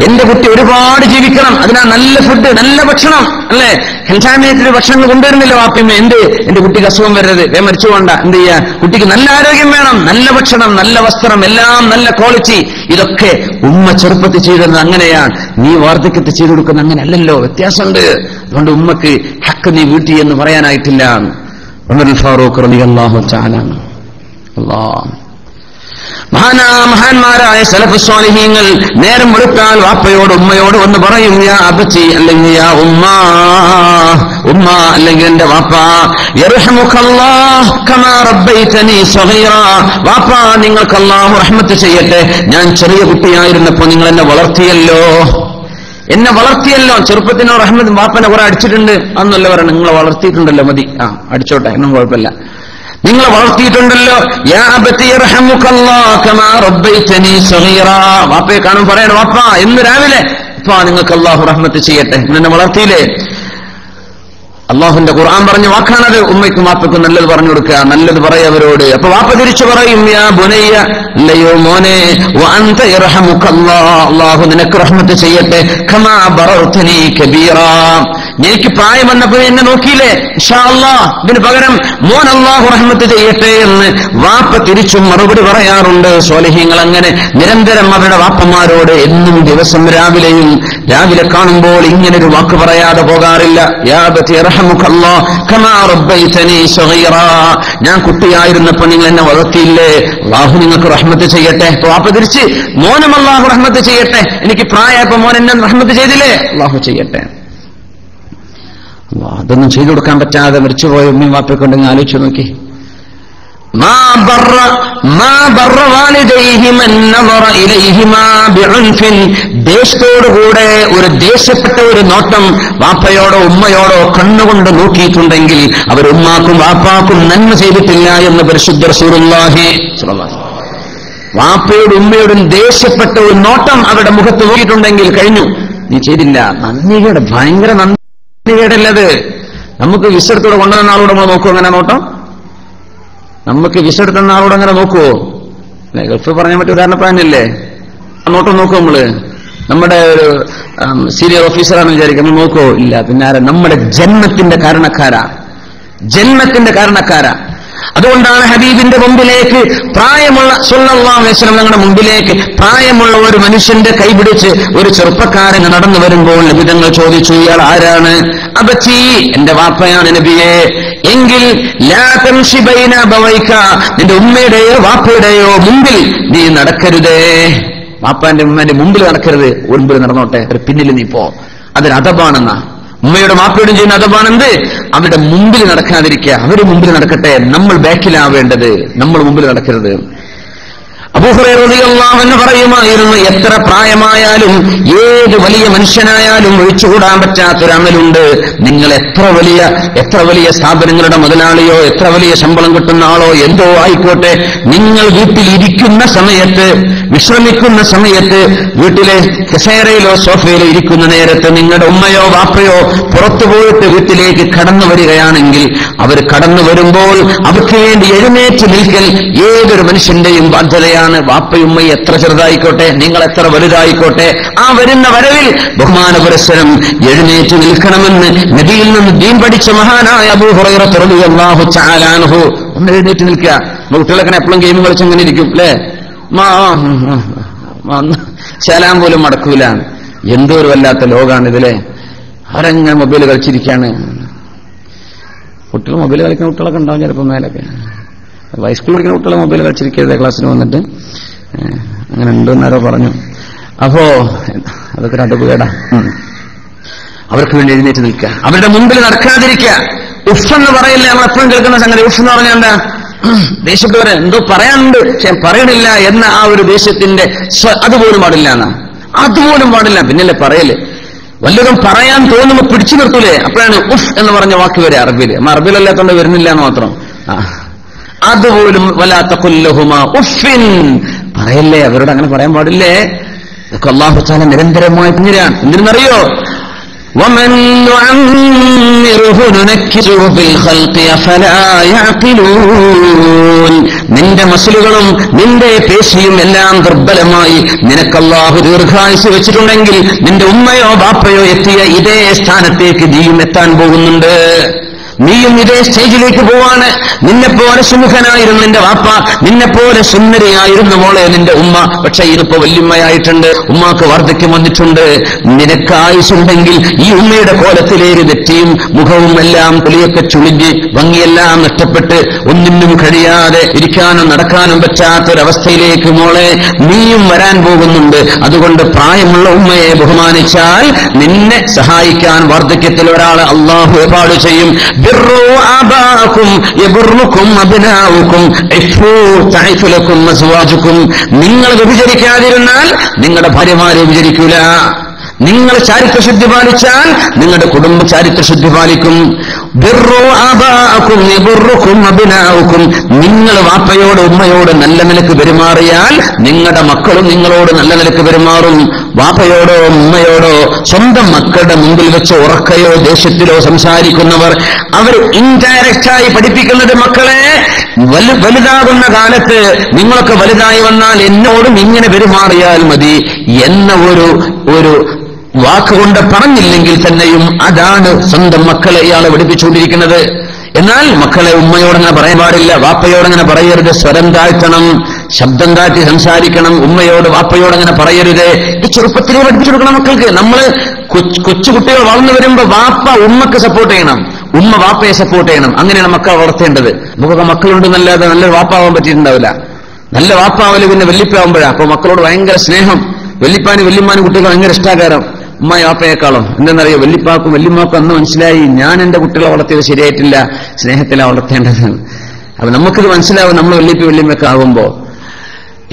എന്റെ കുട്ടി ഒരുപാട് ജീവിക്കണം, അതിനാ നല്ല ഫുഡ്, നല്ല ഭക്ഷണം അല്ലേ, കൺടാമിനേറ്റഡ് ഭക്ഷണം കൊണ്ടുവരുന്നില്ല വാപ്പിമ്മ. എന്റെ കുട്ടിക്ക് അസുഖം വരരുത്, മരിച്ചു പോണ്ട. എന്ത് ചെയ്യാ, കുട്ടിക്ക് നല്ല ആരോഗ്യം വേണം, നല്ല ഭക്ഷണം, നല്ല വസ്ത്രം, എല്ലാം നല്ല ക്വാളിറ്റി. ഇതൊക്കെ ഉമ്മ ചെറുപ്പത്തിൽ ചെയ്തിരുന്നത് അങ്ങനെയാണ്. നീ വാർദ്ധക്യത്തിൽ ചെയ്തു കൊടുക്കുന്ന അങ്ങനെയല്ലല്ലോ, വ്യത്യാസമുണ്ട്. അതുകൊണ്ട് ഉമ്മക്ക് ഹക്ക് നീ വീട്ടി എന്ന് പറയാനായിട്ടില്ല. ഉമർ ഫാറൂഖ് റളിയല്ലാഹു തആല മഹാന്മാരായ സലഫ് സ്വാലിഹീങ്ങൾ നേരം വെളുത്താൽ വാപ്പയോട് ഉമ്മയോട് വന്ന് പറയും, യാ അബത്തി അല്ലെങ്കിൽ യാ ഉമ്മ, ഉമ്മ അല്ലെങ്കിൽ എന്റെ വാപ്പ, യർഹമുക്കല്ലാഹ് കമാ റബ്ബൈതനി സഗീറാ, വാപ്പ നിങ്ങൾക്ക് അല്ലാഹു റഹ്മത്ത് ചെയ്യട്ടെ, ഞാൻ ചെറിയ കുട്ടിയായിരുന്നപ്പോൾ നിങ്ങൾ എന്നെ വളർത്തിയല്ലോ, ചെറുപ്പത്തിനോ റഹ്മത്ത്. വാപ്പനെ കുറെ അടിച്ചിട്ടുണ്ട് അന്നല്ല പറയണം, നിങ്ങളെ വളർത്തിയിട്ടുണ്ടല്ലോ, മതി, അടിച്ചോട്ടെ, ഒന്നും കുഴപ്പമില്ല, നിങ്ങളെ വളർത്തിയിട്ടുണ്ടല്ലോ. യാ അബതി യർഹമുക്കല്ലാഹ് കമാ റബ്ബൈതനി സഗീറാ, വാപ്പയെ കാണും പറയണം, വാപ്പ ഇന്ന് രാവിലെ നിങ്ങൾക്ക് അല്ലാഹു റഹ്മത്ത് ചെയ്യട്ടെ, എന്നെ വളർത്തിയില്ലേ. അള്ളാഹുന്റെ ഖുർആൻ പറഞ്ഞ വാക്കാണത്. ഉമ്മയ്ക്കും വാപ്പയ്ക്കും നല്ലത് പറഞ്ഞു കൊടുക്കുക, നല്ലത് പറയ അവരോട്. അപ്പൊ വാപ്പ തിരിച്ചു പറയും, യാ ബുനയ്യ, അല്ലയോ മോനെ, വഅൻത യർഹമുക്കല്ലാഹ്, അല്ലാഹു നിനക്ക് റഹ്മത്ത് ചെയ്യട്ടെ, കമാ ബറർതനി കബീറാ, എനിക്ക് പ്രായം വന്നപ്പോൾ എന്നെ നോക്കിയില്ലേ, ഇൻഷാ അല്ലാഹ് ഇതിന് പകരം മോൻ അല്ലാഹു റഹ്മത്ത് ചെയ്യട്ടെ എന്ന് വാപ്പ തിരിച്ചും മറുപടി പറയാറുണ്ട്. സ്വാലിഹീങ്ങൾ അങ്ങനെ നിരന്തരം അവരുടെ വാപ്പമാരോട് എന്നും ദിവസം രാവിലെ കാണുമ്പോൾ ഇങ്ങനൊരു വാക്ക് പറയാതെ പോകാറില്ല. യാ അബതി യർഹമുക്കല്ലാഹ് കമാ റബ്ബൈതനി സഗീറാ, ഞാൻ കുട്ടിയായിരുന്നപ്പോൾ നിങ്ങൾ എന്നെ വളർത്തിയില്ലേ, അല്ലാഹു നിങ്ങൾക്ക് റഹ്മത്ത് ചെയ്യട്ടെ. അപ്പൊ വാപ്പ തിരിച്ച് മോനും അല്ലാഹു റഹ്മത്ത് ചെയ്യട്ടെ, എനിക്ക് പ്രായമായപ്പോ മോൻ എന്നെ റഹ്മത്ത് ചെയ്തില്ലേ, അല്ലാഹു ചെയ്യട്ടെ. അതൊന്നും ചെയ്തു കൊടുക്കാൻ പറ്റാതെ മരിച്ചുപോയ ഉമ്മയും വാപ്പയൊക്കെ ആലോചിച്ചു നോക്കി. ദേശത്തോടുകൂടെ ഒരു ദേശപ്പെട്ട ഒരു നോട്ടം വാപ്പയോടോ ഉമ്മയോടോ കണ്ണുകൊണ്ട് നോക്കിയിട്ടുണ്ടെങ്കിൽ അവർ ഉമ്മാക്കും വാപ്പാക്കും നന്മ ചെയ്തിട്ടില്ല എന്ന് പരിശുദ്ധ റസൂലുള്ളാഹി സ്വല്ലല്ലാഹു അലൈഹി വസല്ലം. വാപ്പയോടും ഉമ്മയോടും ദേശപ്പെട്ട ഒരു നോട്ടം അവരുടെ മുഖത്ത് നോക്കിയിട്ടുണ്ടെങ്കിൽ കഴിഞ്ഞു, നീ ചെയ്തില്ല. നന്ദികേട്, ഭയങ്കര നന്ദികേടല്ലത്. നമുക്ക് വിസെടുത്തോടെ കൊണ്ടുവന്ന ആളോട് നമ്മൾ നോക്കൂ, അങ്ങനെ നോട്ടം? നമുക്ക് വിസെടുത്തുന്ന ആളോട് അങ്ങനെ നോക്കുവോ? ഗൾഫ് പറയാൻ പറ്റിയ ഉദാഹരണപ്പാനല്ലേ, നോട്ടം നോക്കൂ നമ്മള്? നമ്മുടെ ഒരു സീനിയർ ഓഫീസറാണെന്ന് വിചാരിക്കും, നമ്മൾ നോക്കോ? ഇല്ല. പിന്നെ ആരാ? നമ്മുടെ ജന്മത്തിന്റെ കാരണക്കാരാ. അതുകൊണ്ടാണ് ഹബീബിന്റെ മുമ്പിലേക്ക് പ്രായമുള്ള സല്ലല്ലാഹു അലൈഹി വസല്ലം ഞങ്ങളുടെ മുമ്പിലേക്ക് പ്രായമുള്ള ഒരു മനുഷ്യന്റെ കൈപിടിച്ച് ഒരു ചെറുപ്പക്കാരൻ നടന്നു വരുമ്പോൾ നബിതങ്ങൾ ചോദിച്ചു, ഇയാൾ ആരാണ്? അബച്ചി, എന്റെ വാപ്പയാണ് നബിയെ. എങ്കിൽ ലാ തംശി ബൈന അബവൈക, നിന്റെ ഉമ്മയുടെയോ വാപ്പയുടെയോ മുമ്പിൽ നീ നടക്കരുതേ. വാപ്പാന്റെ ഉമ്മന്റെ മുമ്പിൽ നടക്കരുത്, മുമ്പിൽ നടന്നോട്ടെ, പിന്നിൽ നീ പോ. അതൊരു അദബാണെന്നാ. ഉമ്മയുടെ മാപ്പയോടും ചെയ്യുന്ന അദബാണെന്ത്? അവരുടെ മുമ്പിൽ നടക്കാതിരിക്കുക. അവര് മുമ്പിൽ നടക്കട്ടെ, നമ്മൾ ബാക്കിലാവേണ്ടത്, നമ്മൾ മുമ്പിൽ നടക്കരുത്. അബൂ ഹുറൈറ റളിയല്ലാഹു അൻഹു പറയുമായിരുന്നു, എത്ര പ്രായമായാലും ഏത് വലിയ മനുഷ്യനായാലും ഒഴിച്ചുകൂടാൻ പറ്റാത്തൊരമലുണ്ട്. നിങ്ങൾ എത്ര വലിയ സ്ഥാപനങ്ങളുടെ മുതലാളിയോ എത്ര വലിയ ശമ്പളം കിട്ടുന്ന ആളോ എന്തോ ആയിക്കോട്ടെ, നിങ്ങൾ വീട്ടിലിരിക്കുന്ന സമയത്ത്, വിശ്രമിക്കുന്ന സമയത്ത്, വീട്ടിലെ കസേരയിലോ സോഫയിലോ ഇരിക്കുന്ന നേരത്ത് നിങ്ങളുടെ ഉമ്മയോ വാപ്പയോ പുറത്തു പോയിട്ട് വീട്ടിലേക്ക് കടന്നു വരികയാണെങ്കിൽ അവർ കടന്നു വരുമ്പോൾ അവർക്ക് വേണ്ടി എഴുന്നേറ്റ് നിൽക്കൽ ഏതൊരു മനുഷ്യന്റെയും ബാധ്യതയാണ്. വാപ്പയുമ്മയും എത്ര ചെറുതായിക്കോട്ടെ, നിങ്ങൾ എത്ര വലുതായിക്കോട്ടെ, ആ വരുന്ന വരവിൽ ബഹുമാന പുരസ്സരം എഴുന്നേറ്റ് നിൽക്കണമെന്ന് നബിയിൽ നിന്ന് ദീൻ പഠിച്ച മഹാനായ അബൂ ഹുറൈറ റളിയല്ലാഹു തആല അൻഹു. ഒന്ന് എഴുന്നേറ്റ് നിൽക്കുക. കുട്ടികളൊക്കെ എപ്പോഴും ഗെയിം കളിച്ചങ്ങനെ ഇരിക്കും അല്ലേ, സലാം പോലും മടക്കൂല. എന്തോ ഒരു വല്ലാത്ത ലോകാണ് ഇതിലെ. അവരങ്ങനെ മൊബൈൽ കളിച്ചിരിക്കുകയാണ്. കുട്ടികൾ മൊബൈൽ കളിക്കുന്ന കുട്ടികളൊക്കെ ഉണ്ടാവും ചിലപ്പോൾ മേലൊക്കെ. ഹൈസ്കൂളിൽ പഠിക്കുന്ന കുട്ടികളെ മൊബൈൽ കളിച്ചിരിക്കരുത് ക്ലാസ്സിന് വന്നിട്ട്, അങ്ങനെ ഉണ്ടെന്നാരോ പറഞ്ഞു. അപ്പോ അതൊക്കെ ഒരു അടവുകേടാ. അവർക്ക് വേണ്ടി എഴുന്നേറ്റ് നിൽക്കുക, അവരുടെ മുമ്പിൽ നടക്കാതിരിക്കുക. ഉഫ് എന്ന് പറയില്ല, നമ്മൾ എപ്പോഴും കേൾക്കുന്ന സംഗതി. ഉഫ് എന്ന് പറഞ്ഞാൽ എന്താ? ദേഷ്യപ്പെട്ടവരെ എന്തോ പറയാനുണ്ട് പക്ഷെ പറയണില്ല എന്ന ആ ഒരു ദേഷ്യത്തിന്റെ അതുപോലും പാടില്ല എന്നാ. അതുപോലും പാടില്ല. പിന്നല്ലേ പറയല്, വല്ലതും പറയാൻ തോന്നുമ്പോ പിടിച്ചു നിർത്തൂലേ, അപ്പോഴാണ് ഉഫ് എന്ന് പറഞ്ഞ വാക്ക് വരെ അറബിയില്. അറബിയിലല്ലാത്തോണ്ട് വരുന്നില്ല എന്ന് മാത്രം. അതുപോലും വലാ തഖുൽ ലഹുമാ ഉഫ്ഫിൻ, പറയല്ലേ, അവരോട് അങ്ങനെ പറയാൻ പാടില്ലേ. ഇതൊക്കെ അല്ലാഹു തആല നിരന്തരമായി പറഞ്ഞാണ്. എന്തിനെന്നറിയോ? ومن نعمره ننكسه في الخلق أفلا يعقلون. നിന്റെ മസിലുകളും നിന്റെ പേശിയും എല്ലാം ദുർബലമായി നിനക്ക് അല്ലാഹു ദീർഘായുസ് വെച്ചിട്ടുണ്ടെങ്കിൽ നിന്റെ ഉമ്മയോ ബാപ്പയോ എത്തിയ ഇതേ സ്ഥാനത്തേക്ക് നീയും എത്താൻ പോകുന്നുണ്ട്. നീയും ഇതേ സ്റ്റേജിലേക്ക് പോവാണ്. നിന്നെപ്പോലെ സുമുഖനായിരുന്നു നിന്റെ വാപ്പ, നിന്നെപ്പോലെ സുന്ദരിയായിരുന്നു മോളെ നിന്റെ ഉമ്മ. പക്ഷെ ഇതിപ്പോ വല്യമ്മയായിട്ടുണ്ട്, ഉമ്മാക്ക് വാർദ്ധക്യം വന്നിട്ടുണ്ട്. നിനക്ക് ആയുസുണ്ടെങ്കിൽ ഈ ഉമ്മയുടെ കോലത്തിലേക്ക് നെറ്റിയും മുഖവും എല്ലാം പുലിയൊക്കെ ചുളിഞ്ഞ് ഭംഗിയെല്ലാം നഷ്ടപ്പെട്ട് ഒന്നിനും കഴിയാതെ ഇരിക്കാനും നടക്കാനും പറ്റാത്തൊരവസ്ഥയിലേക്ക് മോളെ നീയും വരാൻ പോകുന്നുണ്ട്. അതുകൊണ്ട് പ്രായമുള്ള ഉമ്മയെ ബഹുമാനിച്ചാൽ നിന്നെ സഹായിക്കാൻ വാർദ്ധക്യത്തിൽ ഒരാളെ അല്ലാഹു ഏർപ്പാട് ചെയ്യും. നിങ്ങൾ വ്യഭിചരിക്കാതിരുന്നാൽ നിങ്ങളുടെ ഭാര്യമാരെ വ്യഭിചരിക്കൂല. നിങ്ങൾ ചാരിത്രശുദ്ധി പാലിച്ചാൽ നിങ്ങളുടെ കുടുംബം ചാരിത്രശുദ്ധി പാലിക്കും. നിങ്ങൾ വാപ്പയോട് ഉമ്മയോട് നല്ല നിലക്ക് പെരുമാറിയാൽ നിങ്ങളുടെ മക്കളും നിങ്ങളോട് നല്ല നിലക്ക് പെരുമാറും. വാപ്പയോടോ ഉമ്മയോടോ സ്വന്തം മക്കളുടെ മുമ്പിൽ വെച്ച് ഉറക്കയോ ദേഷ്യത്തിലോ സംസാരിക്കുന്നവർ അവർ ഇൻഡയറക്റ്റായി പഠിപ്പിക്കുന്നത് മക്കളെ വലുതാകുന്ന കാലത്ത് നിങ്ങളൊക്കെ വലുതായി വന്നാൽ എന്നോടും ഇങ്ങനെ പെരുമാറിയാൽ മതി എന്ന ഒരു വാക്കുകൊണ്ട് പറഞ്ഞില്ലെങ്കിൽ തന്നെയും അതാണ് സ്വന്തം മക്കളെ ഇയാളെ പഠിപ്പിച്ചുകൊണ്ടിരിക്കുന്നത്. എന്നാൽ മക്കളെ ഉമ്മയോടങ്ങനെ പറയാൻ പാടില്ല, വാപ്പയോടങ്ങനെ പറയരുത്. സ്വരം താഴ്ത്തണം, ശബ്ദം താഴ്ത്തി സംസാരിക്കണം. ഉമ്മയോട് വാപ്പയോടങ്ങനെ പറയരുത്. ഈ ചെറുപ്പത്തിലേ പഠിപ്പിച്ചു കൊടുക്കണം മക്കൾക്ക്. നമ്മള് കൊച്ചുകുട്ടികൾ വളർന്നു വരുമ്പോ വാപ്പ ഉമ്മക്ക് സപ്പോർട്ട് ചെയ്യണം, ഉമ്മ വാപ്പയെ സപ്പോർട്ട് ചെയ്യണം. അങ്ങനെയാണ് മക്കളെ വളർത്തേണ്ടത്. നമുക്കൊക്കെ മക്കളുണ്ടെന്നല്ലാതെ നല്ലൊരു വാപ്പാവാൻ പറ്റിയിട്ടുണ്ടാവില്ല. നല്ല വാപ്പാവല് പിന്നെ വെല്ലിപ്പാവുമ്പോഴാണ്. അപ്പൊ മക്കളോട് ഭയങ്കര സ്നേഹം. വെല്ലിപ്പാനും വല്യമ്മാനും കുട്ടികൾ ഭയങ്കര ഇഷ്ടാകാരം ഉമ്മ വാപ്പയേക്കാളും. എന്തെന്നറിയോ, വല്യപ്പാക്കും വല്യമ്മാക്കും അന്ന് മനസ്സിലായി ഞാൻ എന്റെ കുട്ടികളെ വളർത്തിയത് ശരിയായിട്ടില്ല, സ്നേഹത്തിലാണ് വളർത്തേണ്ടത്. അപ്പൊ നമുക്കിത് മനസ്സിലാവും. നമ്മൾ വല്യമ്മയൊക്കെ ആകുമ്പോ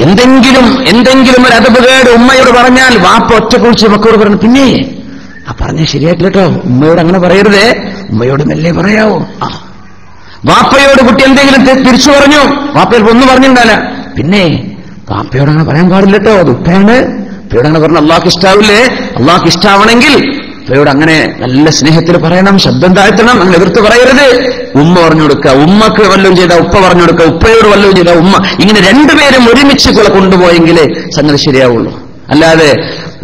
എന്തെങ്കിലും ഒരു അതപകേട് ഉമ്മയോട് പറഞ്ഞാൽ വാപ്പ ഒറ്റ കുറിച്ച് മക്കളോട് പറഞ്ഞു, പിന്നെ പറഞ്ഞേ ശരിയായിട്ടില്ല കേട്ടോ, ഉമ്മയോട് അങ്ങനെ പറയരുതേ, ഉമ്മയോട് മെല്ലെ പറയാവോ. വാപ്പയോട് കുട്ടി എന്തെങ്കിലും തിരിച്ചു പറഞ്ഞു, വാപ്പയിൽ ഒന്നും പറഞ്ഞിട്ടുണ്ടല്ല, പിന്നെ വാപ്പയോട് അങ്ങനെ പറയാൻ പാടില്ല കേട്ടോ, അത് ഉപ്പയാണ്. ഉപ്പയോട് അങ്ങനെ പറഞ്ഞ അള്ളാഹ്ക്ക് ഇഷ്ടാവില്ലേ? അള്ളാഹ്ക്ക് ഇഷ്ടാവണമെങ്കിൽ ഉപ്പയോട് അങ്ങനെ നല്ല സ്നേഹത്തിൽ പറയണം, ശബ്ദം താഴ്ത്തണം, അങ്ങനെ എതിർത്ത് പറയരുത്. ഉമ്മ പറഞ്ഞു കൊടുക്കുക, ഉമ്മക്ക് വല്ലതും ചെയ്ത ഉപ്പ പറഞ്ഞു കൊടുക്കുക, ഉപ്പയോട് വല്ലതും ചെയ്ത ഉമ്മ. ഇങ്ങനെ രണ്ടുപേരും ഒരുമിച്ച് കൊണ്ടുപോയെങ്കിലേ സംഗതി ശരിയാവുള്ളൂ. അല്ലാതെ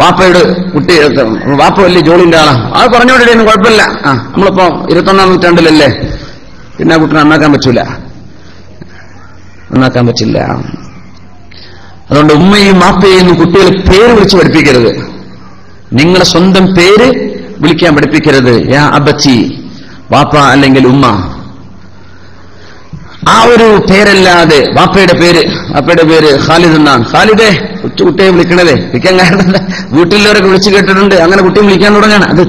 വാപ്പയോട് കുട്ടി വാപ്പ വലിയ ജോലിന്റെ ആളാ, അത് പറഞ്ഞോണ്ടിരുന്നു കുഴപ്പമില്ല, നമ്മളിപ്പോ 21-ാം നൂറ്റാണ്ടിലല്ലേ, പിന്നെ ആ കുട്ടിനെ നന്നാക്കാൻ പറ്റില്ല. അതുകൊണ്ട് ഉമ്മയും വാപ്പയും കുട്ടികളെ പേര് വിളിച്ച് പഠിപ്പിക്കരുത്. നിങ്ങളെ സ്വന്തം പേര് വിളിക്കാൻ പഠിപ്പിക്കരുത്. യാ അബച്ചി, വാപ്പ അല്ലെങ്കിൽ ഉമ്മ. ആ ഒരു പേരല്ലാതെ വാപ്പയുടെ പേര് ഖാലിദ് എന്നാണ്. ഖാലിദേ, കൊച്ചുകുട്ടിയെ വിളിക്കാൻ കാരണം വീട്ടിലുള്ളവരൊക്കെ വിളിച്ചു കേട്ടിട്ടുണ്ട്, അങ്ങനെ കുട്ടിയെ വിളിക്കാൻ തുടങ്ങാണ്. അത്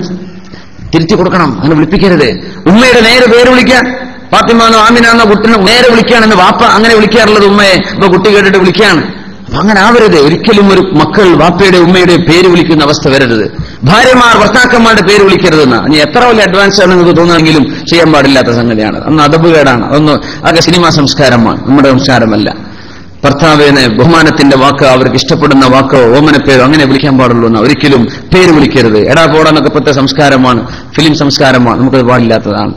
തിരുത്തി കൊടുക്കണം, അങ്ങനെ വിളിപ്പിക്കരുത്. ഉമ്മയുടെ നേരെ പേര് വിളിക്കാൻ, ഫാത്തിമാനോ ആമിനാന്നോ കുട്ടിനെ നേരെ വിളിക്കുകയാണെന്ന് വാപ്പ അങ്ങനെ വിളിക്കാറുള്ളത് ഉമ്മയെ. ഇപ്പൊ കുട്ടി കേട്ടിട്ട് വിളിക്കുകയാണ്. അപ്പൊ അങ്ങനെ ആവരുത്. ഒരിക്കലും ഒരു മക്കൾ വാപ്പയുടെ ഉമ്മയുടെ പേര് വിളിക്കുന്ന അവസ്ഥ വരരുത്. ഭാര്യമാർ ഭർത്താക്കന്മാരുടെ പേര് വിളിക്കരുതെന്ന് ഇനി എത്ര വലിയ അഡ്വാൻസ് ആണെന്ന് നിങ്ങൾക്ക് തോന്നുമെങ്കിലും ചെയ്യാൻ പാടില്ലാത്ത സംഗതിയാണ്. അന്ന് അതപകേടാണ്. അതൊന്ന് ആകെ സിനിമാ സംസ്കാരമാണ്, നമ്മുടെ സംസ്കാരമല്ല. ഭർത്താവിനെ ബഹുമാനത്തിന്റെ വാക്ക്, അവർക്ക് ഇഷ്ടപ്പെടുന്ന വാക്കോ ഓമനപ്പേരോ അങ്ങനെ വിളിക്കാൻ പാടുള്ളൂ എന്ന് ഒരിക്കലും പേര് വിളിക്കരുത്. എടാ പോടാന്നൊക്കെ പറ്റ സംസ്കാരമാണ്, ഫിലിം സംസ്കാരമാണ്. നമുക്കത് പാടില്ലാത്തതാണ്,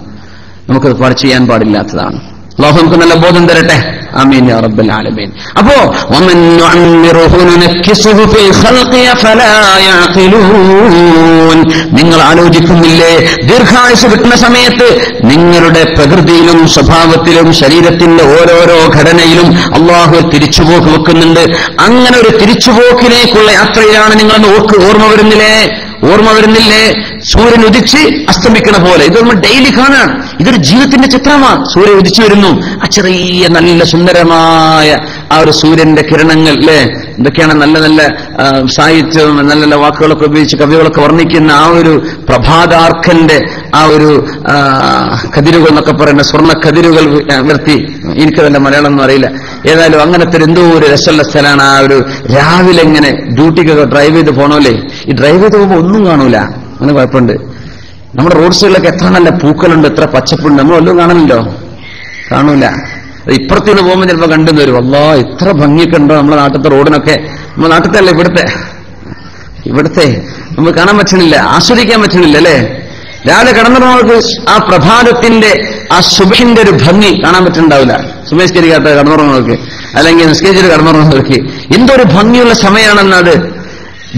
നമുക്കത് ചെയ്യാൻ പാടില്ലാത്തതാണ്. അല്ലാഹു നമുക്ക് നല്ല ബോധം തരട്ടെ. ആമീൻ യാ റബ്ബൽ ആലമീൻ. അപ്പോ വമൻ നുഅമ്മിറുഹു നനക്കിസുഹു ഫിൽ ഖൽഖി ഫലാ യഅഖിലൂൻ. നിങ്ങൾ ആലോചിക്കുന്നില്ലേ, ദീർഘായുസ് കിട്ടുന്ന സമയത്ത് നിങ്ങളുടെ പ്രകൃതിയിലും സ്വഭാവത്തിലും ശരീരത്തിന്റെ ഓരോരോ ഘടനയിലും അല്ലാഹു തിരിച്ചുപോക്ക് വെക്കുന്നുണ്ട്. അങ്ങനെ ഒരു തിരിച്ചുപോക്കിലേക്കുള്ള യാത്രയിലാണ് നിങ്ങളെന്ന് ഓർമ്മ വരുന്നില്ലേ? സൂര്യൻ ഉദിച്ച് അസ്തമിക്കണ പോലെ ഇത് നമ്മൾ ഡെയിലി കാണാണ്. ഇതൊരു ജീവിതത്തിന്റെ ചിത്രമാണ്. സൂര്യൻ ഉദിച്ചു വരുന്നു, ആ ചെറിയ നല്ല സുന്ദരമായ ആ ഒരു സൂര്യന്റെ കിരണങ്ങൾ ഇതൊക്കെയാണ് നല്ല നല്ല സാഹിത്യവും നല്ല നല്ല വാക്കുകളൊക്കെ ഉപയോഗിച്ച് കവികളൊക്കെ വർണ്ണിക്കുന്ന ആ ഒരു പ്രഭാതാർക്കന്റെ ആ ഒരു കതിരുകൾ എന്നൊക്കെ പറയുന്ന സ്വർണ്ണ കതിരുകൾ നിർത്തി, എനിക്ക് തന്നെ മലയാളം ഒന്നും അറിയില്ല, ഏതായാലും അങ്ങനത്തെ എന്തോ ഒരു രസമുള്ള സ്ഥലമാണ്. ആ ഒരു രാവിലെ ഇങ്ങനെ ഡ്യൂട്ടിക്കൊക്കെ ഡ്രൈവ് ചെയ്ത് പോകണമല്ലേ, ഈ ഡ്രൈവ് ചെയ്ത് പോകുമ്പോൾ ഒന്നും കാണൂല, അങ്ങനെ കുഴപ്പമുണ്ട്. നമ്മുടെ റോഡ് സൈഡിലൊക്കെ എത്ര നല്ല പൂക്കളുണ്ട്, എത്ര പച്ചപ്പുണ്ട്, നമ്മൾ വല്ലതും കാണുന്നില്ലോ, കാണൂല. ഇപ്പുറത്തുനിന്ന് പോകുമ്പോൾ ചിലപ്പോൾ കണ്ടെന്ന് വരും, അല്ലാ ഇത്ര ഭംഗിയൊക്കെ ഉണ്ടോ നമ്മുടെ നാട്ടിലത്തെ റോഡിനൊക്കെ. നമ്മുടെ നാട്ടിലത്തെ അല്ല, ഇവിടുത്തെ നമുക്ക് കാണാൻ പറ്റണില്ല, ആസ്വദിക്കാൻ പറ്റണില്ല അല്ലേ. രാവിലെ കടന്നുറങ്ങുന്നവർക്ക് ആ പ്രഭാതത്തിന്റെ ആ സുബഹിന്റെ ഒരു ഭംഗി കാണാൻ പറ്റുന്നുണ്ടാവില്ല. സുമേഷ്കരിക്കാത്ത കടന്നുറങ്ങുന്നവർക്ക് അല്ലെങ്കിൽ നിസ്കരിച്ചിട്ട് കടന്നുറങ്ങുന്നവർക്ക് എന്തൊരു ഭംഗിയുള്ള സമയമാണെന്നത്.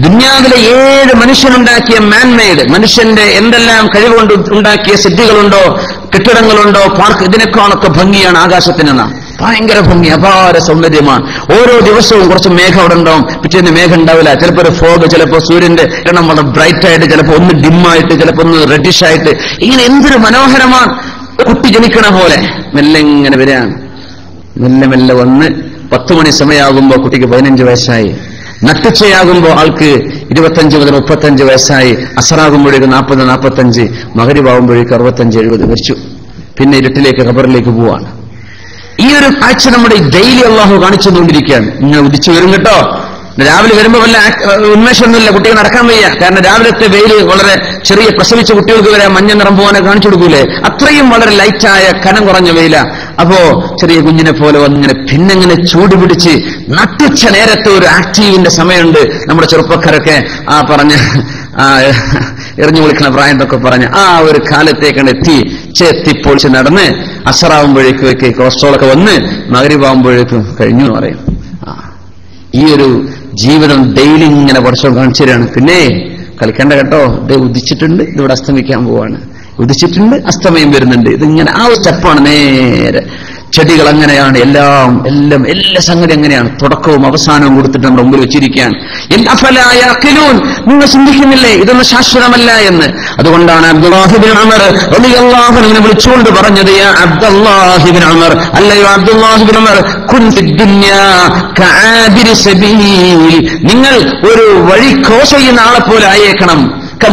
ദുനിയാവിലെ 7 മനുഷ്യനുണ്ടാക്കിയ മാൻമെയ്ഡ്, മനുഷ്യന്റെ എന്തെല്ലാം കഴിവുകൊണ്ട് ഉണ്ടാക്കിയ സിദ്ധികളുണ്ടോ, കെട്ടിടങ്ങളുണ്ടോ, പാർക്ക്, ഇതിനേക്കാളൊക്കെ ഭംഗിയാണ് ആകാശത്തിനെന്ന. ഭയങ്കര ഭംഗി, അപാര സൗന്ദര്യമാണ്. ഓരോ ദിവസവും കുറച്ച് മേഘം അവിടെ ഉണ്ടാവും, പിറ്റേന്ന് മേഘം ഉണ്ടാവില്ല. ചിലപ്പോൾ ഒരു ഫോഗ്, ചിലപ്പോൾ സൂര്യന്റെ എണ്ണം വളരെ ബ്രൈറ്റ് ആയിട്ട്, ചിലപ്പോൾ ഒന്ന് ഡിമ്മായിട്ട്, ചിലപ്പോൾ ഒന്ന് റെഡിഷ് ആയിട്ട്, ഇങ്ങനെ എന്തൊരു മനോഹരമാണ്. കുട്ടി ജനിക്കണ പോലെ മെല്ലെ ഇങ്ങനെ വരികയാണ്. മെല്ലെ മെല്ലെ വന്ന് 10 മണി സമയമാകുമ്പോൾ കുട്ടിക്ക് 15 വയസ്സായി. നട്ടുച്ചയാകുമ്പോൾ ആൾക്ക് 25 മുതൽ 35 വയസ്സായി. അസറാകുമ്പോഴേക്ക് 40-45, മഗ്‌രിബാകുമ്പോഴേക്ക് 65-70 മരിച്ചു. പിന്നെ ഇരുട്ടിലേക്ക് ഖബറിലേക്ക് പോവാണ്. ഈ ഒരു കാഴ്ച നമ്മുടെ ഡെയിലി അള്ളാഹു കാണിച്ചുകൊണ്ടിരിക്കുകയാണ്. ഇങ്ങനെ ഉദിച്ചു വരും കേട്ടോ. രാവിലെ വരുമ്പോൾ വല്ല ഉന്മേഷമൊന്നുമില്ല, കുട്ടികൾ നടക്കാൻ വയ്യ. കാരണം രാവിലത്തെ വെയിൽ വളരെ ചെറിയ പ്രസവിച്ച കുട്ടികൾക്ക് വരെ മഞ്ഞ നിറം പോകാനെ കാണിച്ചു കൊടുക്കൂലേ, അത്രയും വളരെ ലൈറ്റായ കനം കുറഞ്ഞ വെയില. അപ്പോ ചെറിയ കുഞ്ഞിനെ പോലെ വന്നിങ്ങനെ പിന്നെങ്ങനെ ചൂട് പിടിച്ച് നട്ടുച്ച നേരത്തെ ഒരു ആക്റ്റീവിന്റെ സമയമുണ്ട്. നമ്മുടെ ചെറുപ്പക്കാരൊക്കെ ആ പറഞ്ഞ എറിഞ്ഞു വിളിക്കുന്ന പ്രായം എന്നൊക്കെ പറഞ്ഞ ആ ഒരു കാലത്തേക്കാണ് എത്തിപ്പൊളിച്ച് നടന്ന് അസറാവുമ്പോഴേക്ക് കൊളസ്ട്രോളൊക്കെ വന്ന് മഗ്‌രിബാവുമ്പോഴേക്കും കഴിഞ്ഞു എന്ന് പറയും. ഈ ഒരു ജീവിതം ഡെയിലി ഇങ്ങനെ വർഷം കാണിച്ചു തരാണ്. പിന്നെ കളിക്കേണ്ട കേട്ടോ, ഇത് ഉദിച്ചിട്ടുണ്ട്, ഇതിവിടെ അസ്തമിക്കാൻ പോവാണ്, ഉദിച്ചിട്ടുണ്ട്, അസ്തമയം വരുന്നുണ്ട്. ഇതിങ്ങനെ ആ ഒരു സ്റ്റെപ്പാണ്. നേരെ ചെടികൾ അങ്ങനെയാണ്, എല്ലാ സംഗതി അങ്ങനെയാണ്. തുടക്കവും അവസാനവും കൊടുത്തിട്ട് നമ്മുടെ മുമ്പിൽ വെച്ചിരിക്കുകയാണ്. നിങ്ങൾ ചിന്തിക്കുന്നില്ലേ ഇതൊന്നും ശാശ്വതമല്ല എന്ന്? അതുകൊണ്ടാണ് അബ്ദുല്ലാഹി ഇബ്നു ഉമർ റളിയല്ലാഹു അൻഹു വിളിച്ചുകൊണ്ട് പറഞ്ഞത്, യാ അബ്ദുല്ലാഹി ഇബ്നു ഉമർ, അല്ലയോ അബ്ദുല്ലാഹി ഇബ്നു ഉമർ, കുൻ ഫിദ്ദുനിയാ കആബിരി സബീൽ, നിങ്ങൾ ഒരു വഴി ക്രോസ് ചെയ്യുന്ന ആളെ പോലെ ആയേക്കണം.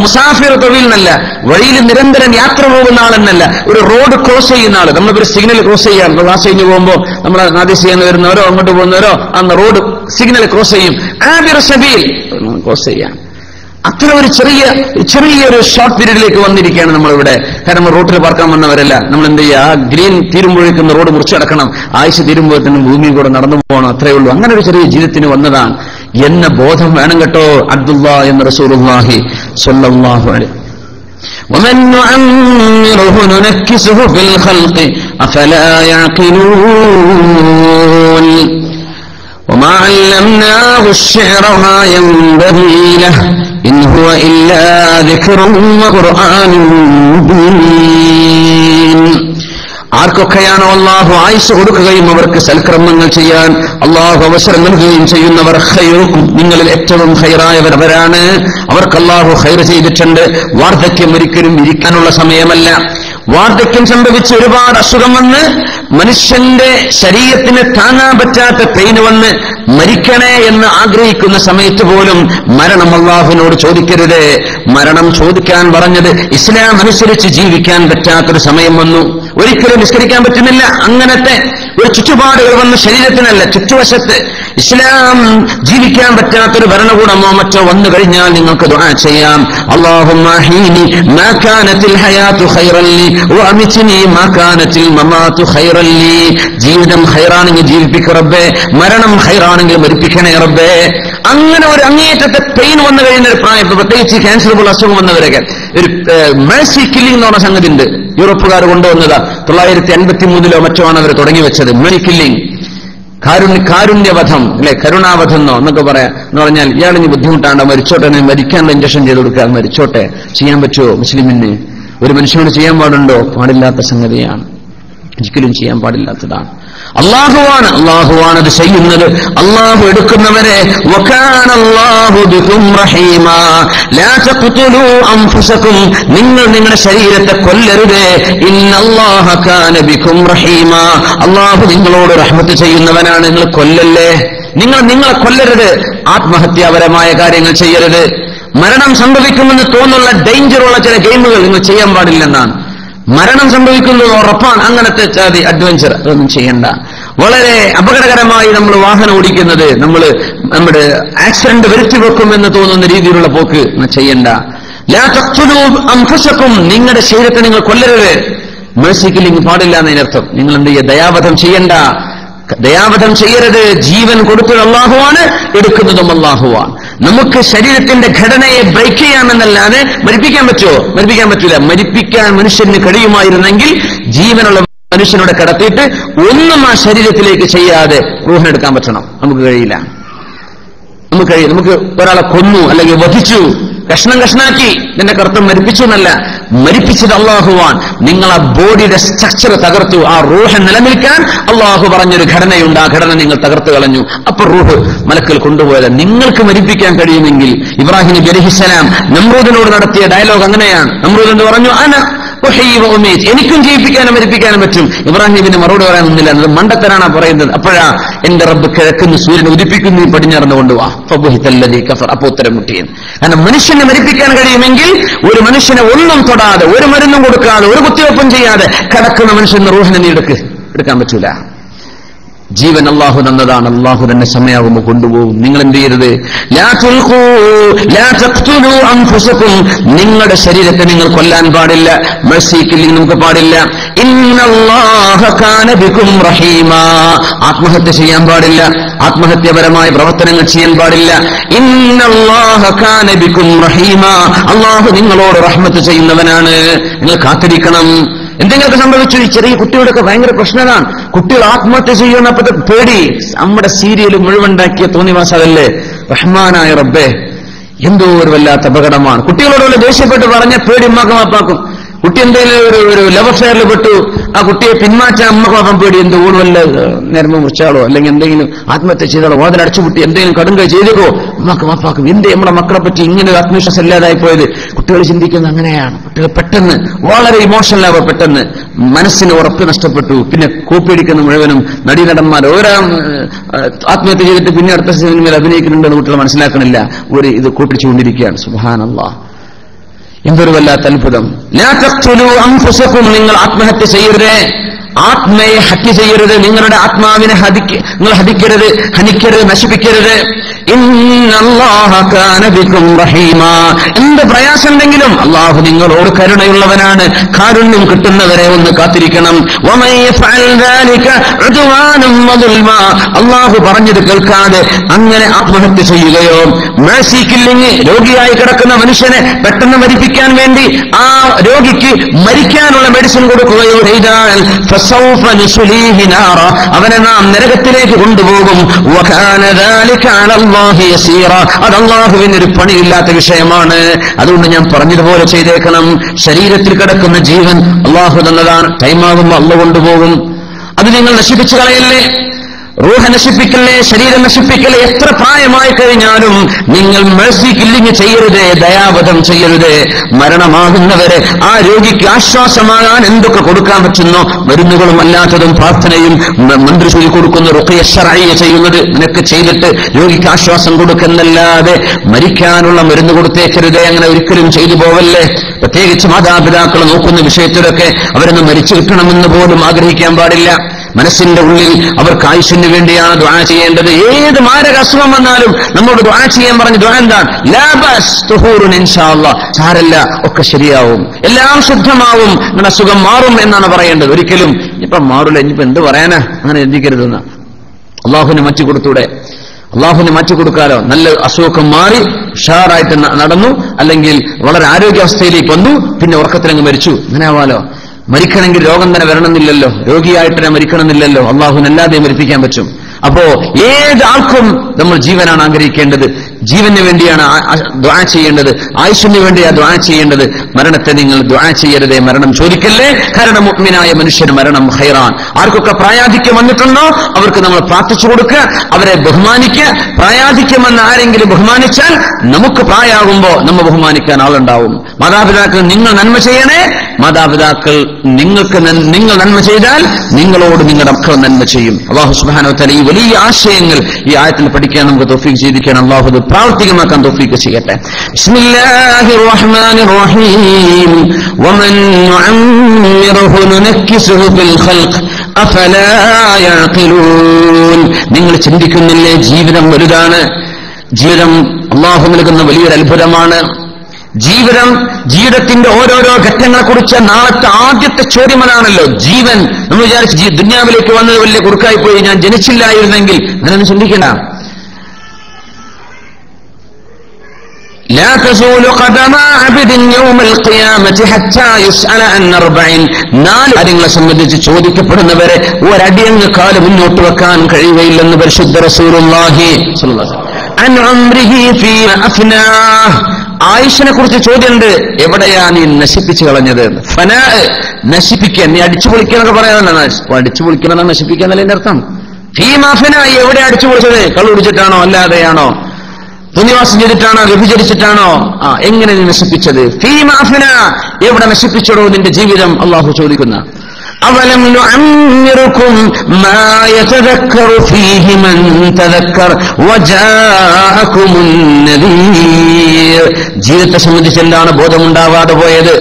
മുസാഫിർ തൊഴിലിനല്ല, വഴിയിൽ നിരന്തരം യാത്ര പോകുന്ന ആളെന്നല്ല, ഒരു റോഡ് ക്രോസ് ചെയ്യുന്ന ആള്. നമ്മളിപ്പോ സിഗ്നൽ ക്രോസ് ചെയ്യാൻ ക്ലാസ് കഴിഞ്ഞ് പോകുമ്പോൾ നമ്മളെ നാദിസ് ചെയ്യാൻ വരുന്നവരോ അങ്ങോട്ട് പോകുന്നവരോ അന്ന് റോഡ് സിഗ്നൽ ക്രോസ് ചെയ്യും. ആബിർ സബീൽ ക്രോസ് ചെയ്യാൻ അത്ര ഒരു ചെറിയൊരു ഷോർട്ട് പീരീഡിലേക്ക് വന്നിരിക്കുകയാണ് നമ്മളിവിടെ. കാരണം റോട്ടിൽ പാർക്കാൻ വന്നവരല്ല. നമ്മൾ എന്ത് ചെയ്യുക, ആ ഗ്രീൻ തീരുമ്പോഴേക്കും റോഡ് മുറിച്ച് കിടക്കണം, ആയുസ് തീരുമ്പോഴത്തേനും ഭൂമിയിൽ കൂടെ നടന്നു പോകണം, അത്രയേ ഉള്ളൂ. അങ്ങനെ ഒരു ചെറിയ ജീവിതത്തിന് വന്നതാണ് എന്ന ബോധം വേണം കേട്ടോ. അബ്ദുല്ലാഹ് എന്ന റസൂലുള്ളാഹി സ്വല്ലല്ലാഹു അലൈഹി ومن نعمره ننكسه في الخلق أفلا يعقلون وما علمناه الشعر ما ينبغي له إن هو إلا ذكر وقرآن مبين. ആർക്കൊക്കെയാണോ അള്ളാഹു ആയുസ് കൊടുക്കുകയും അവർക്ക് സൽക്കർമ്മങ്ങൾ ചെയ്യാൻ അള്ളാഹു അവസരം നൽകുകയും ചെയ്യുന്നവർ ഖൈറുക്കും, നിങ്ങളിൽ ഏറ്റവും ഖൈറായവർ അവരാണ്. അവർക്ക് അള്ളാഹു ഖൈർ ചെയ്തിട്ടുണ്ട്. വാർദ്ധക്യം ഒരിക്കലും ഇരിക്കാനുള്ള സമയമല്ല. വാർദ്ധക്യം സംഭവിച്ച് ഒരുപാട് അസുഖം വന്ന് മനുഷ്യന്റെ ശരീരത്തിന് താങ്ങാൻ പറ്റാത്ത പെയിന് വന്ന് മരിക്കണേ എന്ന് ആഗ്രഹിക്കുന്ന സമയത്ത് പോലും മരണം അള്ളാഹുവിനോട് ചോദിക്കരുത്. മരണം ചോദിക്കാൻ പറഞ്ഞത് ഇസ്ലാം അനുസരിച്ച് ജീവിക്കാൻ പറ്റാത്തൊരു സമയം വന്നു. ഒരിക്കലും നിസ്കരിക്കാൻ പറ്റുന്നില്ല. അങ്ങനത്തെ ഒരു ചുറ്റുപാടുകൾ വന്ന ശരീരത്തിനല്ല, ചുറ്റുവശത്ത് ഇസ്ലാം ജീവിക്കാൻ പറ്റാത്തൊരു ഭരണകൂടമോ മറ്റോ വന്നു കഴിഞ്ഞാൽ നിങ്ങൾക്ക് ദുആ ചെയ്യാം. അല്ലാഹുമ്മ ഹീനി മാ കാനത്തിൽ ഹയാതു ഖൈറൻ ലി വഅമിത്നി മാ കാനത്തിൽ മമാതു ഖൈറൻ ലി. ജീവിതം ഖൈറാണെങ്കിൽ ജീവിപ്പിക്കൂ റബ്ബേ, മരണം ഖൈറാണെങ്കിൽ മരിപ്പിക്കണേ റബ്ബേ. അങ്ങനെ ഒരു അങ്ങേയറ്റത്തെ പെയിൻ വന്നു കഴിയുന്ന ഒരു പ്രായം, പ്രത്യേകിച്ച് ക്യാൻസർ പോലുള്ള അസുഖം വന്നവരൊക്കെ ഒരു മേഴ്സി കില്ലിംഗ് എന്ന് പറഞ്ഞ സംഗതി ഉണ്ട്. യൂറോപ്പുകാർ കൊണ്ടുവന്നതാ. 953 മറ്റോ ആണ് അവർ തുടങ്ങി വെച്ചത്. മേഴ്സി കില്ലിംഗ്, കാരുണ്യവധം അല്ലെ, കരുണാവധം എന്നൊക്കെ പറയാം. എന്ന് പറഞ്ഞാൽ ഇയാളിന് ബുദ്ധിമുട്ടാണ്, മരിച്ചോട്ടെ, മരിക്കാനുള്ള ഇഞ്ചക്ഷൻ ചെയ്ത് കൊടുക്കുക, മരിച്ചോട്ടെ. ചെയ്യാൻ പറ്റുമോ മുസ്ലിമിന്? ഒരു മനുഷ്യനോട് ചെയ്യാൻ പാടുണ്ടോ? പാടില്ലാത്ത സംഗതിയാണ്, ഒരിക്കലും ചെയ്യാൻ പാടില്ലാത്തതാണ്. അള്ളാഹുവാണ് അത് ചെയ്യുന്നത്. അള്ളാഹു എടുക്കുന്നവരെ നിങ്ങൾ നിങ്ങളുടെ ശരീരത്തെ കൊല്ലരുതേ. ഇന്നല്ലാഹ കാന ബികും റഹീമ, അള്ളാഹു നിങ്ങളോട് റഹ്മത്ത് ചെയ്യുന്നവനാണ്, നിങ്ങൾ കൊല്ലല്ലേ. നിങ്ങളെ കൊല്ലരുത്, ആത്മഹത്യാപരമായ കാര്യങ്ങൾ ചെയ്യരുത്, മരണം സംഭവിക്കുമെന്ന് തോന്നുന്ന ഡേഞ്ചറുള്ള ചില ഗെയിമുകൾ നിങ്ങൾ ചെയ്യാൻ പാടില്ലെന്നാണ്. മരണം സംഭവിക്കുന്നത് ഉറപ്പാണ്, അങ്ങനത്തെ അഡ്വഞ്ചർ അതൊന്നും ചെയ്യണ്ട. വളരെ അപകടകരമായി നമ്മൾ വാഹനം ഓടിക്കുന്നത്, നമ്മുടെ ആക്സിഡന്റ് വരുത്തി വെക്കുമെന്ന് തോന്നുന്ന രീതിയിലുള്ള പോക്ക് ചെയ്യണ്ട. ലാ തഖ്തുലൂ അൻഫുസകും, നിങ്ങളുടെ ശരീരത്തെ നിങ്ങൾ കൊല്ലരുത്. മേഴ്സി കില്ലിംഗ് പാടില്ല എന്നതിനർത്ഥം. നിങ്ങൾ എന്ത് ചെയ്യുക? ദയാവധം ചെയ്യണ്ട, ദയാവധം ചെയ്യരുത്. ജീവൻ കൊടുത്തത് അല്ലാഹുവാണ്, എടുക്കുന്നതും അല്ലാഹുവാണ്. നമുക്ക് ശരീരത്തിന്റെ ഘടനയെ ബ്രേക്ക് ചെയ്യാമെന്നല്ലാതെ മരിപ്പിക്കാൻ പറ്റുമോ? മരിപ്പിക്കാൻ പറ്റില്ല. മരിപ്പിക്കാൻ മനുഷ്യന് കഴിയുമായിരുന്നെങ്കിൽ ജീവനുള്ള മനുഷ്യനോട് കിടത്തിയിട്ട് ഒന്നും ആ ശരീരത്തിലേക്ക് ചെയ്യാതെ റൂഹിനെടുക്കാൻ പറ്റണം. നമുക്ക് കഴിയില്ല. നമുക്ക് ഒരാളെ കൊന്നു അല്ലെങ്കിൽ വധിച്ചു, കഷ്ണം കഷ്ണാക്കി, നിന്റെ കർത്തം മരിപ്പിച്ചു എന്നല്ല, മരിപ്പിച്ചത് അല്ലാഹുവാൻ. നിങ്ങൾ ആ ബോഡിയുടെ സ്ട്രക്ചർ തകർത്തു. ആ റൂഹ് നിലനിൽക്കാൻ അല്ലാഹു പറഞ്ഞൊരു ഘടനയുണ്ട്, ആ ഘടന നിങ്ങൾ തകർത്തു കളഞ്ഞു. അപ്പൊ റൂഹ് മലക്കുകൾ കൊണ്ടുപോയത്. നിങ്ങൾക്ക് മരിപ്പിക്കാൻ കഴിയുമെങ്കിൽ, ഇബ്രാഹിം നബി അലൈഹിസ്സലാം നമ്രൂദിനോട് നടത്തിയ ഡയലോഗ് അങ്ങനെയാണ്. നമ്രൂദ് എന്ന് പറഞ്ഞു, എനിക്കും ജീവിപ്പിക്കാനും മരിപ്പിക്കാനും പറ്റും. ഇബ്രാഹിം നബിന് മറുപടി പറയാനൊന്നുമില്ല, അത് മണ്ടത്തരാണ് പറയുന്നത്. അപ്പോഴാ എന്റെ റബ്ബ് കിഴക്കുന്ന സൂര്യനെ ഉദിപ്പിക്കുന്നു, പടിഞ്ഞാറന്ന് കൊണ്ടുവാ. അപ്പൊ ഉത്തരം മുട്ടിയെന്ന്. കാരണം മനുഷ്യനെ മരിപ്പിക്കാൻ കഴിയുമെങ്കിൽ ഒരു മനുഷ്യനെ ഒന്നും തൊടാതെ, ഒരു മരുന്നും കൊടുക്കാതെ, ഒരു കുത്തിവെപ്പും ചെയ്യാതെ കിടക്കുന്ന മനുഷ്യന് റൂഹിനെ നീ എടുക്കാൻ പറ്റൂല. ജീവൻ അല്ലാഹു തന്നതാണ്, അല്ലാഹു തന്നെ സമയമാകുമ്പോൾ കൊണ്ടുപോകും. നിങ്ങൾ എന്ത് ചെയ്യരുത്? ലാ തഖ്തുലൂ അൻഫുസകും, നിങ്ങളുടെ ശരീരത്തെ നിങ്ങൾ കൊല്ലാൻ പാടില്ല. മെർസി കില്ലിംഗ് നമുക്ക് പാടില്ല. ഇന്നല്ലാഹ കാന ബികും റഹീമാ, ആത്മഹത്യ ചെയ്യാൻ പാടില്ല, ആത്മഹത്യപരമായ പ്രവർത്തനങ്ങൾ ചെയ്യാൻ പാടില്ല. ഇന്നല്ലാഹ കാന ബികും റഹീമാ, അല്ലാഹു നിങ്ങളോട് റഹ്മത്ത് ചെയ്യുന്നവനാണ്. നിങ്ങൾ കാത്തിരിക്കണം. എന്തെങ്കിലുമൊക്കെ സംഭവിച്ചു. ഈ ചെറിയ കുട്ടികളൊക്കെ ഭയങ്കര പ്രശ്നമാണ്. കുട്ടികൾ ആത്മഹത്യ ചെയ്യുന്നപ്പോഴത്തെ പേടി. നമ്മുടെ സീരിയൽ മുഴുവൻ ഉണ്ടാക്കിയ തോന്നിവാസമല്ലേ? റഹ്മാനായ റബ്ബേ, എന്തോ ഒരു വല്ലാത്ത അപകടമാണ്. കുട്ടികളോടുള്ള ദേഷ്യപ്പെട്ട് പറഞ്ഞ പേടി ഉമ്മാക്കും വാപ്പാക്കും. കുട്ടി എന്തെങ്കിലും ഒരു ലവ് അഫെയറിൽ പെട്ടു, ആ കുട്ടിയെ പിന്മാറ്റാൻ അമ്മക്ക് വാപ്പാൻ പേടി. എന്തോ വല്ല നേരമ മുറിച്ചാളോ അല്ലെങ്കിൽ എന്തെങ്കിലും ആത്മഹത്യ ചെയ്താലോ, വാതിൽ അടച്ചുപൂട്ടി എന്തെങ്കിലും കടുങ്കൈ ചെയ്തേക്കോ ഉമ്മാക്കും വാപ്പാക്കും. എന്തേ നമ്മുടെ മക്കളെ പറ്റി ഇങ്ങനെ ഒരു ആത്മവിശ്വാസം ഇല്ലാതായി പോയത്? കുട്ടികൾ ചിന്തിക്കുന്നത് അങ്ങനെയാണ്. കുട്ടികൾ പെട്ടെന്ന് വളരെ ഇമോഷണലാവുക, പെട്ടെന്ന് മനസ്സിന് ഉറപ്പ് നഷ്ടപ്പെട്ടു. പിന്നെ കോപ്പിയടിക്കുന്ന മുഴുവനും നടീനടന്മാർ ഓരോ ആത്മഹത്യ ചെയ്തിട്ട് പിന്നെ അടുത്ത സിനിമയിൽ അഭിനയിക്കുന്നുണ്ടെന്ന് കുട്ടികൾ മനസ്സിലാക്കണില്ല. ഇത് കോപ്പിടിച്ചുകൊണ്ടിരിക്കുകയാണ്. സുബ്ഹാനല്ലാഹ്, എന്തൊരു വല്ലാത്ത അത്ഭുതം. ലാ തഖ്തുലൂ അൻഫുസകും, നിങ്ങൾ ആത്മഹത്യ ചെയ്യരുത്, ആത്മയെ ഹത്യ ചെയ്യരുത്, നിങ്ങളുടെ ആത്മാവിനെ നിങ്ങൾ ഹനിക്കരുത്, നശിപ്പിക്കരുത്. ഇന്നല്ലാഹ കാന ബികും റഹീമാ, എന്ത് പ്രയാസമുണ്ടെങ്കിലും അല്ലാഹു നിങ്ങളോട് കരുണയുള്ളവനാണ്. കാരുണ്യം കിട്ടുന്നവരെ ഒന്ന് കാത്തിരിക്കണം. വമൻ യഫഅൽ ദാലിക ഉദ്വാനം വദുൽമാ, അല്ലാഹു പറഞ്ഞത് കേൾക്കാതെ അങ്ങനെ ആത്മഹത്യ ചെയ്യുകയോ, മേഴ്സി കില്ലിംഗ്, രോഗിയായി കിടക്കുന്ന മനുഷ്യനെ പെട്ടെന്ന് മരിപ്പിക്കാൻ വേണ്ടി ആ രോഗിക്ക് മരിക്കാനുള്ള മെഡിസിൻ കൊടുക്കുകയോ ചെയ്താൽ ഫസൗഫ നുസ്ലീഹി നാറ, അവനെ നാം നരകത്തിലേക്ക് കൊണ്ടുപോകും. വകാന ദാലിക അലല്ലാഹി യസീറ, അത് അല്ലാഹുവിന് ഒരു പണിയില്ലാത്ത വിഷയമാണ്. അതുകൊണ്ട് ഞാൻ പറഞ്ഞതുപോലെ ചെയ്തേക്കണം. ശരീരത്തിൽ കിടക്കുന്ന ജീവൻ അല്ലാഹു തന്നതാണ്. ടൈമാകുമ്പോൾ അല്ലാഹു കൊണ്ടുപോകും. അത് നിങ്ങൾ നശിപ്പിച്ചു കളയല്ലേ, റൂഹ നശിപ്പിക്കല്ലേ, ശരീരം നശിപ്പിക്കല്ലേ. എത്ര പ്രായമായി കഴിഞ്ഞാലും നിങ്ങൾ മേഴ്സി കില്ലിംഗ് ചെയ്യരുത്, ദയാവധം ചെയ്യരുത്. മരണമാകുന്നവരെ ആ രോഗിക്ക് ആശ്വാസമാകാൻ എന്തൊക്കെ കൊടുക്കാൻ പറ്റുന്നോ, മരുന്നുകളും അല്ലാത്തതും പ്രാർത്ഥനയും മന്ത്രിചൊല്ലി കൊടുക്കുന്ന റുഖിയ ശർഈയ ചെയ്യുന്നത് നിനക്ക് ചെയ്തിട്ട് രോഗിക്ക് ആശ്വാസം കൊടുക്കുന്നല്ലാതെ മരിക്കാനുള്ള മരുന്ന് കൊടുത്തേക്കരുതേ. അങ്ങനെ ഒരിക്കലും ചെയ്തു പോവല്ലേ. പ്രത്യേകിച്ച് മാതാപിതാക്കൾ നോക്കുന്ന വിഷയത്തിലൊക്കെ അവരൊന്ന് മരിച്ചു കിട്ടണമെന്ന് പോലും ആഗ്രഹിക്കാൻ പാടില്ല. മനസ്സിന്റെ ഉള്ളിൽ അവർക്ക് ആയുസ്സിന് വേണ്ടിയാണ് ദുആ ചെയ്യേണ്ടത്. ഏത് മാരക അസുഖം വന്നാലും നമ്മോട് ദുആ ചെയ്യാൻ പറഞ്ഞ ദുആ എന്താണ്? ലാ ബസ് തുഹൂറുൻ ഇൻഷാ അല്ലാഹ്, സാരല്ല, ഒക്കെ ശരിയാവും, എല്ലാം ശുദ്ധമാവും, നിങ്ങളുടെ അസുഖം മാറും എന്നാണ് പറയേണ്ടത്. ഒരിക്കലും ഇപ്പം മാറില്ല, ഇനിയിപ്പോ എന്ത് പറയാനാ, അങ്ങനെ ചിന്തിക്കരുതെന്ന്. അള്ളാഹുവിന് മാറ്റി കൊടുത്തൂടെ? അള്ളാഹുവിന് മാറ്റി കൊടുക്കാലോ. നല്ല അസുഖം മാറി ഉഷാറായിട്ട് നടന്നു, അല്ലെങ്കിൽ വളരെ ആരോഗ്യാവസ്ഥയിലേക്ക് വന്നു, പിന്നെ ഉറക്കത്തിലങ്ങ് മരിച്ചു, അങ്ങനെ ആവാലോ. മരിക്കണമെങ്കിൽ രോഗം തന്നെ വരണമെന്നില്ലല്ലോ, രോഗിയായിട്ട് തന്നെ മരിക്കണമെന്നില്ലല്ലോ, അള്ളാഹുവിനല്ലാതെ മരിപ്പിക്കാൻ പറ്റും. അപ്പോ ഏത് ആൾക്കും നമ്മൾ ജീവനാണ് ആഗ്രഹിക്കേണ്ടത്, ജീവന് വേണ്ടിയാണ് ദുആ ചെയ്യേണ്ടത്, ആയുസ്സിന് വേണ്ടിയാണ് ദുആ ചെയ്യേണ്ടത്. മരണത്തെ നിങ്ങൾ ദുആ ചെയ്യരുതേ, മരണം ചോദിക്കല്ലേ. കാരണം മുഅ്മിനായ മനുഷ്യന് മരണം ഖൈറാൻ. ആർക്കൊക്കെ പ്രായാധിക്യം വന്നിട്ടുണ്ടോ അവർക്ക് നമ്മൾ പ്രാർത്ഥിച്ചു കൊടുക്കുക, അവരെ ബഹുമാനിക്കുക. പ്രായാധിക്യമെന്ന് ആരെങ്കിലും ബഹുമാനിച്ചാൽ നമുക്ക് പ്രായമാകുമ്പോ നമ്മൾ ബഹുമാനിക്കാൻ ആളുണ്ടാവും. മാതാപിതാക്കൾ നിങ്ങൾ നന്മ ചെയ്യണേ, മാതാപിതാക്കൾ നിങ്ങൾ നന്മ ചെയ്താൽ നിങ്ങളോട് നിങ്ങളുടെ മക്കൾ നന്മ ചെയ്യും. അല്ലാഹു സുബ്ഹാനഹു വ തആല ഈ വലിയ ആശയങ്ങൾ ഈ ആയത്തിൽ പഠിക്കാൻ നമുക്ക് തൗഫീഖ് ചെയ്തിരിക്കാൻ അല്ലാഹു അത് പ്രാവർത്തികമാക്കാൻ തൗഫീഖ് ചെയ്യട്ടെ. ബിസ്മില്ലാഹിർ റഹ്മാനിർ റഹീം. വമൻ നുഅമ്മിറുഹു നുനക്കിസുഹു ഫിൽ ഖൽഖ് അഫലാ യഅഖിലൂൻ. നിങ്ങൾ ചിന്തിക്കുന്നില്ലേ ജീവിതം വലുതാണ്, ജീവിതം അല്ലാഹു നൽകുന്ന വലിയൊരു അത്ഭുതമാണ്. ജീവിതത്തിന്റെ ഓരോരോ ഘട്ടങ്ങളെ കുറിച്ച് നാളത്തെ ആദ്യത്തെ ചോദ്യം അതാണല്ലോ. ജീവൻ നമ്മൾ വിചാരിച്ച് ദുനിയാവിലേക്ക് വന്നത് വലിയ കുറുക്കായി പോയി, ഞാൻ ജനിച്ചില്ലായിരുന്നെങ്കിൽ, അങ്ങനെയൊന്നും ചിന്തിക്കണ്ട. لا تزول قدم عبد يوم القيامة حتى يسأل عن 4. 4 കാര്യങ്ങളെ സംബന്ധിച്ച് ചോദിക്കപ്പെടുന്നവരെ ഒരടിയങ്ങ് കാല് മുന്നോട്ട് വെക്കാൻ കഴിയുകയില്ലെന്ന് പരിശുദ്ധ റസൂലുള്ളാഹി സ്വല്ലല്ലാഹു അലൈഹി വസല്ലം. അൻ ഉംരിഹി ഫീമാ അഫ്നാഹ്. ആയിഷനെ കുറിച്ച് ചോദ്യമുണ്ട്, എവിടെയാ നീ നശിപ്പിച്ചു കളഞ്ഞത്? ഫനാ, നശിപ്പിക്കാൻ, നീ അടിച്ചു പൊളിക്കാന്നൊക്കെ പറയാനല്ല, അടിച്ചു പൊളിക്കണം നശിപ്പിക്കാന്നല്ലേ എന്റെ അർത്ഥം. ഫീമാ ഫനാ, എവിടെ അടിച്ചു പൊളിച്ചത്? കള്ളുടിച്ചിട്ടാണോ, അല്ലാതെയാണോ, പുണ്യവാസം ചെയ്തിട്ടാണോ, വ്യഭിചരിച്ചിട്ടാണോ? എങ്ങനെ നീ നശിപ്പിച്ചത്? ഫീമാ ഫനാ, എവിടെ നശിപ്പിച്ചടോ നിന്റെ ജീവിതം? അള്ളാഹു ചോദിക്കുന്ന. അവലം നുഅമ്മിറുകും മാ യതദക്കറു ഫീഹി മൻ തദക്കർ വജാഅകുമുൻ നദീർ. ജീവിതത്തെ സംബന്ധിച്ച് എന്താണ് ബോധമുണ്ടാവാതെ പോയത്?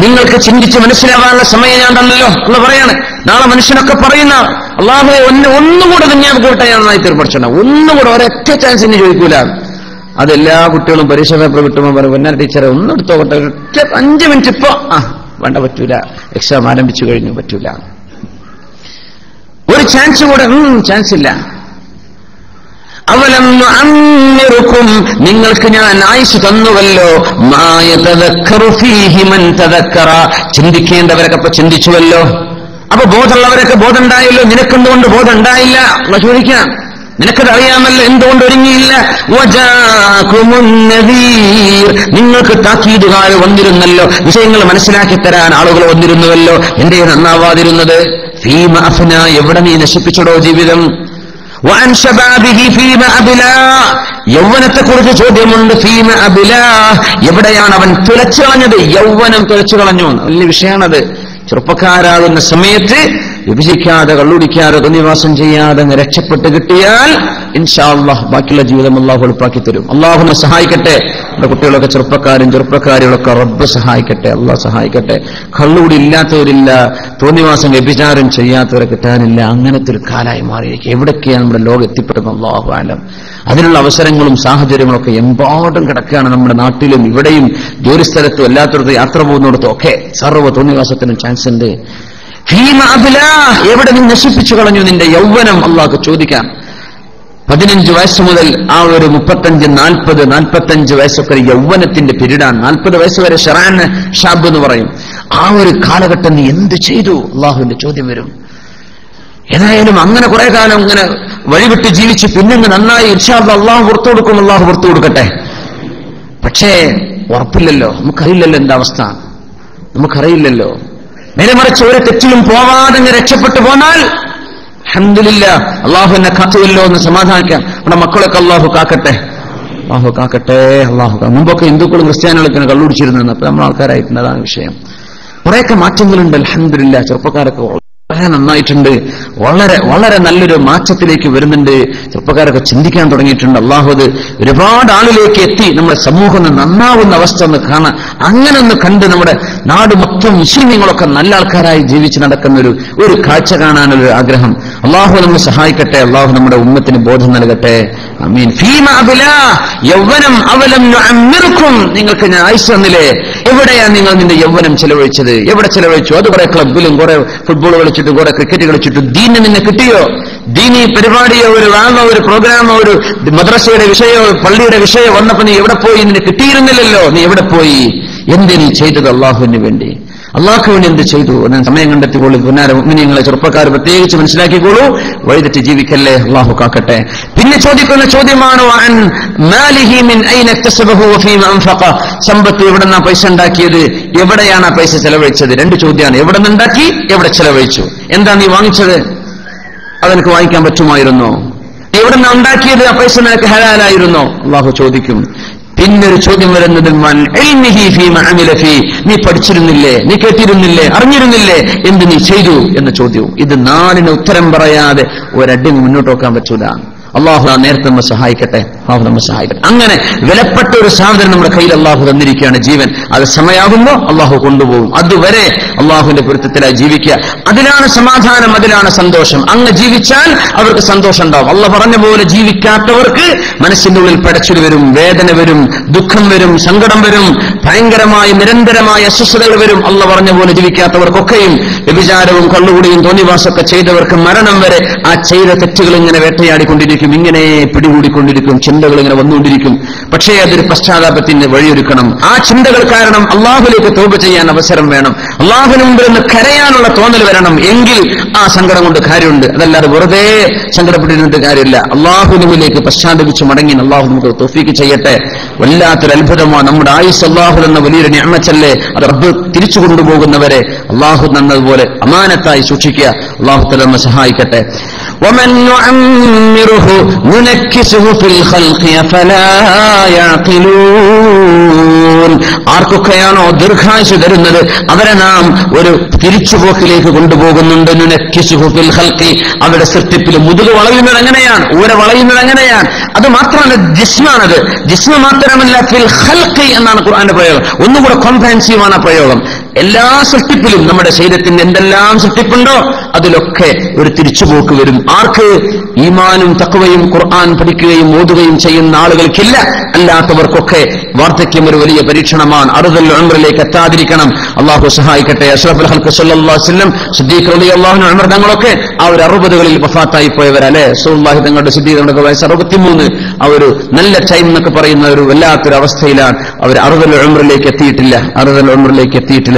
നിങ്ങൾക്ക് ചിന്തിച്ച് മനസ്സിലാവാനുള്ള സമയം ഞാൻ തന്നല്ലോ എന്ന് പറയാണ്. നാളെ മനുഷ്യനൊക്കെ പറയുന്ന അള്ളാഹുവേ ഒന്നുകൂടെ ദുനിയാവ് കൂട്ടാൻ നന്നായി തീർപ്പടിച്ചോണ്ട, ഒന്നുകൂടെ ഒരൊറ്റ ചാൻസ് ഇനി ചോദിക്കൂല. അതെല്ലാ കുട്ടികളും പരീക്ഷ പേപ്പർ കിട്ടുമ്പോൾ പറയും, പൊന്നാ ടീച്ചറെ ഒന്ന് എടുത്തോട്ടെ, ഒറ്റ 5 മിനിറ്റ് ഇപ്പോ. വേണ്ട, പറ്റൂല, എക്സാം ആരംഭിച്ചു കഴിഞ്ഞു, പറ്റൂല, ഒരു ചാൻസ് കൂടെ. ചാൻസ് ഇല്ല. അവലം നുഅമ്മിറുകും, നിങ്ങൾക്ക് ഞാൻ ആയുസ് തന്നുവല്ലോ. മാ യതദക്കറു ഫീഹി മൻ തദക്കറ, ചിന്തിക്കേണ്ടവരൊക്കെ ഇപ്പൊ ചിന്തിച്ചുവല്ലോ. അപ്പൊ ബോധമുള്ളവരൊക്കെ ബോധം ഉണ്ടായല്ലോ, നിനക്കെന്തുകൊണ്ട് ബോധം ഉണ്ടായില്ല എന്ന് ചോദിക്കാം. നിനക്കത് അറിയാമല്ലോ, എന്തുകൊണ്ട് ഒരുങ്ങിയില്ല? വജാഅകുമുൻ നദീർ, നിങ്ങൾക്ക് താക്കീതുകാർ വന്നിരുന്നല്ലോ, വിഷയങ്ങൾ മനസ്സിലാക്കി തരാൻ ആളുകൾ വന്നിരുന്നുവല്ലോ, എന്തേ നന്നാവാതിരുന്നത്? ഫീമ അഫ്നാ, എവിടെ നീ നശിപ്പിച്ചടോ ജീവിതം? വഅൻ ശബാബിഹി ഫീമ അബ്ലാ, യൗവനത്തെ കുറിച്ച് ചോദ്യമുണ്ട്. ഫീമ അബ്ലാ, എവിടെയാണ് അവൻ തുലച്ചു കളഞ്ഞത്? യൗവനം തുലച്ചു കളഞ്ഞു, വലിയ വിഷയമാണത്. ചെറുപ്പക്കാരാകുന്ന സമയത്ത് വിഭജിക്കാതെ, കള്ളുടിക്കാതെ, തോന്നിവാസം ചെയ്യാതെ രക്ഷപ്പെട്ട് കിട്ടിയാൽ ഇൻഷാ അല്ലാഹ് ബാക്കിയുള്ള ജീവിതം അല്ലാഹു എളുപ്പാക്കി തരും. അല്ലാഹുവിനെ സഹായിക്കട്ടെ. നമ്മുടെ കുട്ടികളൊക്കെ ചെറുപ്പക്കാരികളൊക്കെ റബ്ബ് സഹായിക്കട്ടെ, അല്ലാഹ് സഹായിക്കട്ടെ. കള്ളുകൂടി ഇല്ലാത്തവരില്ല, തോന്നിവാസം വ്യഭിചാരം ചെയ്യാത്തവരെ കിട്ടാനില്ല. അങ്ങനത്തെ ഒരു കാലായി മാറിയിരിക്കും. എവിടൊക്കെയാണ് നമ്മുടെ ലോകം എത്തിപ്പെടുന്നത് അല്ലാഹു അലം. അതിനുള്ള അവസരങ്ങളും സാഹചര്യങ്ങളൊക്കെ എമ്പാടും കിടക്കുകയാണ്. നമ്മുടെ നാട്ടിലും ഇവിടെയും ജോലിസ്ഥലത്തും എല്ലാത്തിടത്തും യാത്ര പോകുന്നിടത്തും ഒക്കെ സർവ്വ തോന്നിവാസത്തിനും ചാൻസ് ഉണ്ട്. ഫീമ അബ്ലാ, എവിടെ നീ നശിപ്പിച്ചു കളഞ്ഞു നിന്റെ യൗവനം? അള്ളാഹ് ചോദിക്കാം. 15 വയസ്സ് മുതൽ ആ ഒരു 35, 45 വയസ്സൊക്കെ യൗവനത്തിന്റെ പിരീഡാണ്. 40 വയസ്സ് വരെ ഷറാൻ ഷാബ് എന്ന് പറയും. ആ ഒരു കാലഘട്ടം നീ എന്ത് ചെയ്തു? അള്ളാഹുവിന്റെ ചോദ്യം വരും. ഏതായാലും അങ്ങനെ കുറെ കാലം ഇങ്ങനെ വഴിവിട്ട് ജീവിച്ച് പിന്നെ നന്നായി ഇൻഷാ അല്ലാഹ് അള്ളാഹു പുറത്തു കൊടുക്കും, അള്ളാഹു പുറത്തു കൊടുക്കട്ടെ. പക്ഷേ ഉറപ്പില്ലല്ലോ, നമുക്കറിയില്ലല്ലോ എന്താ അവസ്ഥ, നമുക്കറിയില്ലല്ലോ. നേരെ മറിച്ച് ഒരു തെറ്റിലും പോവാതെ രക്ഷപ്പെട്ടു പോന്നാൽ അൽഹംദുലില്ലാഹ്, അള്ളാഹു എന്നെ കാത്തുവല്ലോ എന്ന് സമാധാനിക്കാം. നമ്മുടെ മക്കളൊക്കെ അള്ളാഹു കാക്കട്ടെ, അള്ളാഹു കാക്കട്ടെ, അള്ളാഹു. മുമ്പൊക്കെ ഹിന്ദുക്കളും ക്രിസ്ത്യാനികളൊക്കെ കള്ളുടിച്ചിരുന്നു, അപ്പൊ നമ്മൾ ആൾക്കാരായിട്ടുണ്ട്, അതാണ് വിഷയം. കുറെയൊക്കെ മാറ്റങ്ങളുണ്ട് അൽഹംദുലില്ലാഹ്. ചെറുപ്പക്കാരൊക്കെ വളരെ നന്നായിട്ടുണ്ട്, വളരെ വളരെ നല്ലൊരു മാറ്റത്തിലേക്ക് വരുന്നുണ്ട്. ചെറുപ്പക്കാരൊക്കെ ചിന്തിക്കാൻ തുടങ്ങിയിട്ടുണ്ട്. അള്ളാഹു അത് ഒരുപാട് ആളിലേക്ക് എത്തി നമ്മുടെ സമൂഹം നന്നാവുന്ന അവസ്ഥ ഒന്ന് കാണാൻ, അങ്ങനെ ഒന്ന് കണ്ട് നമ്മുടെ നാട് മൊത്തം മുസ്ലിമീങ്ങളൊക്കെ നല്ല ആൾക്കാരായി ജീവിച്ച് നടക്കുന്ന ഒരു കാഴ്ച കാണാനൊരു ആഗ്രഹം. അള്ളാഹു നമ്മെ സഹായിക്കട്ടെ, അള്ളാഹു നമ്മുടെ ഉമ്മത്തിന് ബോധം നൽകട്ടെ. ആമീൻ. ഫീമ അബ്ലാ, യൗവനം. അവലം നുഅമ്മിറുകും, നിങ്ങൾക്ക് ഞാൻ ആയുസ് തന്നില്ലേ? എവിടെയാ നിങ്ങൾ നിന്റെ യൗവനം ചെലവഴിച്ചത്? എവിടെ ചെലവഴിച്ചു? അത് കുറെ ക്ലബിലും കുറെ ഫുട്ബോൾ കളിച്ചിട്ടും കുറെ ക്രിക്കറ്റ് കളിച്ചിട്ടും ദീന് നിന്നെ കിട്ടിയോ? ദീനി പരിപാടിയോ ഒരു വാമോ ഒരു പ്രോഗ്രാമോ ഒരു മദ്രസയുടെ വിഷയമോ പള്ളിയുടെ വിഷയമോ വന്നപ്പോ നീ എവിടെ പോയി? നിന്നെ കിട്ടിയിരുന്നില്ലല്ലോ, നീ എവിടെ പോയി? എന്ത് നീ ചെയ്തത് അള്ളാഹുവിന് വേണ്ടി? അള്ളാഹ്ക്ക് വേണ്ടി എന്ത് ചെയ്തു? ഞാൻ സമയം കണ്ടെത്തിക്കോളൂ. പുന്നാര മുഅ്മിനീങ്ങളെ ചെറുപ്പക്കാർ പ്രത്യേകിച്ച് മനസ്സിലാക്കിക്കോളൂ, വഴിതെറ്റി ജീവിക്കല്ലേ, അള്ളാഹു കാക്കട്ടെ. പിന്നെ ചോദിക്കുന്ന ചോദ്യമാണ് അൻ മാലിഹി മിൻ ഐന ഇക്തസബഹു വഫീമ അൻഫഖ, സമ്പത്ത് എവിടെന്നാ പൈസ ഉണ്ടാക്കിയത്, എവിടെയാണ് ആ പൈസ ചെലവഴിച്ചത്? 2 ചോദ്യമാണ്. എവിടെ നിന്നുണ്ടാക്കി, എവിടെ ചെലവഴിച്ചു? എന്താ നീ വാങ്ങിച്ചത്? അതെനിക്ക് വാങ്ങിക്കാൻ പറ്റുമായിരുന്നോ? എവിടെന്നാ ഉണ്ടാക്കിയത്? ആ പൈസ നിനക്ക് ഹലാലായിരുന്നോ? അള്ളാഹു ചോദിക്കും. പിന്നൊരു ചോദ്യം വരുന്നത് നീ പഠിച്ചിരുന്നില്ലേ, നീ കേട്ടിരുന്നില്ലേ, അറിഞ്ഞിരുന്നില്ലേ, എന്ത് നീ ചെയ്തു എന്ന ചോദ്യവും. ഇത് 4 ഉത്തരം പറയാതെ ഒരടി മുന്നോട്ട് വെക്കാൻ പറ്റൂല. അള്ളാഹു നേരത്തെ നമ്മെ സഹായിക്കട്ടെ, അള്ളാഹു നമ്മെ സഹായിക്കട്ടെ. അങ്ങനെ വിലപ്പെട്ട ഒരു സാധനം നമ്മുടെ കയ്യിൽ അള്ളാഹു തന്നിരിക്കുകയാണ്, ജീവൻ. അത് സമയമാകുമ്പോൾ അള്ളാഹു കൊണ്ടുപോകും. അതുവരെ അള്ളാഹുവിന്റെ പൊരുത്തത്തിലായി ജീവിക്കുക. അതിലാണ് സമാധാനം, അതിലാണ് സന്തോഷം. അങ്ങ് ജീവിച്ചാൽ അവർക്ക് സന്തോഷം ഉണ്ടാവും. അള്ളാഹ് പറഞ്ഞ പോലെ ജീവിക്കാത്തവർക്ക് മനസ്സിന്റെ ഉള്ളിൽ പടച്ചിൽ വരും, വേദന വരും, ദുഃഖം വരും, സങ്കടം വരും, ഭയങ്കരമായ നിരന്തരമായ അസ്വസ്ഥതകൾ വരും. അള്ളാഹ് പറഞ്ഞ പോലെ ജീവിക്കാത്തവർക്കൊക്കെയും വ്യഭിചാരവും കള്ളുകുടിയും തോന്നിവാസമൊക്കെ ചെയ്തവർക്ക് മരണം വരെ ആ ചെയ്ത തെറ്റുകൾ ഇങ്ങനെ വേട്ടയാടിക്കൊണ്ടിരിക്കും, ഇങ്ങനെ പിടികൂടിക്കൊണ്ടിരിക്കും, ചിന്തകൾ ഇങ്ങനെ വന്നുകൊണ്ടിരിക്കും. പക്ഷേ അതൊരു പശ്ചാത്താപത്തിന് വഴിയൊരുക്കണം. ആ ചിന്തകൾ കാരണം അള്ളാഹുലേക്ക് തൗബ ചെയ്യാൻ അവസരം വേണം. അള്ളാഹുവിന് മുമ്പിൽ നിന്ന് കരയാനുള്ള തോന്നൽ വരണം. എങ്കിൽ ആ സങ്കടം കൊണ്ട് കാര്യമുണ്ട്. അതല്ലാതെ വെറുതെ സങ്കടപ്പെട്ടിരുന്നിട്ട് കാര്യമില്ല. അള്ളാഹുവിന് മുമ്പിലേക്ക് പശ്ചാത്തപിച്ച് മടങ്ങി അള്ളാഹു നമുക്ക് തൗഫീക്ക് ചെയ്യട്ടെ. വല്ലാത്തൊരു അത്ഭുതമാണ് നമ്മുടെ ആയുസ്. അള്ളാഹു എന്ന വലിയൊരു നിഅമത്തല്ലേ, അത് റബ്ബ് തിരിച്ചു കൊണ്ടുപോകുന്നവരെ അള്ളാഹു നന്നതുപോലെ അമാനത്തായി സൂക്ഷിക്കുക. അള്ളാഹു തആല നമ്മെ സഹായിക്കട്ടെ. ومن نعمره ننكسه في الخلق فلا يعقلون. ആർക്കൊക്കെയാണോ ദീർഘായുസ് തരുന്നത് അവരെ നാം ഒരു തിരിച്ചുപോക്കിലേക്ക് കൊണ്ടുപോകുന്നുണ്ട്. നുനക്കിസുഹു ഫിൽ ഖൽഖി, അവരുടെ സൃഷ്ടിപ്പിൽ മുതുക് വളയുന്നത് എങ്ങനെയാണ്, ഊര വളയുന്നത് എങ്ങനെയാണ്. അത് മാത്രമല്ല, ജിസ്മാണത്. ജിസ്മ മാത്രമല്ല, ഫിൽ ഖൽഖി എന്നാണ് ഖുർആന്റെ പ്രയോഗം. ഒന്നുകൂടെ കോംപ്രഹെൻസീവാണ് ആ പ്രയോഗം. എല്ലാ സൃഷ്ടിപ്പിലും, നമ്മുടെ ശരീരത്തിന്റെ എന്തെല്ലാം സൃഷ്ടിപ്പുണ്ടോ അതിലൊക്കെ ഒരു തിരിച്ചുപോക്ക് വരും. ആർക്ക്? ഈമാനും തഖ്വയും ഖുർആൻ പഠിക്കുകയും ഓതുകയും ചെയ്യുന്ന ആളുകൾക്കില്ല. അല്ലാത്തവർക്കൊക്കെ വാർദ്ധക്യം ഒരു വലിയ പരീക്ഷണമാണ്. അറുദൽ ഉംറയിലേക്ക് എത്താതിരിക്കണം. അള്ളാഹു സഹായിക്കട്ടെ. അഷ്റഫുൽ ഖൽഖ് സല്ലല്ലാഹു അലൈഹി വസല്ലം, സിദ്ദീഖ് റളിയല്ലാഹു അൻഹു, ഉമർ തങ്ങളൊക്കെ ആ ഒരു 60കളിൽ വഫാത്തായി പോയവരല്ലേ. റസൂലുള്ളാഹി തങ്ങളുടെ സിദ്ദീഖ് തങ്ങളുടെ വയസ്സ് 63. ആ ഒരു നല്ല ടൈം എന്നൊക്കെ പറയുന്ന ഒരു വല്ലാത്തൊരു അവസ്ഥയിലാണ് അവർ. അറുദൽ ഉംറയിലേക്ക് എത്തിയിട്ടില്ല.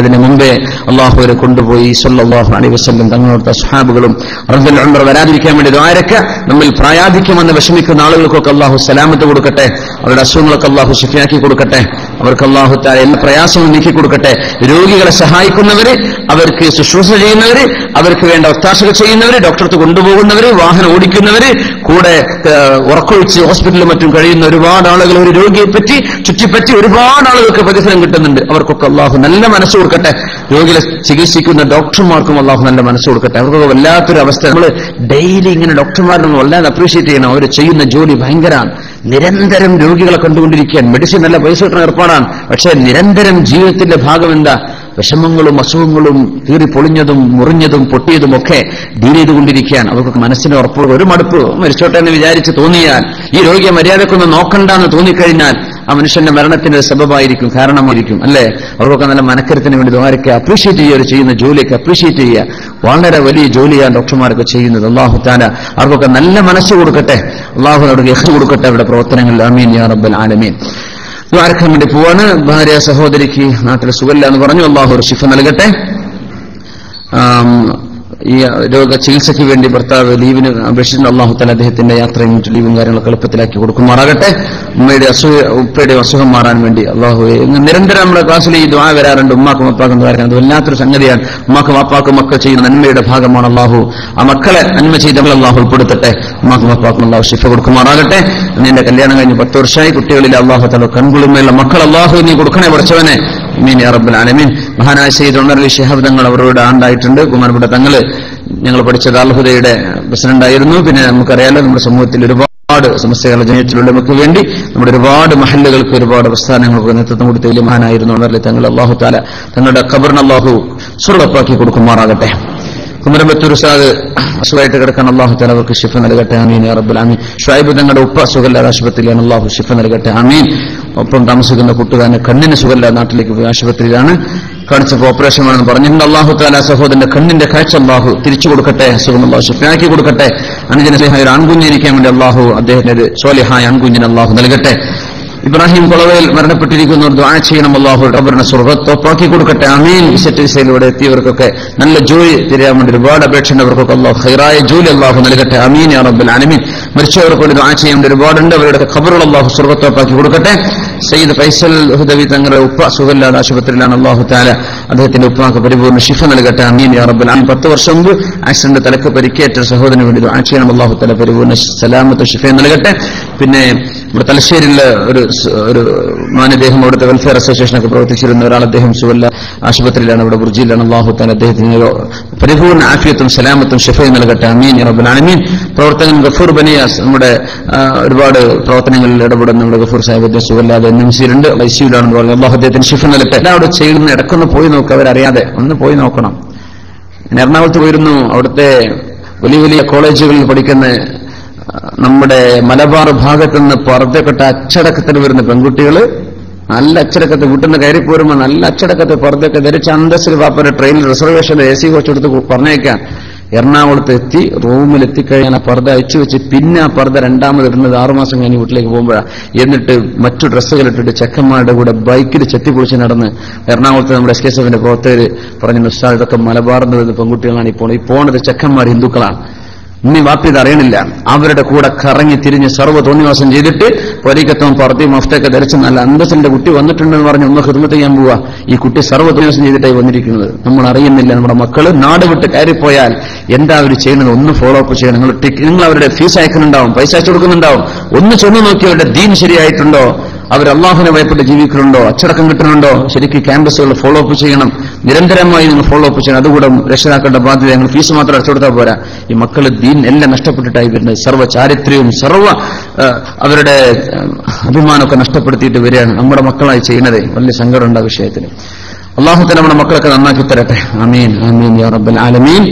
ഇതിന് മുമ്പേ അള്ളാഹു അവരെ കൊണ്ടുപോയി. സല്ലല്ലാഹു അലൈഹി വസല്ലം തങ്ങളുടെ സ്വഹാബികളും അറുദൽ ഉംറ വരാതിരിക്കാൻ വേണ്ടി ദുആരക്ക. നമ്മിൽ പ്രായാധിക്യമെന്ന് വിഷമിക്കുന്ന ആളുകൾക്കൊക്കെ അള്ളാഹു സലാമത്ത് കൊടുക്കട്ടെ. അവരുടെ അസുഖങ്ങളൊക്കെ അള്ളാഹു ശിഫയാക്കി കൊടുക്കട്ടെ. അവർക്ക് അള്ളാഹു തആല എല്ലാ പ്രയാസവും നീക്കി കൊടുക്കട്ടെ. രോഗികളെ സഹായിക്കുന്നവര്, അവർക്ക് ശുശ്രൂഷ ചെയ്യുന്നവര്, അവർക്ക് വേണ്ട ഒത്താശകൾ ചെയ്യുന്നവര്, ഡോക്ടർക്ക് കൊണ്ടുപോകുന്നവര്, വാഹനം ഓടിക്കുന്നവര്, കൂടെ ഉറക്കൊഴിച്ച് ഹോസ്പിറ്റലിലും മറ്റും കഴിയുന്ന ഒരുപാട് ആളുകൾ, ഒരു രോഗിയെ പറ്റി ചുറ്റിപ്പറ്റി ഒരുപാട് ആളുകൾക്ക് പ്രതിഫലം കിട്ടുന്നുണ്ട്. അവർക്കൊക്കെ അള്ളാഹു നല്ല മനസ്സ് കൊടുക്കട്ടെ. രോഗികളെ ചികിത്സിക്കുന്ന ഡോക്ടർമാർക്കും അള്ളാഹു നല്ല മനസ്സ് കൊടുക്കട്ടെ. അവർക്കൊക്കെ വല്ലാത്തൊരു അവസ്ഥ. നമ്മൾ ഡെയിലി ഇങ്ങനെ ഡോക്ടർമാരൊന്നും വല്ലാതെ അപ്രീഷിയേറ്റ് ചെയ്യണം. അവർ ചെയ്യുന്ന ജോലി ഭയങ്കരമാണ്. നിരന്തരം രോഗികളെ കണ്ടുകൊണ്ടിരിക്കാൻ. മെഡിസിൻ നല്ല പൈസ കിട്ടുന്ന ഏർപ്പാടാണ്. പക്ഷേ നിരന്തരം ജീവിതത്തിന്റെ ഭാഗം എന്താ? വിഷമങ്ങളും അസുഖങ്ങളും കീറിപ്പൊളിഞ്ഞതും മുറിഞ്ഞതും പൊട്ടിയതും ഒക്കെ ഡീൽ ചെയ്തുകൊണ്ടിരിക്കുകയാണ്. അവർക്കൊക്കെ മനസ്സിന് ഉറപ്പ്, ഒരു മടുപ്പ്, മരിച്ചോട്ടെ എന്ന് വിചാരിച്ച് തോന്നിയാൽ, ഈ രോഗിയെ മര്യാദക്കൊന്ന് നോക്കണ്ടെന്ന് തോന്നിക്കഴിഞ്ഞാൽ ആ മനുഷ്യന്റെ മരണത്തിന്റെ സബബായിരിക്കും, കാരണമായിരിക്കും. അല്ലേ? അവർക്കൊക്കെ നല്ല മനക്കരത്തിന് വേണ്ടി ദുആരൊക്കെ അപ്രീഷിയേറ്റ് ചെയ്യുക, ചെയ്യുന്ന ജോലിയൊക്കെ അപ്രീഷിയേറ്റ് ചെയ്യുക. വളരെ വലിയ ജോലിയാണ് ഡോക്ടർമാരൊക്കെ ചെയ്യുന്നത്. അല്ലാഹു തആല അവർക്കൊക്കെ നല്ല മനസ്സ് കൊടുക്കട്ടെ. അല്ലാഹു അവർക്ക് ഇഖ്ലാസ് കൊടുക്കട്ടെ അവരുടെ പ്രവർത്തനങ്ങളിൽ. ആമീൻ യാ റബ്ബൽ ആലമീൻ. ദ്വാരക്കാൻ വേണ്ടി പോവാണ്. ഭാര്യ സഹോദരിക്ക് നാട്ടിൽ സുഖമില്ല എന്ന് പറഞ്ഞു. അല്ലാഹു ഒരു ശിഫ നൽകട്ടെ. ഈ രോഗ ചികിത്സയ്ക്ക് വേണ്ടി ഭർത്താവ് ലീവിന് അപേക്ഷിച്ചിട്ടുണ്ട്. അല്ലാഹു തആല അദ്ദേഹത്തിന്റെ യാത്രയും മറ്റു ലീവും കാര്യങ്ങളൊക്കെ എളുപ്പത്തിലാക്കി കൊടുക്കുമാറാകട്ടെ. ഉപ്പയുടെ അസുഖം മാറാൻ വേണ്ടി അല്ലാഹു നിരന്തരം നമ്മുടെ ക്ലാസ്സിൽ ഈ ദുആ വരാറുണ്ട്. ഉമ്മാക്കും വാപ്പാക്കും ദ്വാരക്കാൻ അത് വല്ലാത്തൊരു സംഗതിയാണ്. ഉമ്മാക്കും വാപ്പാക്കും മക്കൾ ചെയ്യുന്ന നന്മയുടെ ഭാഗമാണ്. അല്ലാഹു ആ മക്കളെ നന്മ ചെയ്തവൾ അല്ലാഹു ഉൾപ്പെടുത്തട്ടെ. ഉമ്മാക്കും വാപ്പാക്കും അല്ലാഹു ശിഫ കൊടുക്കുമാറാകട്ടെ. നിന്റെ കല്യാണം കഴിഞ്ഞ് 10 വർഷമായി. കുട്ടികളിൽ അല്ലാഹു തആല കൺകുളിമയുള്ള മക്കൾ അല്ലാഹു നീ കൊടുക്കണേ പഠിച്ചവനെ. ആമീൻ യാ റബ്ബൽ ആലമീൻ. മഹാനായ സയ്യിദ് ഉമർ അലി ശിഹാബ് തങ്ങൾ അവരുടെ ആണ്ടായിട്ടുണ്ട്. കുമാരപ്പെട്ട തങ്ങള് ഞങ്ങൾ പഠിച്ച ദാൽഹുദയുടെ പ്രസിഡന്റായിരുന്നു. പിന്നെ നമുക്കറിയാലോ, നമ്മുടെ സമൂഹത്തിൽ ഒരുപാട് സമസ്യകളുടെ ജനത്തിലുള്ള നമുക്ക് വേണ്ടി നമ്മുടെ ഒരുപാട് മഹല്ലുകൾക്ക്, ഒരുപാട് പ്രസ്ഥാനങ്ങൾക്ക് നേതൃത്വം കൊടുത്ത വലിയ മഹാനായിരുന്നു ഉമർ അലി തങ്ങൾ. അല്ലാഹു തആല തങ്ങളുടെ ഖബറിനെ അല്ലാഹു സ്വർഗ്ഗപ്പാക്കി കൊടുക്കുമാറാകട്ടെ. കുമരമ്പത്തൂർ ഉസ്താദ് അസുഖമായിട്ട് കിടക്കാൻ അല്ലാഹു തആല അവർക്ക് ശിഫ നൽകട്ടെ. ആമീൻ യാ റബ്ബൽ ആമീൻ. ഷുഐബ് തങ്ങളുടെ ഉപ്പ സുഖമില്ലാതെ ആശുപത്രിയിലാണ്. അല്ലാഹു ശിഫ നൽകട്ടെ. ആമീൻ. ഒപ്പം താമസിക്കുന്ന കൂട്ടുകാരന് കണ്ണിന് സുഖമില്ലാതെ നാട്ടിലേക്ക് പോയി ആശുപത്രിയിലാണ്. കാണിച്ചപ്പോൾ ഓപ്പറേഷൻ വേണമെന്ന് പറഞ്ഞിട്ടുണ്ട്. അല്ലാഹു തആല സഹോദരന്റെ കണ്ണിന്റെ കാഴ്ച അല്ലാഹു തിരിച്ചു കൊടുക്കട്ടെ. അസുഖം അല്ലാഹു ശിഫയാക്കി കൊടുക്കട്ടെ. അനുജനസ്നേഹമായ ഒരു ആൺകുഞ്ഞിരിക്കാൻ വേണ്ടി അല്ലാഹു അദ്ദേഹത്തിന് ഒരു സ്വാലിഹായ ആൺകുഞ്ഞിന് അല്ലാഹു നൽകട്ടെ. ഇബ്രാഹിം കൊളവയിൽ മരണപ്പെട്ടിരിക്കുന്നവർ ദുആ ചെയ്യണം. അല്ലാഹു ഖബറിനെ സ്വർഗ്ഗത്തോപ്പാക്കി കൊടുക്കട്ടെ. ആമീൻ. വിസിറ്റ് വിസയിലൂടെ എത്തിയവർക്കൊക്കെ നല്ല ജോലി തിരയാൻ വേണ്ടി ഒരുപാട് അപേക്ഷയുള്ളവർക്കൊക്കെ അല്ലാഹു ഖൈറായ ജോലി അല്ലാഹു നൽകട്ടെ. ആമീൻ യാ റബ്ബൽ ആലമീൻ. മരിച്ചവർക്ക് വേണ്ടി ദുആ ചെയ്യാൻ വേണ്ടി ഒരുപാടുണ്ട്. അവരുടെ ഖബറുകൾ അല്ലാഹു സ്വർഗ്ഗത്തോപ്പാക്കി കൊടുക്കട്ടെ. സയ്യിദ് ഫൈസൽ ഹുദവി തങ്ങളുടെ ഉപ്പ സുഖമില്ലാതെ ആശുപത്രിയിലാണ്. അല്ലാഹു തആല അദ്ദേഹത്തിന്റെ ഉപ്പാക്ക് പരിപൂർണ്ണ ശിഫ നൽകട്ടെ. ആമീൻ യാ റബ്ബൽ ആലമീൻ. 10 വർഷം മുമ്പ് ആക്സിഡന്റ് തലക്ക് പരിക്കേറ്റ സഹോദരന് വേണ്ടി ദുആ ചെയ്യണം. അല്ലാഹു തആല പരിപൂർണ്ണ സലാമത്ത് ശിഫ നൽകട്ടെ. പിന്നെ ഇവിടെ തലശ്ശേരിയിലെ ഒരു മാനദേഹം അവിടുത്തെ വെൽഫെയർ അസോസിയേഷനൊക്കെ പ്രവർത്തിച്ചിരുന്ന ഒരാൾ, അദ്ദേഹം സുവല്ല ആശുപത്രിയിലാണ്, ഇവിടെ ബുർജിയിലാണ്. അല്ലാഹു തആല അദ്ദേഹത്തിന് പരിപൂർണ്ണ ആഫിയത്തും സലാമത്തും ഷിഫയും നൽകട്ടെ. ആമീൻ യാ റബ്ബൽ ആലമീൻ. പ്രവർത്തകൻ ഗഫൂർ ബനിയാസ്, നമ്മുടെ ഒരുപാട് പ്രവർത്തനങ്ങളിൽ ഇടപെടുന്ന നമ്മുടെ ഗഫൂർ സാഹിബ് സുവല്ലാതെ NMC-ലുണ്ട്, ICU-ലാണെന്ന് പറഞ്ഞു. അല്ലാഹു അദ്ദേഹത്തിന് ഷിഫ നൽകട്ടെ. എല്ലാവരും ചെയ്യുന്ന ഇടക്കൊന്ന് പോയി നോക്കുക, അവരറിയാതെ ഒന്ന് പോയി നോക്കണം. ഞാൻ എറണാകുളത്ത് പോയിരുന്നു. അവിടുത്തെ വലിയ വലിയ കോളേജുകളിൽ പഠിക്കുന്ന നമ്മുടെ മലബാർ ഭാഗത്തുനിന്ന് പർദ്ദക്കെട്ട അച്ചടക്കത്തിന് വരുന്ന പെൺകുട്ടികള് നല്ല അച്ചടക്കത്തെ വീട്ടിൽ നിന്ന് കയറി പോരുമ്പോൾ നല്ല അച്ചടക്കത്തെ പർദ്ദയൊക്കെ ധരിച്ച് അന്തസ്സിൽ പാപ്പയുടെ ട്രെയിനിൽ റിസർവേഷൻ AC കോച്ച് എടുത്ത് പറഞ്ഞേക്കാൻ എറണാകുളത്ത് എത്തി. റൂമിലെത്തിക്കഴിഞ്ഞാൽ ആ പർദ്ദ അയച്ചു വെച്ച് പിന്നെ ആ പർദ്ദ രണ്ടാമത് ഇടുന്നത് 6 മാസം കഴിഞ്ഞ് വീട്ടിലേക്ക് പോകുമ്പോഴാണ്. എന്നിട്ട് മറ്റു ഡ്രസ്സുകൾ ഇട്ടിട്ട് ചെക്കന്മാരുടെ കൂടെ ബൈക്കിൽ ചെത്തിപ്പൊളിച്ച് നടന്ന് എറണാകുളത്ത് നമ്മുടെ SKSF-ന്റെ പ്രവർത്തകർ പറഞ്ഞു, ഉസ്താദ് ഇതൊക്കെ മലബാറിൽ നിന്ന് പെൺകുട്ടികളാണ് ഈ പോണത് ചെക്കന്മാർ ഹിന്ദുക്കളാണ്. ഇനി വാപ്പി ഇത് അറിയണില്ല. അവരുടെ കൂടെ കറങ്ങി തിരിഞ്ഞ് സർവ്വ തോന്നിവാസം ചെയ്തിട്ട് പൊരിക്കത്തും പർദ്ദയും മഫ്തൊക്കെ ധരിച്ച് നല്ല അന്തസ്സിന്റെ കുട്ടി വന്നിട്ടുണ്ടെന്ന് പറഞ്ഞ് ഒന്ന് ഖിദ്മത്ത് ചെയ്യാൻ പോവാ. ഈ കുട്ടി സർവ്വ തോന്നിവാസം ചെയ്തിട്ടായി വന്നിരിക്കുന്നത്. നമ്മൾ അറിയുന്നില്ല. നമ്മുടെ മക്കള് നാട് വിട്ട് കയറിപ്പോയാൽ എന്താ അവർ ചെയ്യുന്നത് ഒന്ന് ഫോളോ അപ്പ് ചെയ്യണം. നിങ്ങൾ അവരുടെ ഫീസ് അയക്കുന്നുണ്ടാവും, പൈസ അയച്ചു കൊടുക്കുന്നുണ്ടാവും. ഒന്ന് ചെന്ന് നോക്കി അവരുടെ ദീൻ ശരിയായിട്ടുണ്ടോ, അവർ അള്ളാഹുവിനെ ഭയപ്പെട്ട് ജീവിക്കുന്നുണ്ടോ, അച്ചടക്കം കിട്ടുന്നുണ്ടോ. ശരിക്കും ക്യാമ്പസുകൾ ഫോളോ അപ്പ് ചെയ്യണം. നിരന്തരമായി നിങ്ങൾ ഫോളോ അപ്പ് ചെയ്യണം. അതുകൂടെ രക്ഷിതാക്കളുടെ ബാധ്യത. നിങ്ങൾ ഫീസ് മാത്രം അടച്ചു കൊടുത്താൽ പോരാ. ഈ മക്കള് ദീൻ എല്ലാം നഷ്ടപ്പെട്ടിട്ടായി വരുന്നത്. സർവ്വ ചാരിത്ര്യവും അവരുടെ അഭിമാനമൊക്കെ നഷ്ടപ്പെടുത്തിയിട്ട് വരികയാണ് നമ്മുടെ മക്കളായി ചെയ്യുന്നത്. വലിയ സങ്കടമുണ്ട് ആ വിഷയത്തിൽ. അള്ളാഹു തആല നമ്മുടെ മക്കളൊക്കെ നന്നാക്കി തരട്ടെ. ആമീൻ ആമീൻ യാ റബ്ബൽ ആലമീൻ.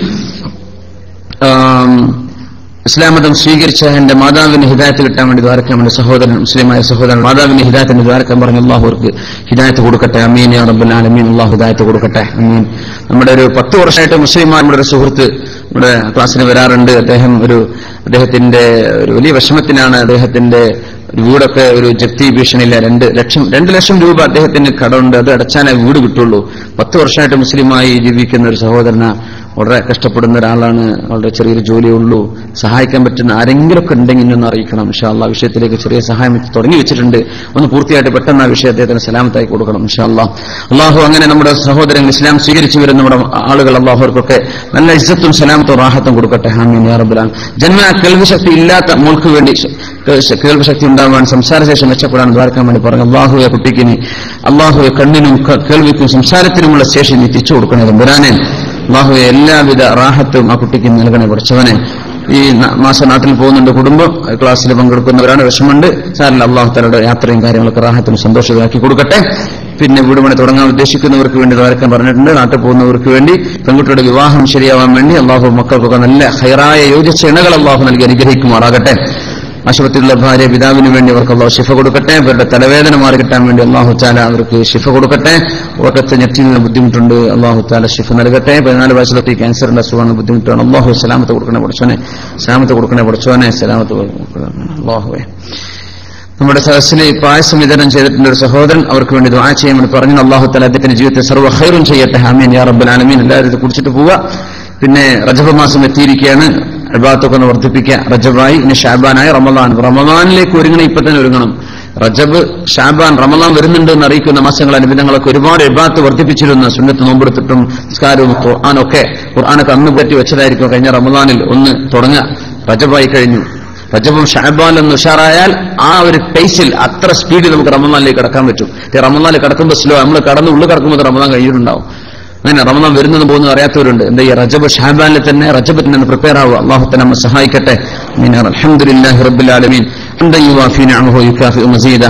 ഇസ്ലാം മതം സ്വീകരിച്ച എന്റെ മാതാവിന് ഹിദായത്ത് കിട്ടാൻ വേണ്ടി ദ്വാരക്കാൻ വേണ്ടി സഹോദരൻ, മുസ്ലിമായ സഹോദരൻ മാതാവിന് ഹിദായത്തിന് ദ്വാരക്കാൻ പറഞ്ഞു. അള്ളാഹു അവർക്ക് ഹിദായത്ത് കൊടുക്കട്ടെ. ആമീൻ യാ റബ്ബൽ ആലമീൻ. അള്ളാഹു ഹിദായത്ത് കൊടുക്കട്ടെ. ആമീൻ. നമ്മുടെ ഒരു 10 വർഷമായിട്ട് മുസ്ലിമായ നമ്മുടെ ഒരു സുഹൃത്ത് നമ്മുടെ ക്ലാസ്സിന് വരാറുണ്ട്. അദ്ദേഹത്തിന്റെ ഒരു വലിയ വിഷമത്തിനാണ്. അദ്ദേഹത്തിന്റെ വീടൊക്കെ ഒരു ജപ്തി ഭീഷണിയില്ല. 2 ലക്ഷം രൂപ അദ്ദേഹത്തിന് കടമുണ്ട്. അത് അടച്ചാലേ വീട് കിട്ടുള്ളൂ. 10 വർഷമായിട്ട് മുസ്ലിമായി ജീവിക്കുന്ന ഒരു സഹോദരന, വളരെ കഷ്ടപ്പെടുന്ന ഒരാളാണ്. വളരെ ചെറിയൊരു ജോലിയേ ഉള്ളൂ. സഹായിക്കാൻ പറ്റുന്ന ആരെങ്കിലുമൊക്കെ ഉണ്ടെങ്കിൽ ഇന്നൊന്ന് അറിയിക്കണം. ഇൻഷാ അല്ലാഹ് വിഷയത്തിലേക്ക് ചെറിയ സഹായം തുടങ്ങി വെച്ചിട്ടുണ്ട്. ഒന്ന് പൂർത്തിയായിട്ട് പെട്ടെന്ന് ആ വിഷയം അദ്ദേഹത്തിന് സലാമത്തായി കൊടുക്കണം ഇൻഷാ അല്ലാഹ്. അള്ളാഹു അങ്ങനെ നമ്മുടെ സഹോദരങ്ങൾ ഇസ്ലാം സ്വീകരിച്ചു വരുന്ന നമ്മുടെ ആളുകൾ അള്ളാഹുവർക്കൊക്കെ നല്ല ഇസ്സത്തും സലാമത്തും റാഹത്തും കൊടുക്കട്ടെ. ആമീൻ യാ റബ്ബൽ ആലമീൻ. ജന്മനാ കേൾവിശക്തി ഇല്ലാത്ത മോൾക്ക് വേണ്ടി കേൾവിശക്തി ഉണ്ടാവാൻ, സംസാരശേഷം മെച്ചപ്പെടാൻ ദ്വാരക്കാൻ വേണ്ടി പറഞ്ഞു. അള്ളാഹുവെ കുട്ടിക്കിനി അള്ളാഹുവെ കണ്ണിനും കേൾവിക്കും സംസാരത്തിനുമുള്ള ശേഷി നീ തിരിച്ചു കൊടുക്കണേ തമ്പുരാനെ. അള്ളാഹുവെ എല്ലാവിധ റാഹത്തും ആ കുട്ടിക്ക് നൽകണേ പഠിച്ചവനെ. ഈ മാസം നാട്ടിൽ പോകുന്നുണ്ട്, കുടുംബം ക്ലാസ്സിൽ പങ്കെടുക്കുന്നവരാണ്, വിഷമമുണ്ട്. സാറിൽ അള്ളാഹു തആലയുടെ യാത്രയും കാര്യങ്ങളൊക്കെ റാഹത്തിനും സന്തോഷമാക്കി കൊടുക്കട്ടെ. പിന്നെ വീട് പണി തുടങ്ങാൻ ഉദ്ദേശിക്കുന്നവർക്ക് വേണ്ടി ദ്വാരക്കാൻ പറഞ്ഞിട്ടുണ്ട്. നാട്ടിൽ പോകുന്നവർക്ക് വേണ്ടി, പെൺകുട്ടിയുടെ വിവാഹം ശരിയാവാൻ വേണ്ടി അള്ളാഹു മക്കൾക്കൊക്കെ നല്ല ഹൈറായ യോജിച്ച ഇണകൾ അള്ളാഹു നൽകി അനുഗ്രഹിക്കുമാറാകട്ടെ. ആശുപത്രിയിലുള്ള ഭാര്യ പിതാവിന് വേണ്ടി അവർക്ക് അള്ളാഹു ശിഫ കൊടുക്കട്ടെ. അവരുടെ തലവേദന മാറി കിട്ടാൻ വേണ്ടി അള്ളാഹു തആല അവർക്ക് ശിഫ കൊടുക്കട്ടെ. ഉറക്കത്തെ ഞെറ്റിന് ബുദ്ധിമുട്ടുണ്ട്, അള്ളാഹു തആല ശിഫ നൽകട്ടെ. 14 വയസ്സിലൊക്കെ ക്യാൻസറിന്റെ അസുഖമാണ്, ബുദ്ധിമുട്ടാണ്. അള്ളാഹു സലാമത്ത് കൊടുക്കണേ പഠിച്ചോനെ, സലാമത്ത് കൊടുക്കണേ പഠിച്ചോനെ, സലാമത്ത് അള്ളാഹുവേ. നമ്മുടെ സദസ്സിൽ പായസം വിതരണം ചെയ്തിട്ടുണ്ട് ഒരു സഹോദരൻ, അവർക്ക് വേണ്ടി ദുആ ചെയ്യാൻ പറഞ്ഞു. അള്ളാഹു തആല അദ്ദേഹത്തിന്റെ ജീവിതത്തെ സർവ്വ ഖൈറും ചെയ്യട്ടെ. ആമീൻ യാ റബ്ബൽ ആലമീൻ. എല്ലാവരും ഇത് കുടിച്ചിട്ട് പോവുക. പിന്നെ റജബ് മാസം എത്തിയിരിക്കുകയാണ്. ഇബാദത്തൊക്കെ ഒന്ന് വർദ്ധിപ്പിക്കുക. റജബായി, ഇനി ഷാബാനായി, റമദാനിലേക്ക് ഒരുങ്ങണം. ഇപ്പൊ തന്നെ ഒരുങ്ങണം. റജബ്, ഷാബാൻ, റമദാൻ വരുന്നുണ്ട് എന്ന് അറിയിക്കുന്ന മാസങ്ങൾ അനുബന്ധങ്ങളൊക്കെ ഒരുപാട് ഇബാദത്ത് വർദ്ധിപ്പിച്ചിരുന്ന സുന്നത്ത് നോമ്പെടുത്തിട്ടും നിസ്കാരവും ഖുർആനൊക്കെ അന്ന് പറ്റി വെച്ചതായിരിക്കും. കഴിഞ്ഞ റമദാനിൽ ഒന്ന് തുടങ്ങുക. റജബായി കഴിഞ്ഞു. റജബും ഷഅബാനും ഉഷാറായാൽ ആ ഒരു പേസിൽ അത്ര സ്പീഡിൽ നമുക്ക് റമദാനിലേക്ക് കടക്കാൻ പറ്റും. റമദാനിൽ കടക്കുമ്പോൾ സ്ലോ, നമ്മൾ ഉള്ളിൽ കടക്കുമ്പോൾ റമദാൻ കഴിഞ്ഞിട്ടുണ്ടാവും. അങ്ങനെ റമദാൻ വരുന്നത് പോകുന്നത് അറിയാത്തവരുണ്ട്. എന്താ ഈ റജബ് ഷഅബാനിൽ തന്നെ റജബിന് തന്നെ പ്രിപ്പയർ ആവുക. അല്ലാഹു തആല നമ്മെ സഹായിക്കട്ടെ. അൽഹംദുലില്ലാഹി റബ്ബിൽ ആലമീൻ. ഹംദൻ യുവാഫി നിഅമഹു യുകാഫിഉ മസീദ.